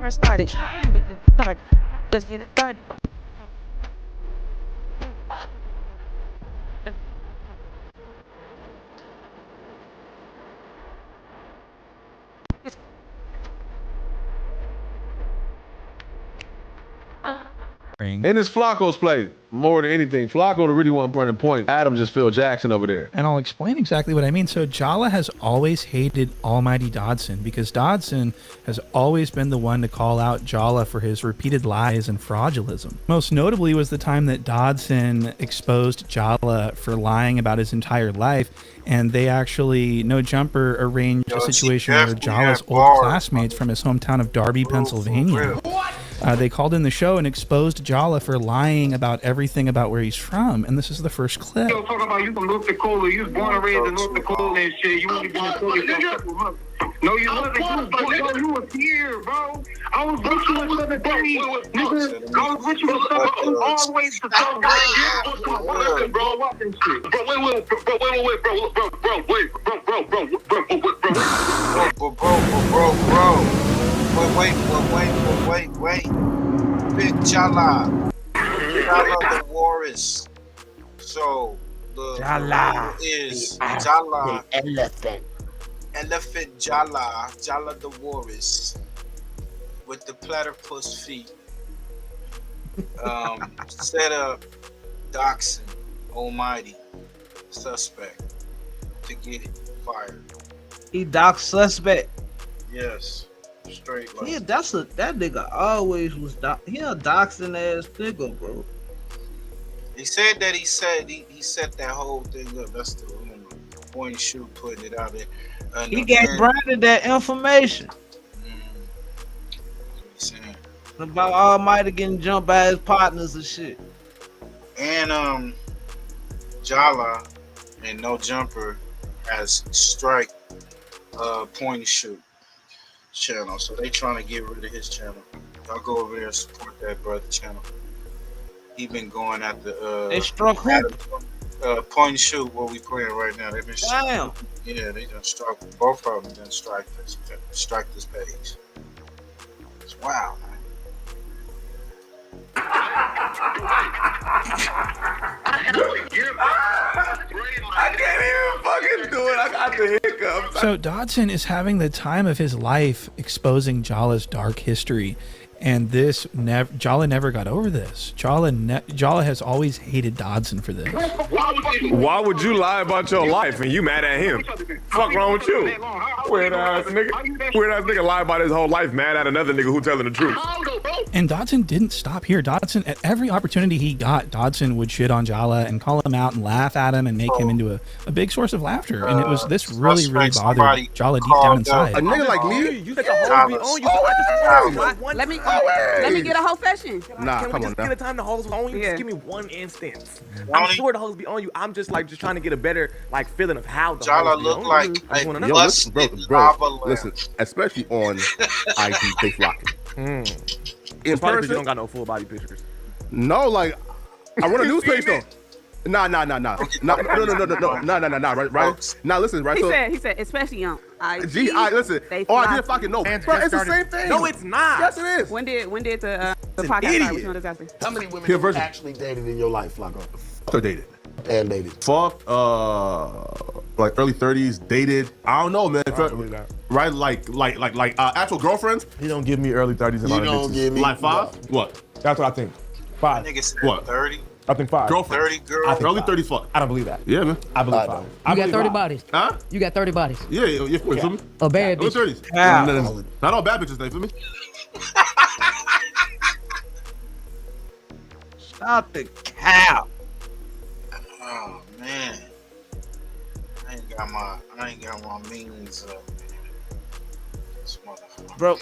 Started. Let's get it started. And it's FLAKKO's play more than anything. FLAKKO the really one running point. Adam just Phil Jackson over there. And I'll explain exactly what I mean. So Jala has always hated Almighty Dodson because Dodson has always been the one to call out Jala for his repeated lies and fraudulism. Most notably was the time that Dodson exposed Jala for lying about his entire life, and they actually, No Jumper, arranged a situation where Jala's old classmates from his hometown of Darby, Pennsylvania, they called in the show and exposed Jala for lying about everything about where he's from, and this is the first clip. You talking about you from North Dakota, you was born and raised in North Dakota and shit, you only been in Philly for a couple months. No, you wasn't. You was here, bro. I was with you in 7 days. Nigga, I was with you in 7 days all the way to South Carolina. Bro, watching shit. Wait. Big Jala the Walrus. So the Jala is Jala elephant. Elephant Jala the Walrus with the platypus feet. Set up Doxson Almighty suspect to get it fired. He doxed suspect. Yes. Straight like. Yeah, that nigga always was he a doxing ass nigga, bro. He said that he set that whole thing up. That's the point shoot putting it out there. He gave Brandon that information. About Almighty getting jumped by his partners and shit. And Jala and No Jumper has strike point and shoot channel, so they trying to get rid of his channel. Y'all go over there and support that brother channel. He been going at the they struck who? Point and shoot what we playing right now. They've been damn. Yeah, they done struck both of them. Done strike this page. It's wild, man. I can't even fucking do it. I got the hiccups. So Dodson is having the time of his life exposing Jala's dark history, and Jala never got over this. Jala has always hated Dodson for this. Why Why would you lie about your life and you mad at him? Fuck wrong with you? Weird ass nigga lie about his whole life, mad at another nigga who telling the truth. And Dodson didn't stop here. Dodson, at every opportunity he got, Dodson would shit on Jala and call him out and laugh at him and make him into a big source of laughter. And it was this really bothered Jala deep down inside. A nigga like me, you let the hoes be on you. Let me get a whole fashion. Nah, Can we just get a time the hoes was on you? Just give me one instance. I'm sure the hoes be on you. I'm just trying to get a better feeling of how the Jala hoes be look on like you. a Yo, listen, bro, listen, especially on IG, they flocking. In person, you don't got no full body pictures. No, like I run a news page though. Nah. No. Right. Now listen, right. He said, especially on IG. Listen. Oh, I did fucking know. Bro, it's the same thing. No, it's not. Yes, it is. When did the podcast start? Which one does that say? How many women have you actually dated in your life, Flakko? So dated. And dated. Fuck, like early 30s, dated. I don't know, man. Right, like actual girlfriends. He don't give me early 30s. You don't give me like 5. What? That's what I think. 5. Nigga said What? 30. I think 5. Girlfriend. 30 girls. Early 30s, fuck. I don't believe that. Yeah, man. I believe 5. You got 30 bodies. Huh? You got 30 bodies. Yeah, you feel me? A bad Early bitch. 30s. Yeah. Not all bad bitches, they feel me? Stop the cow. Oh man, I ain't got my means up, man. This motherfucker. Bro,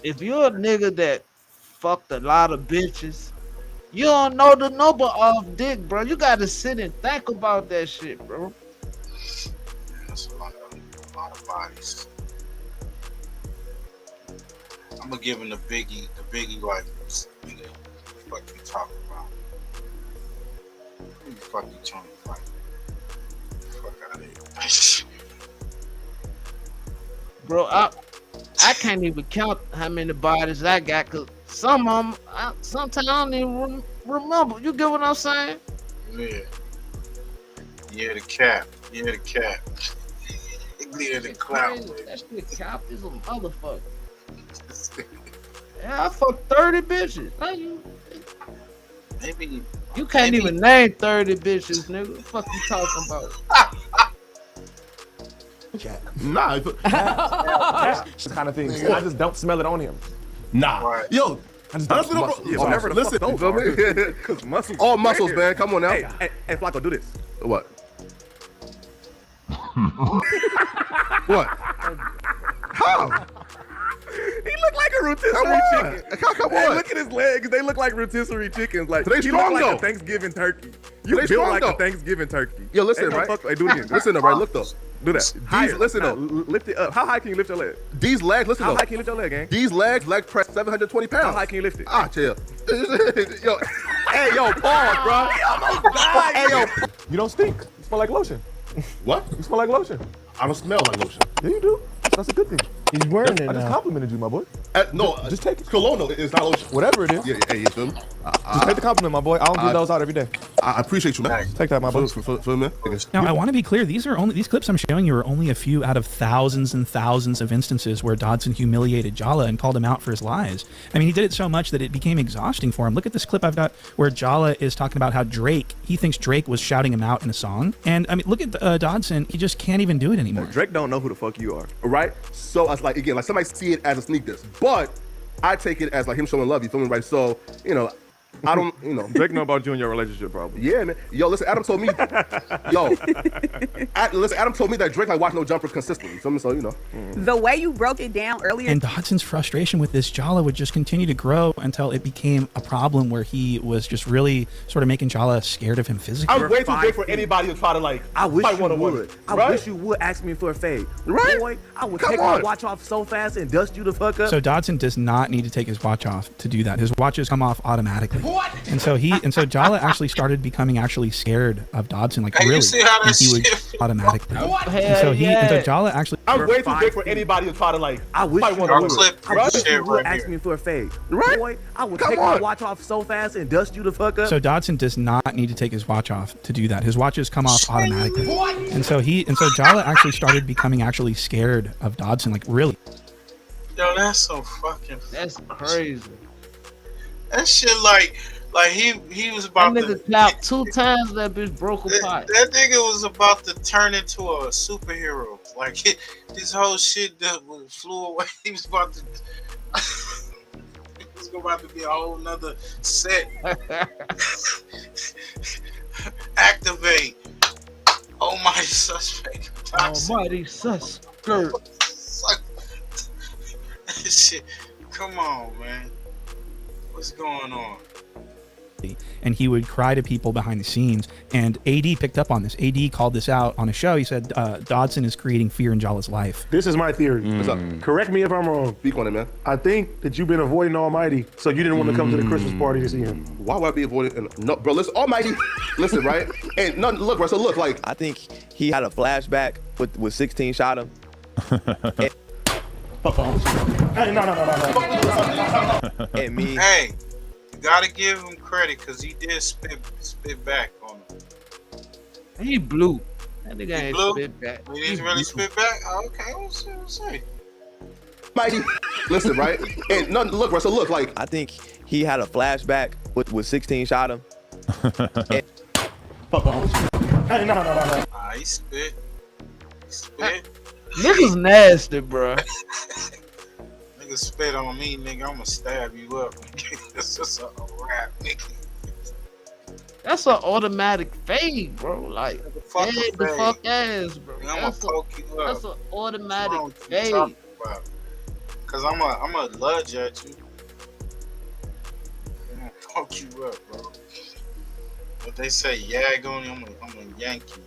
if you're a nigga that fucked a lot of bitches, you don't know the number of dick, bro. You gotta sit and think about that shit, bro. That's a lot of bodies. I'm gonna give him the biggie like, nigga, what you talking about? Who the fuck you trying to fight? Fuck out of here. Bro, I can't even count how many bodies I got, cause some of them, sometimes I don't even remember. You get what I'm saying? Yeah. Yeah, the cap. Yeah, the clout. That shit cap is a motherfucker. Yeah, I fucked 30 bitches. Maybe you can't even name 30 bitches, nigga. What the fuck you talking about? Nah. That's the kind of thing. I just don't smell it on him. Nah. Right. Yo, honestly, bro. Whatever the fuck those are. Cause muscles. All muscles, man. Come on now. Hey, Flakko, do this. What? What? How? He look like a rotisserie chicken. Come Hey, on. look at his legs. They look like rotisserie chickens. Like They he strong, look like though. a Thanksgiving turkey. They You build strong, like though. a Thanksgiving turkey. Yo, listen, Hey, right? Hey, do it again. Listen, though, right? Look though. Do that. Listen, though. Lift it up. How high can you lift your leg? These legs, listen How though. high can you lift your leg, gang? These legs, leg press 720 pounds. How high can you lift it? Ah, chill. Yo, hey, yo, pause, bro. Hey, yo. You don't stink. You smell like lotion. What? You smell like lotion. I don't smell like lotion. Yeah, you do. That's a good thing. He's wearing it I just now. complimented you, my boy. No, Just take it. cologne though. It's not lotion. Whatever it is. Yeah, hey, you feel me? Just take the compliment, my boy. I don't give those out every day. I appreciate you, man. Take that, my boy. Feel me? Now, I want to be clear. These clips I'm showing you are only a few out of thousands and thousands of instances where Dodson humiliated Jala and called him out for his lies. I mean, he did it so much that it became exhausting for him. Look at this clip I've got where Jala is talking about how he thinks Drake was shouting him out in a song. And I mean, look at Dodson. He just can't even do it anymore. Drake don't know who the fuck you are. Right? So I was like, again, like somebody see it as a sneak diss, but I take it as like him showing love. You feel me? Right? So, you know, I don't, you know. Drake know about you and your relationship problem. Yeah, man. Yo, listen, Adam told me, Adam told me that Drake like watch no jumpers consistently. You feel me? So, you know. The way you broke it down earlier. And Dodson's frustration with this Jala would just continue to grow until it became a problem where he was just really sort of making Jala scared of him physically. I'm way too big for anybody to try to like I wish fight you one-on-one. would. Right? I wish you would ask me for a fade. Right? Boy, I would Come take on. my watch off so fast and dust you the fuck up. So Dodson does not need to take his watch off to do that. His watches come off automatically. What? And so Jala actually started becoming scared of Dodson, like Hey, you really. see how that And he would shit- automatically. And so Jala actually. I'm way too big for anybody to try to like I wish fight you one-on-one. would. I wish you would ask me for a fade. Right? Boy, I would Come take my on. watch off so fast and dust you the fuck up. So Dodson does not need to take his watch off to do that. His watches come off automatically. And so Jala actually started becoming scared of Dodson, like really. Yo, that's so fucking. That's crazy. That shit like Like he was about that to nigga clapped 2 times. That bitch broke apart. That nigga was about to turn into a superhero. Like this whole shit that flew away. He was about to. It was about to be a whole nother set. Activate. Almighty suspect. Almighty suspect. Shit. Come on, man. What's going on? And he would cry to people behind the scenes. And AD picked up on this. AD called this out on a show. He said Dodson is creating fear in Jala's life. This is my theory. What's up? Correct me if I'm wrong. Speak on it, man. I think that you've been avoiding Almighty, so you didn't want to come to the Christmas party to see him. Why would I be avoiding? No, bro, listen, Almighty, listen, right? And no, look, bro, so look, like. I think he had a flashback with 16 shot him. Hey, no. And me. Hey, you gotta give him credit because he did spit back on him. He blew. That nigga ain't blew? spit back. He didn't really spit back? Oh, okay, we'll see. Mighty, listen, right? And no, look, bro, so look, like. I think he had a flashback with 16 shot him. Hey, no. He spit. Niggas nasty, bro. Nigga spit on me, nigga. I'ma stab you up. That's just a rap, nigga. That's an automatic fade, bro. Like, the fuck ass, bro. I'ma poke you up. That's an automatic fade. Cause I'ma lunge at you. I'm gonna poke you up, bro. What they say, yag on you, I'm gonna yank you.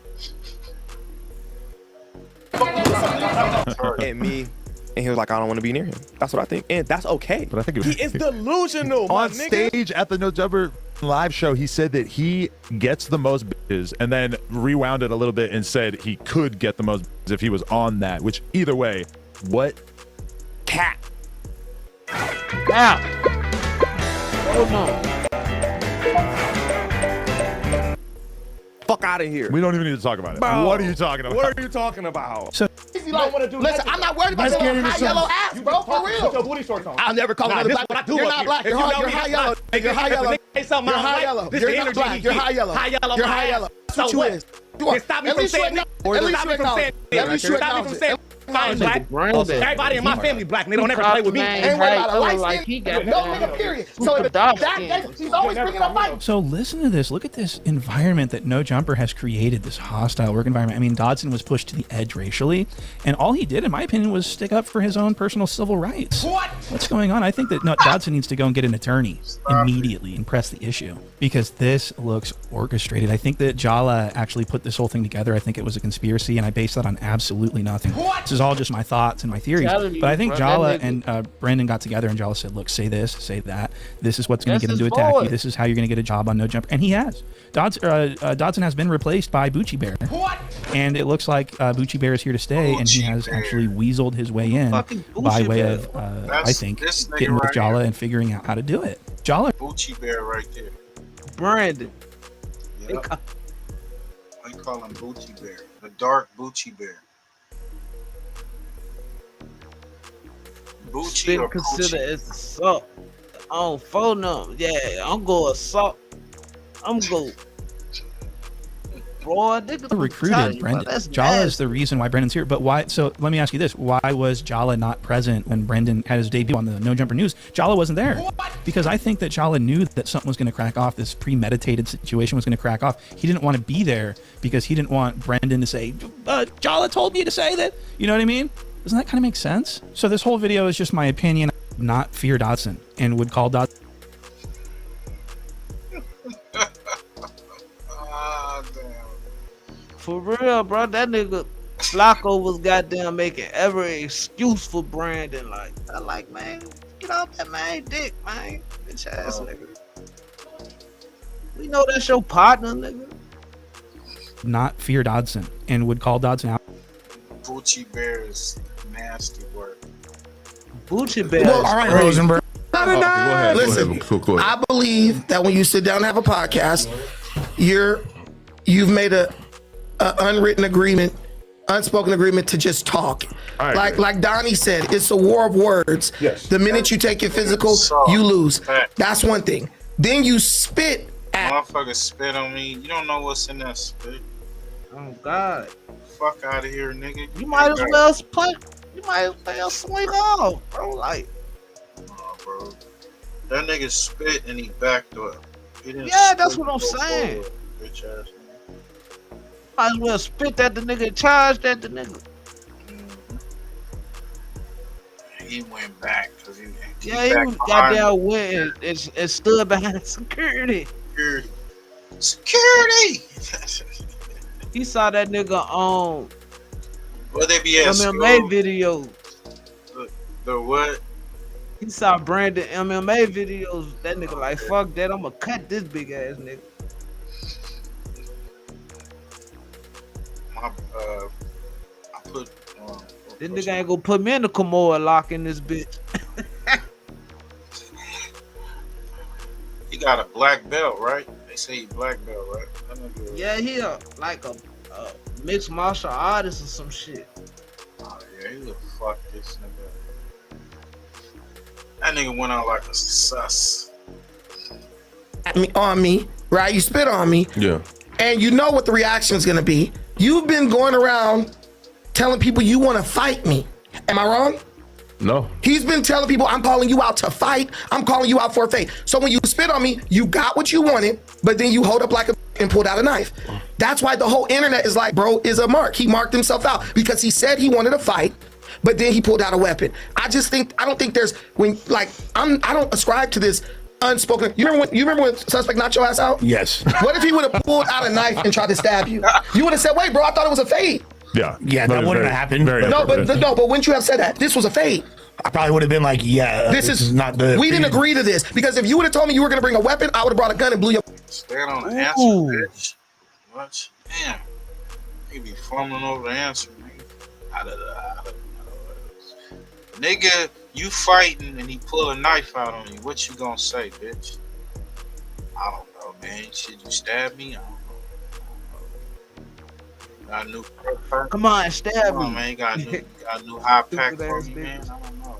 And me, and he was like, I don't want to be near him. That's what I think, and that's okay. But I think he is delusional. On stage at the No Jumper live show, he said that he gets the most bitches, and then rewound it a little bit and said he could get the most bitches if he was on that. Which either way, what cat? Wow. Oh no. Fuck out of here. We don't even need to talk about it. Bro, what are you talking about? What are you talking about? So, you don't want to do Listen, I'm not worried about your high yellow ass, bro, for real. Put your booty shorts on. I'll never call another black. You're not black. You're high yellow. You're high yellow. You're high yellow. You're not black. You're high yellow. You're high yellow. That's what you is. Stop me from saying that. At least you acknowledge it. I'm black. Everybody in my family black. They don't ever play with me. Ain't worried about a light skin. No nigga, period. So if he's always bringing up fight. So listen to this. Look at this environment that No Jumper has created, this hostile work environment. I mean, Dodson was pushed to the edge racially, and all he did, in my opinion, was stick up for his own personal civil rights. What's going on? I think that Dodson needs to go and get an attorney immediately and press the issue, because this looks orchestrated. I think that Jala actually put this whole thing together. I think it was a conspiracy, and I base that on absolutely nothing. This is all just my thoughts and my theories. But I think Jala and Brendan got together, and Jala said, look, say this, say that. This is what's going to get him to attack you. This is how you're going to get a job on No Jumper. And he has. Dodson has been replaced by Bucci Bear. And it looks like Bucci Bear is here to stay, and he has actually weaseled his way in by way of, I think, getting with Jala and figuring out how to do it. Jala. Bucci Bear right there. Brandon. Yep. I call him Bucci Bear. The dark Bucci Bear. Bucci or consider as assault. On phone number. Yeah, I'm going assault. I'm going. Boy, recruited Brendan. Jala is the reason why Brendan's here. But why? So let me ask you this: why was Jala not present when Brendan had his debut on the No Jumper News? Jala wasn't there because I think that Jala knew that something was going to crack off. This premeditated situation was going to crack off. He didn't want to be there because he didn't want Brendan to say, "Jala told me to say that." You know what I mean? Doesn't that kind of make sense? So this whole video is just my opinion. Not fear Dodson, and would call Dodson. For real, bro, that nigga FLAKKO was goddamn making every excuse for Brandon. Like, man, get off that man dick, man. Bitch ass nigga. We know that's your partner, nigga. Not fear Dodson, and would call Dodson out. Bucci Bear is nasty work. Bucci Bear. Well, all right, Rosenberg. Listen, I believe that when you sit down and have a podcast, you've made a unwritten agreement, unspoken agreement to just talk. Like Donnie said, it's a war of words. Yes. The minute you take it physical, you lose. That's one thing. then you spit at. Motherfucker spit on me. You don't know what's in that spit. Oh God. Fuck out of here, nigga. You might as well You might as well swing off, bro. Like, nah, bro. That nigga spit and he backed up. He didn't that's what I'm saying. Forward, bitch ass nigga. Might as well spit at the nigga, charged at the nigga. He went back because he He was goddamn went and stood behind security. Security. He saw that nigga on What they be at MMA school? videos. The what? He saw Brandon MMA videos. That nigga like, fuck that. I'ma cut this big ass nigga. I put. This nigga ain't gonna put me in the Kimura lock in this bitch. He got a black belt, right? They say he black belt, right? That nigga, Yeah, he like a mixed martial artist or some shit. Oh yeah, he look fuck this nigga. That nigga went out like a sus. On me, right? You spit on me. Yeah. And you know what the reaction is gonna be. You've been going around telling people you want to fight me. Am I wrong? No. He's been telling people, I'm calling you out to fight. I'm calling you out for a fight. So when you spit on me, you got what you wanted, but then you hold up like a and pulled out a knife. That's why the whole internet is like, bro, is a mark. He marked himself out because he said he wanted to fight, but then he pulled out a weapon. I don't think there's when like I don't ascribe to this unspoken. You remember when suspect knocked your ass out? Yes. What if he would have pulled out a knife and tried to stab you? You would have said, wait, bro, I thought it was a fade. Yeah. Yeah, that wouldn't have happened. No, but wouldn't you have said that? This was a fade. I probably would have been like, yeah, this is not the. We didn't agree to this because if you would have told me you were gonna bring a weapon, I would have brought a gun and blew your. Stand on the answer, bitch. What? Damn. He be fumbling over the answer, nigga. Nigga, you fighting and he pull a knife out on you. What you gonna say, bitch? I don't know, man. Should you stab me? I don't know. Got a new Come on, stab me. Man, you got a new high pack for me, man. I don't know.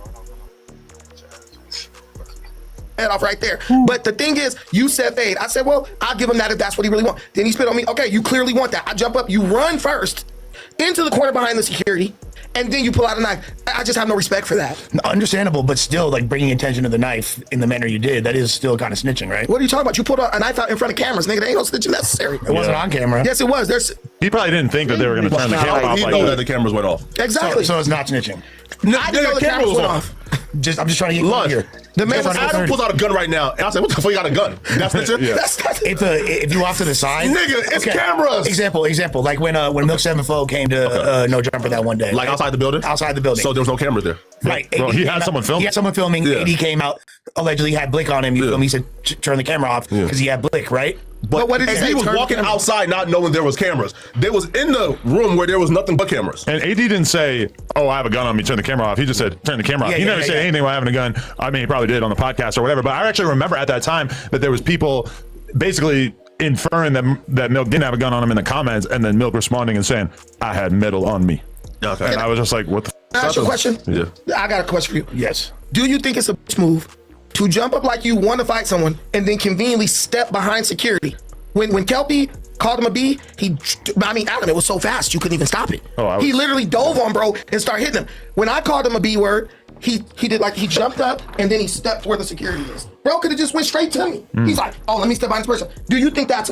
Head off right there. But the thing is, you said fade. I said, well, I'll give him that if that's what he really wants. Then he spit on me. Okay, you clearly want that. I jump up, you run first into the corner behind the security, and then you pull out a knife. I just have no respect for that. Understandable, but still, like bringing attention to the knife in the manner you did, that is still kind of snitching, right? What are you talking about? You pulled a knife out in front of cameras, nigga. There ain't no snitching necessary. It wasn't on camera. Yes, it was. He probably didn't think that they were going to turn the camera off. He like know that. that the cameras went off. Exactly. So it's not snitching. I didn't know the cameras went off. I'm just trying to get Lunch. here. The man Adam pulls out a gun right now, and I said, "What the fuck? You got a gun? That's the Yeah. If you off to the side, nigga. It's cameras." Example. Like when Milk 7-4 came to No Jumper that one day, Like outside the building. outside the building. So there was no cameras there. Right. Bro, he had someone filming. He had someone filming. Yeah. AD came out, allegedly had Blick on him. You feel me? He said, turn the camera off because he had Blick, right? But what did he say? He was Turn the walking camera- outside not knowing there was cameras. They was in the room where there was nothing but cameras. And AD didn't say, "Oh, I have a gun on me. Turn the camera off." He just said, "Turn the camera off." He never said anything about having a gun. I mean, he probably did on the podcast or whatever. But I actually remember at that time that there was people basically inferring that Milk didn't have a gun on him in the comments, and then Milk responding and saying, "I had metal on me." Okay. And I was just like, "What the?" Can I ask you a question? Yeah. I got a question for you. Yes. Do you think it's a bitch move to jump up like you want to fight someone and then conveniently step behind security? When Kelpie called him a B, Adam, it was so fast you couldn't even stop it. He literally dove on bro and started hitting him. When I called him a B word, he did like he jumped up and then he stepped where the security is. Bro could have just went straight to me. He's like, oh, let me step behind this person. Do you think that's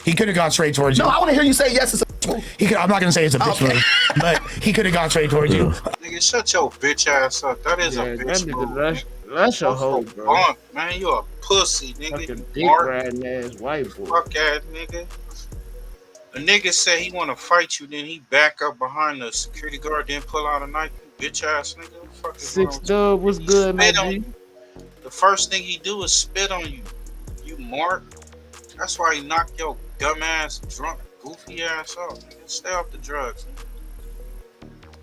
He could have gone straight towards you. No, I want to hear you say yes, it's a bitch move. I'm not going to say it's a bitch move, but he could have gone straight towards you. Nigga, shut your bitch ass up. That is a bitch move. That's a hoe, bro. Bunk, man, you a pussy, nigga. Fucking dick Mark. riding ass white boy. Fuck ass nigga. A nigga said he want to fight you, then he back up behind the security guard, then pull out a knife. You bitch ass nigga. What the fuck is wrong Six with Dub was good, man. spit on you? The first thing he do is spit on you. You mark. That's why he knocked your dumb ass, drunk, goofy ass off. Nigga, stay off the drugs. Nigga.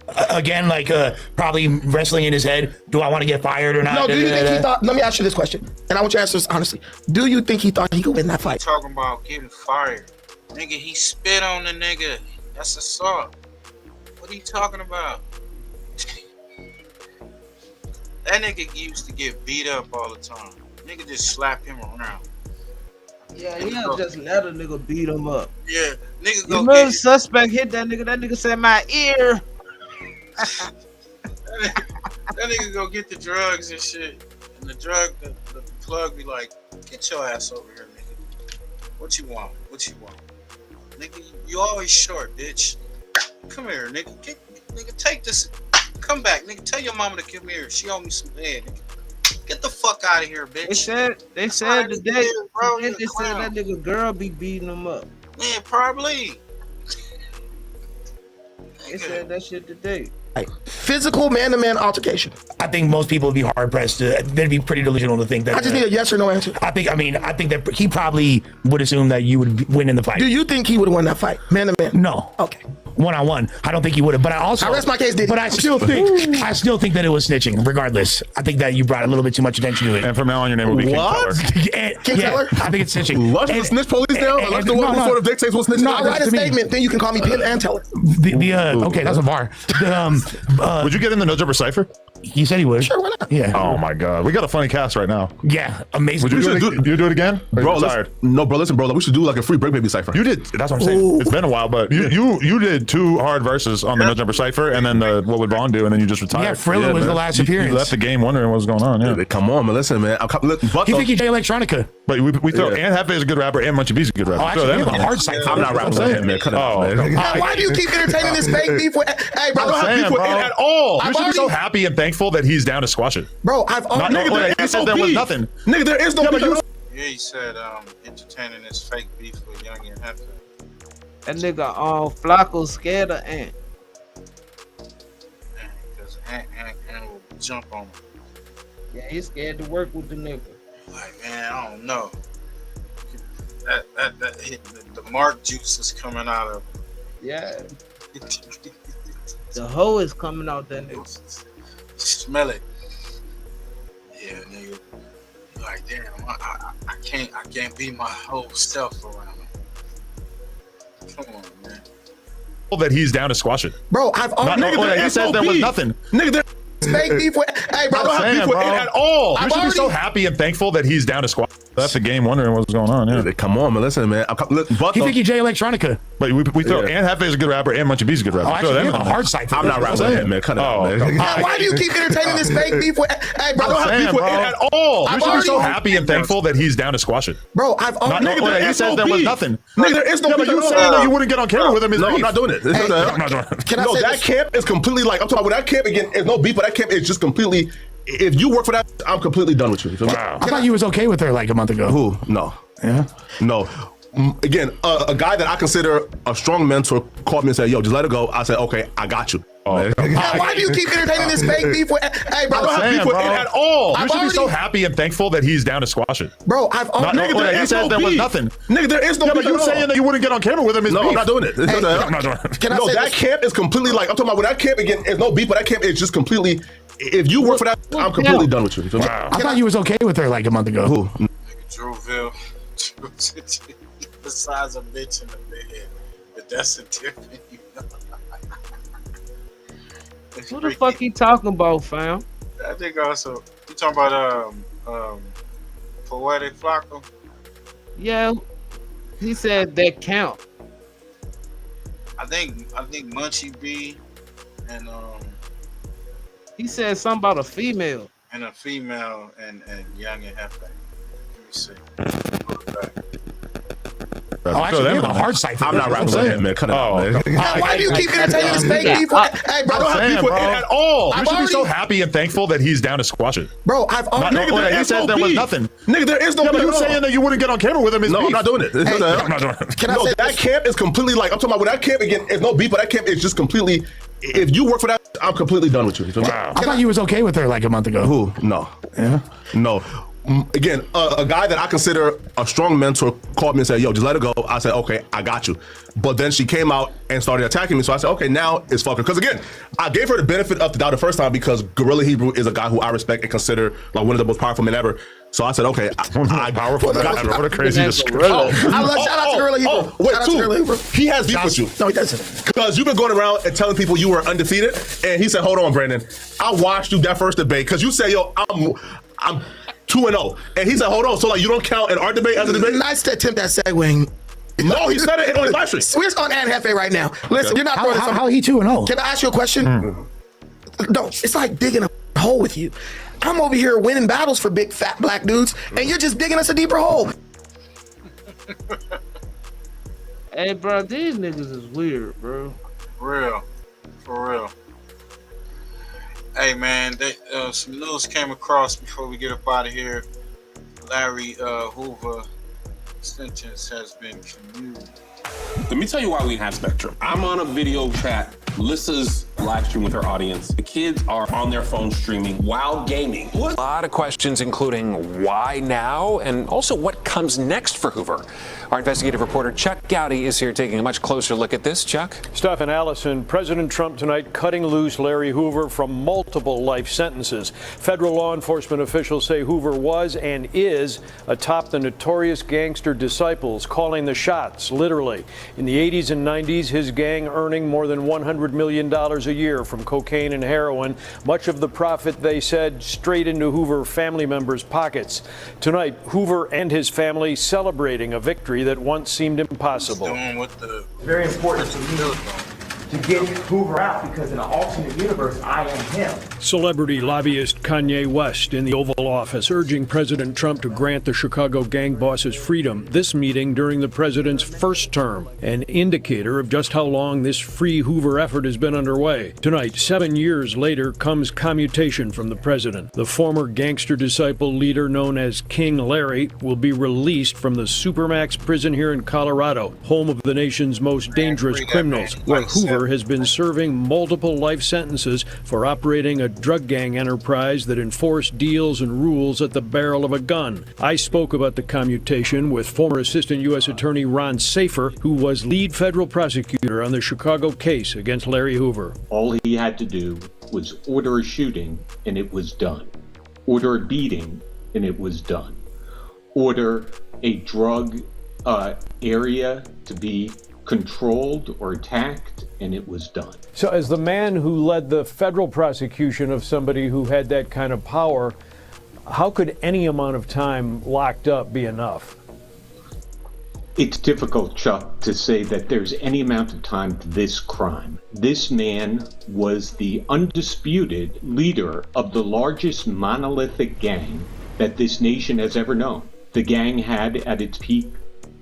Again, like probably wrestling in his head. Do I want to get fired or not? No, do you think he thought, let me ask you this question, and I want you to answer this honestly. Do you think he thought he could win that fight? Talking about getting fired. Nigga, he spit on the nigga. That's assault. What are you talking about? That nigga used to get beat up all the time. Nigga just slap him around. Yeah, he'll just let a nigga beat him up. Yeah, nigga The go little get suspect hit that nigga. That nigga said my ear. that nigga go get the drugs and shit. And the plug be like, get your ass over here, nigga. What you want? What you want? Nigga, you always short, bitch. Come here, nigga. Nigga, take this. Come back, nigga. Tell your mama to come here. She owe me some head, nigga. Get the fuck out of here, bitch. They said today, bro. They said that nigga girl be beating him up. Man, probably. They said that shit today. Like, physical man-to-man altercation. I think most people would be hard-pressed to, they'd be pretty delusional to think that. I just need a yes or no answer. I think that he probably would assume that you would win in the fight. Do you think he would have won that fight, man-to-man? No. Okay. One-on-one. I don't think he would have, but I rest my case, Diddy. But I still think that it was snitching, regardless. I think that you brought a little bit too much attention to it. And from now on, your name will be King Teller. King Teller? I think it's snitching. Let's the snitch police down. Let's the one who sort of dictates what snitching. I'll write a statement, then you can call me Pin and Teller. Okay, that's a bar. Would you get in the No Jumper Cypher? He said he would. Sure, why not? Yeah. Oh my God, we got a funny cast right now. Yeah, amazing. Would you do it again? Bro, listen, bro. We should do like a free Break Baby Cypher. You did. That's what I'm saying. Ooh. It's been a while, but you did 2 hard verses on the No Jumper Cypher, and then what would Vaughn do, and then you just retired. Yeah, Frilla was the last appearance. You left the game wondering what was going on. Yeah. Come on, man. Listen, man. He think he Jay Electronica. But we throw and Hefe is a good rapper, and Munchie B's a good rapper. Oh, actually, a hard cypher. I'm not rapping with him, man. Cut it out, man. Why do you keep entertaining this fake beef with? Hey, bro, I don't have beef with him at all. You should be so already- happy and thankful that he's down to squash it. Bro, I've already. He said there was nothing. Nigga, there is no beef. Yeah, he said entertaining this fake beef with Young and Hefe. That nigga FLAKKO scared of Ant. Because Ant will jump on him. Yeah, he's scared to work with the nigga. Like, man, I don't know. That hit, the Mark juice is coming out of him. Yeah. The hoe is coming out that nigga. Smell it. Yeah, nigga. Like, damn, I can't be my whole self around him. Come on, man. That he's down to squash it. Bro, I've already. He said there was nothing. Nigga, there fake beef with. Hey, bro, I don't have beef with him at all. You should be so already- happy and thankful that he's down to squash. That's the game wondering what's going on. Yeah. Come on, man. Listen, man. He think he Jay Electronica. But we throw and Hefe is a good rapper, and Munchie B's a good rapper. Oh, actually, a hard cypher. I'm not rapping with him, man. Cut it out, man. Why do you keep entertaining this fake beef with? Hey, bro, I don't have beef with him at all. You should be so happy and thankful that he's down to squash it. Bro, I've already. He said there was nothing. Nigga, there is no beef. But you saying that you wouldn't get on camera with him is No, I'm beef. not doing it. I'm not doing it. Can I say that this? camp is completely like, I'm talking about that camp again. There's no beef, but that camp is just completely. If you work for that, I'm completely done with you. Wow. I thought you was okay with her like a month ago. Who? No. Yeah. No. Again, a guy that I consider a strong mentor called me and said, "Yo, just let it go." I said, "Okay, I got you." Why do you keep entertaining this fake beef with? Hey, bro, I don't have beef with him at all. You should be so already- happy and thankful that he's down to squash it. Bro, I've already. He said there was nothing. Nigga, there is no beef. But you saying that you wouldn't get on camera with him is No, beef. I'm not doing it. I'm not doing it. Can I No, say that this? camp is completely like, I'm talking about that camp again. There's no beef, but that camp is just completly. If you work for that, I'm completely done with you. Wow. I thought you was okay with her like a month ago. Who? Drewville. The size of bitch in the bed. But that's a different. Who the fuck he talking about, fam? I think also you talking about poetic FLAKKO. Yeah, he said that count. I think Munchie B and He said something about a female. and Young and Hefe. Let me see. Oh, actually, a hard cypher. I'm not rapping with him, man. Cut it out, man. Why do you keep entertaining this fake beef with? Hey, bro, I don't have beef with him at all. You I've should be so already- happy and thankful that he's down to squash it. Bro, I've already. He said there was nothing. Nigga, there is no But beef. you saying that you wouldn't get on camera with him is No, beef. I'm not doing it. I'm not doing it. Can I No, say that this? camp is completely like, I'm talking about that camp again. There's no beef, but that camp is just completely. If you work for that, I'm completely done with you. Wow. I thought you was okay with her like a month ago. Who? No. Yeah. No. Again, a guy that I consider a strong mentor called me and said, "Yo, just let it go." I said, "Okay, I got you." But then she came out and started attacking me. So I said, "Okay, now it's fucking." Because again, I gave her the benefit of the doubt the first time because Gorilla Hebrew is a guy who I respect and consider like one of the most powerful men ever. So I said, "Okay, Powerful. What a crazy description. Shout out to Gorilla Hebrew. Wait, Shout out to Gorilla Hebrew. he has beef with you. No, he doesn't. Because you've been going around and telling people you were undefeated, and he said, "Hold on, Brandon, I watched you that first debate because you say, yo, 2-0. And he said, hold on, so like you don't count in our debate as a debate? Nice attempt at segueing. No, he said it on his live stream. We're on Ann Hefe right now. Listen, you're not How he 2-0? Can I ask you a question? No, it's like digging a hole with you. I'm over here winning battles for big fat black dudes, and you're just digging us a deeper hole. Hey, bro, these niggas is weird, bro. For real. Hey, man, some news came across before we get up out of here. Larry Hoover sentence has been commuted. Let me tell you why we have Spectrum. I'm on a video chat. Lissa's live stream with her audience. The kids are on their phone streaming while gaming. A lot of questions, including why now, and also what comes next for Hoover. Our investigative reporter Chuck Gowdy is here taking a much closer look at this. Chuck? Steph and Allison, President Trump tonight cutting loose Larry Hoover from multiple life sentences. Federal law enforcement officials say Hoover was and is atop the notorious gangster disciples, calling the shots, literally. In the 80s and 90s, his gang earning more than $100 million a year from cocaine and heroin, much of the profit, they said, straight into Hoover family members' pockets. Tonight, Hoover and his family celebrating a victory that once seemed impossible. Very important to me to get Hoover out, because in an alternate universe, I am him. Celebrity lobbyist Kanye West in the Oval Office urging President Trump to grant the Chicago gang bosses freedom. This meeting during the president's first term, an indicator of just how long this free Hoover effort has been underway. Tonight, 7 years later, comes commutation from the president. The former gangster disciple leader known as King Larry will be released from the Supermax prison here in Colorado, home of the nation's most dangerous criminals, where Hoover has been serving multiple life sentences for operating a drug gang enterprise that enforced deals and rules at the barrel of a gun. I spoke about the commutation with former Assistant U.S. Attorney Ron Safer, who was lead federal prosecutor on the Chicago case against Larry Hoover. All he had to do was order a shooting, and it was done. Order a beating, and it was done. Order a drug area to be controlled or attacked, and it was done. So as the man who led the federal prosecution of somebody who had that kind of power, how could any amount of time locked up be enough? It's difficult, Chuck, to say that there's any amount of time to this crime. This man was the undisputed leader of the largest monolithic gang that this nation has ever known. The gang had at its peak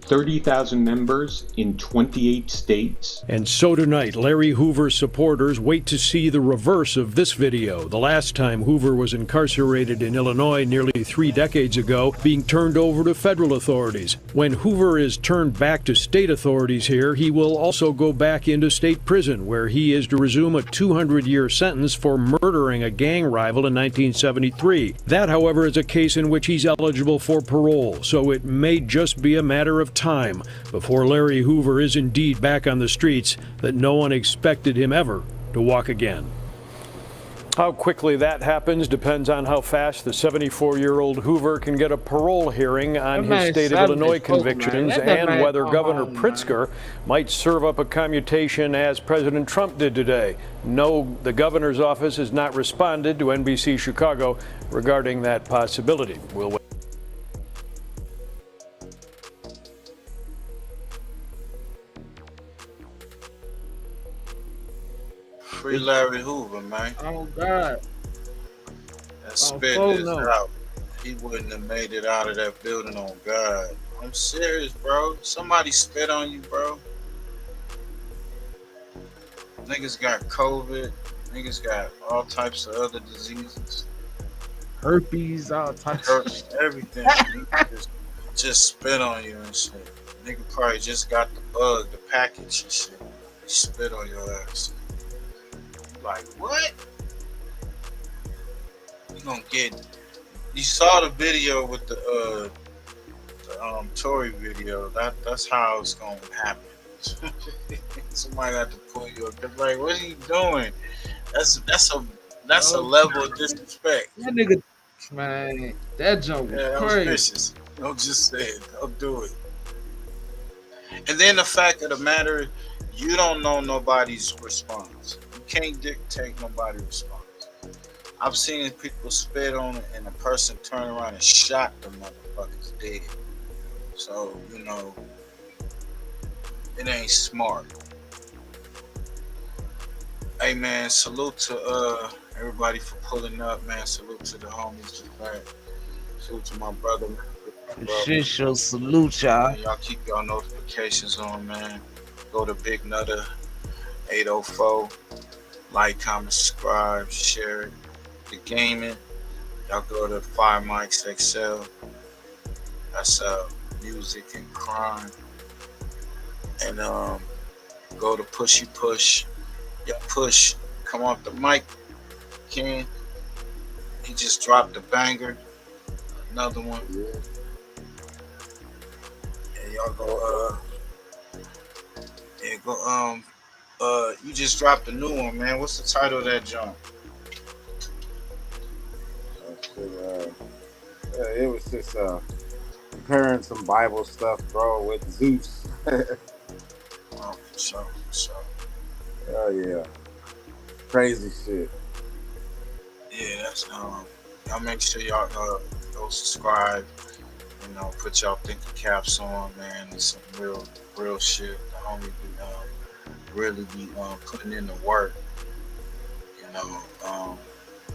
30,000 members in 28 states. And so tonight, Larry Hoover's supporters wait to see the reverse of this video. The last time Hoover was incarcerated in Illinois nearly 3 decades ago, being turned over to federal authorities. When Hoover is turned back to state authorities here, he will also go back into state prison, where he is to resume a 200-year sentence for murdering a gang rival in 1973. That, however, is a case in which he's eligible for parole, so it may just be a matter of time before Larry Hoover is indeed back on the streets that no one expected him ever to walk again. How quickly that happens depends on how fast the 74-year-old Hoover can get a parole hearing on his state of Illinois convictions, and whether Governor Pritzker might serve up a commutation as President Trump did today. No, the governor's office has not responded to NBC Chicago regarding that possibility. We'll wait. Free Larry Hoover, man. Oh, God. That spit is out. He wouldn't have made it out of that building on God. I'm serious, bro. Somebody spit on you, bro. Niggas got COVID. Niggas got all types of other diseases. Herpes, all types of shit. Everything. just spit on you and shit. Nigga probably just got the bug, the package and shit. He spit on your ass. Like, what? You gonna get... You saw the video with the TORY video. That's how it's gonna happen. Somebody got to pull you up. They're like, what are you doing? That's a level of disrespect. That nigga, man, that joke was that crazy. was vicious. Don't just say it. Don't do it. And then the fact of the matter, you don't know nobody's response. You can't dictate nobody's response. I've seen people spit on it and a person turn around and shot the motherfuckers dead. So, you know, it ain't smart. Hey man, salute to everybody for pulling up, man. Salute to the homies just back. Salute to my brother, man. Shit show salute, y'all. Man, y'all keep y'all notifications on, man. Go to Big Nutter 804. Like, comment, subscribe, share it. The gaming. Y'all go to 5 Mics XL. That's music and crime. And go to Pushy Push. Yeah, Push. Come off the mic, Ken. He just dropped a banger. Another one. And y'all go you just dropped a new one, man. What's the title of that joint? It was just comparing some Bible stuff, bro, with Zeus. Oh, for sure. Oh yeah, crazy shit. Yeah, that's y'all make sure y'all go subscribe. You know, put y'all thinking caps on, man. It's some real shit. The homie be really be putting in the work. You know,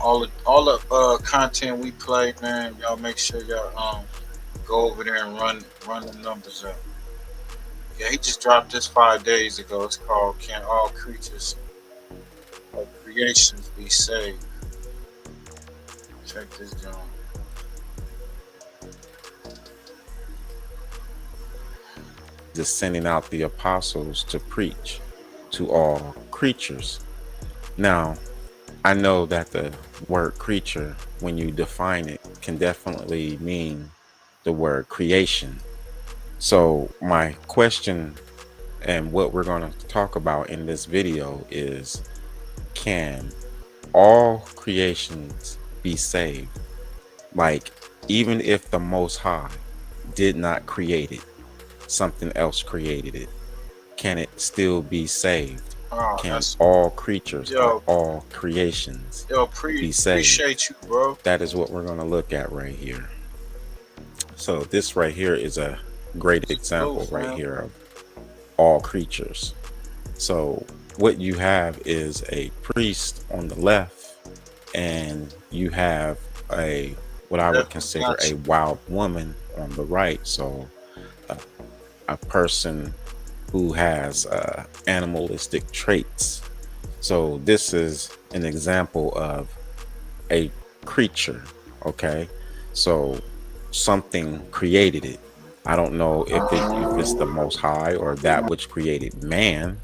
all the content we play, man. Y'all make sure y'all go over there and run the numbers up. Yeah, he just dropped this 5 days ago. It's called "Can All Creatures of Creations Be Saved?" Check this joint. Just sending out the apostles to preach to all creatures. Now, I know that the word creature, when you define it, can definitely mean the word creation. So my question and what we're going to talk about in this video is, can all creations be saved? Like, even if the Most High did not create it, something else created it, can it still be saved? Can all creatures or all creations be saved? Appreciate you, bro. That is what we're going to look at right here. So this right here is a great example right here of all creatures. So what you have is a priest on the left, and you have what I would consider a wild woman on the right. So a person who has animalistic traits. So this is an example of a creature. Okay, so something created it. I don't know if it's the Most High or that which created man,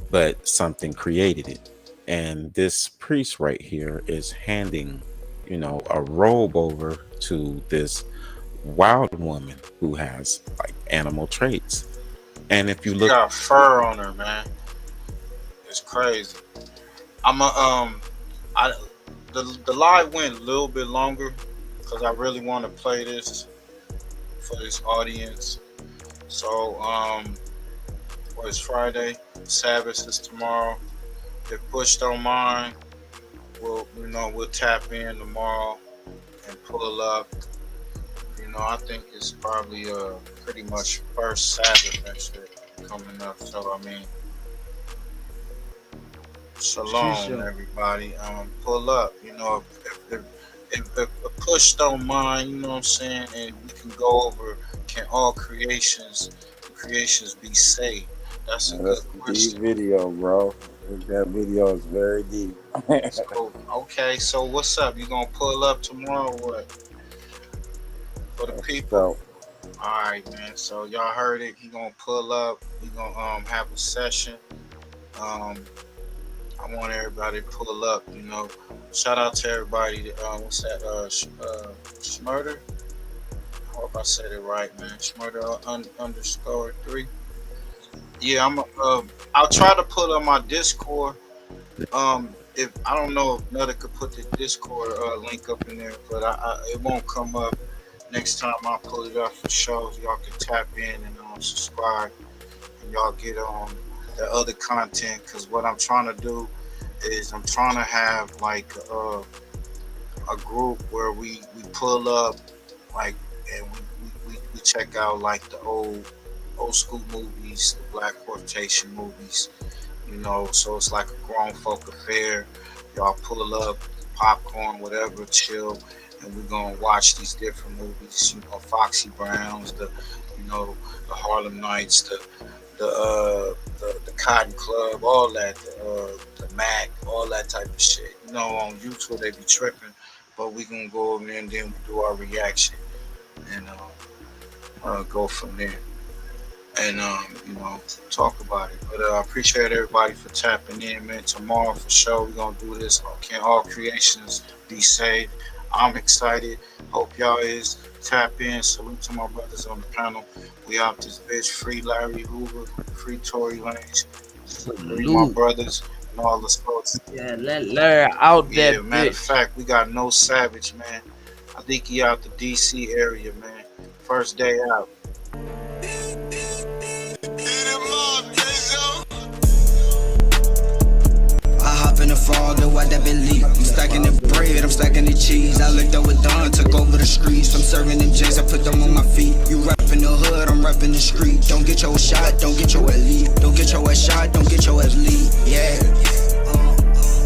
but something created it. And this priest right here is handing, you know, a robe over to this wild woman who has like animal traits. And if you look, she got fur on her, man. It's crazy. The live went a little bit longer because I really want to play this for this audience. So it's Friday, Sabbath is tomorrow. If Push don't mind, we'll tap in tomorrow and pull up. You know, I think it's probably pretty much first Sabbath that shit coming up. So I mean, shalom everybody. Pull up. You know, if Push don't mind, you know what I'm saying, and we can go over, can all creations be saved? That's a good question. Deep video, bro. That video is very deep. So, okay, so what's up? You gonna pull up tomorrow or what? For the people. All right, man. So y'all heard it. He gonna pull up. We gonna have a session. I want everybody to pull up. You know, shout out to everybody. What's that? Schmurder. I hope I said it right, man. Schmurder _3. Yeah, I'll try to put on my Discord. If I don't know if Nutter could put the Discord link up in there, but it won't come up. Next time I'll pull it up for shows. Y'all can tap in and subscribe, and y'all get on the other content. Because what I'm trying to do is I'm trying to have like a group where we pull up, like, and we check out like the old school movies, the Black Quotation movies, you know. So it's like a grown folk affair. Y'all pull up, popcorn, whatever, chill, and we're gonna watch these different movies. You know, Foxy Browns, the Harlem Nights, the Cotton Club, all that, the Mac, all that type of shit. You know, on YouTube they be tripping, but we gonna go over there and then we do our reaction and go from there and you know, talk about it. But I appreciate everybody for tapping in, man. Tomorrow for sure we're gonna do this. Can all creations be saved? I'm excited. Hope y'all is. Tap in. Salute to my brothers on the panel. We out this bitch. Free Larry Hoover. Free Tory Lanez. Free my brothers and all the sports. Yeah, let Larry out that Yeah, matter of bitch. fact, we got No Savage, man. I think he out the DC area, man. First day out. I hop in the fog and what that believe. I'm stacking the bread, I'm stacking the cheese. I licked up with Don, took over the streets. I'm serving them J's, I put them on my feet. You rapping the hood, I'm rapping the street. Don't get your shot, don't get your elite. Don't get your shot, don't get your elite. Yeah.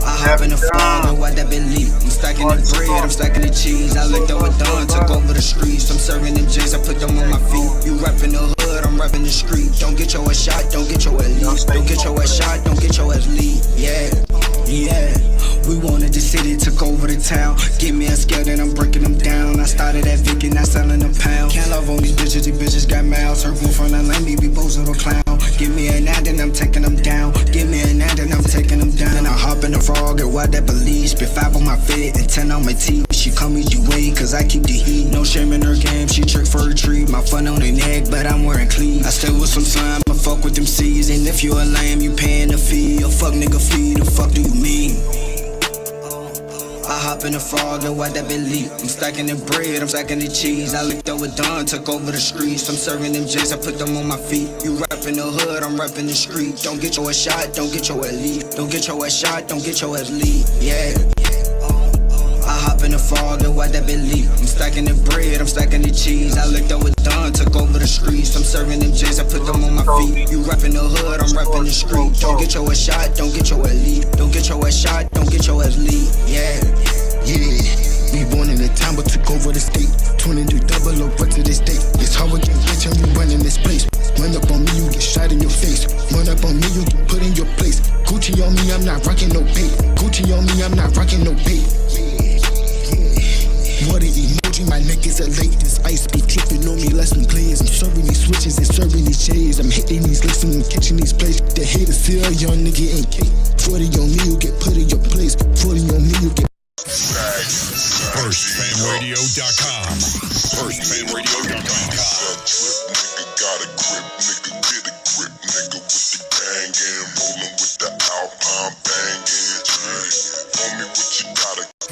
I hop in the fog and what that believe. I'm stacking the bread, I'm stacking the cheese. I licked up with Don, took over the streets. I'm serving them J's, I put them on my feet. You rapping the hood, I'm rapping the street. Don't get your shot, don't get your elite. Don't get your shot, don't get your elite. Yeah. Yeah, we wanted the city, took over the town. Get me a scale, then I'm breaking them down. I started at Vic and now selling them pounds. Can't love on these bitches got mouths. Circle from the lane, me be bozo the clown. Give me a nine, then I'm taking them down. Give me a nine, then I'm taking them down. Then I hop in the frog and what that believes. Spit 5 on my fit and 10 on my teeth. She call me Dwayne, cause I keep the heat. No shame in her game, she trick for a treat. My fun on her neck, but I'm wearing clean. I stay with some slime, I fuck with them C's. And if you a lame, you paying the fee. A fuck nigga fee, the fuck do you mean? I hop in the frog and what that believe. I'm stacking the bread, I'm stacking the cheese. I licked up with Don, took over the streets. I'm serving them J's, I put them on my feet. You rapping the hood, I'm rapping the street. Don't get your shot, don't get your elite. Don't get your shot, don't get your elite. Yeah. I hop in the fog and what that believe. I'm stacking the bread, I'm stacking the cheese. I licked up with Don, took over the streets. I'm serving them J's, I put them on my feet. You rapping the hood, I'm rapping the street. Don't get your shot, don't get your elite. Don't get your shot, don't get your elite. Yeah. Yeah, we born in a time but took over the state. 22 double over to this day. It's how we get rich and we run in this place. Run up on me, you get shot in your face. Run up on me, you get put in your place. Gucci on me, I'm not rocking no bait. Gucci on me, I'm not rocking no bait. What an emoji, my neck is elate. This ice be tripping on me, less than players. I'm serving these switches and serving these shades. I'm hitting these licks and I'm catching these plays. The haters still young nigga ain't cake. 40 on me, you get put in your place. 40 on me, you get. FirstFamRadio.com. FirstFamRadio.com. Nigga got a grip, nigga get a grip, nigga with the gang and rolling with the Alpine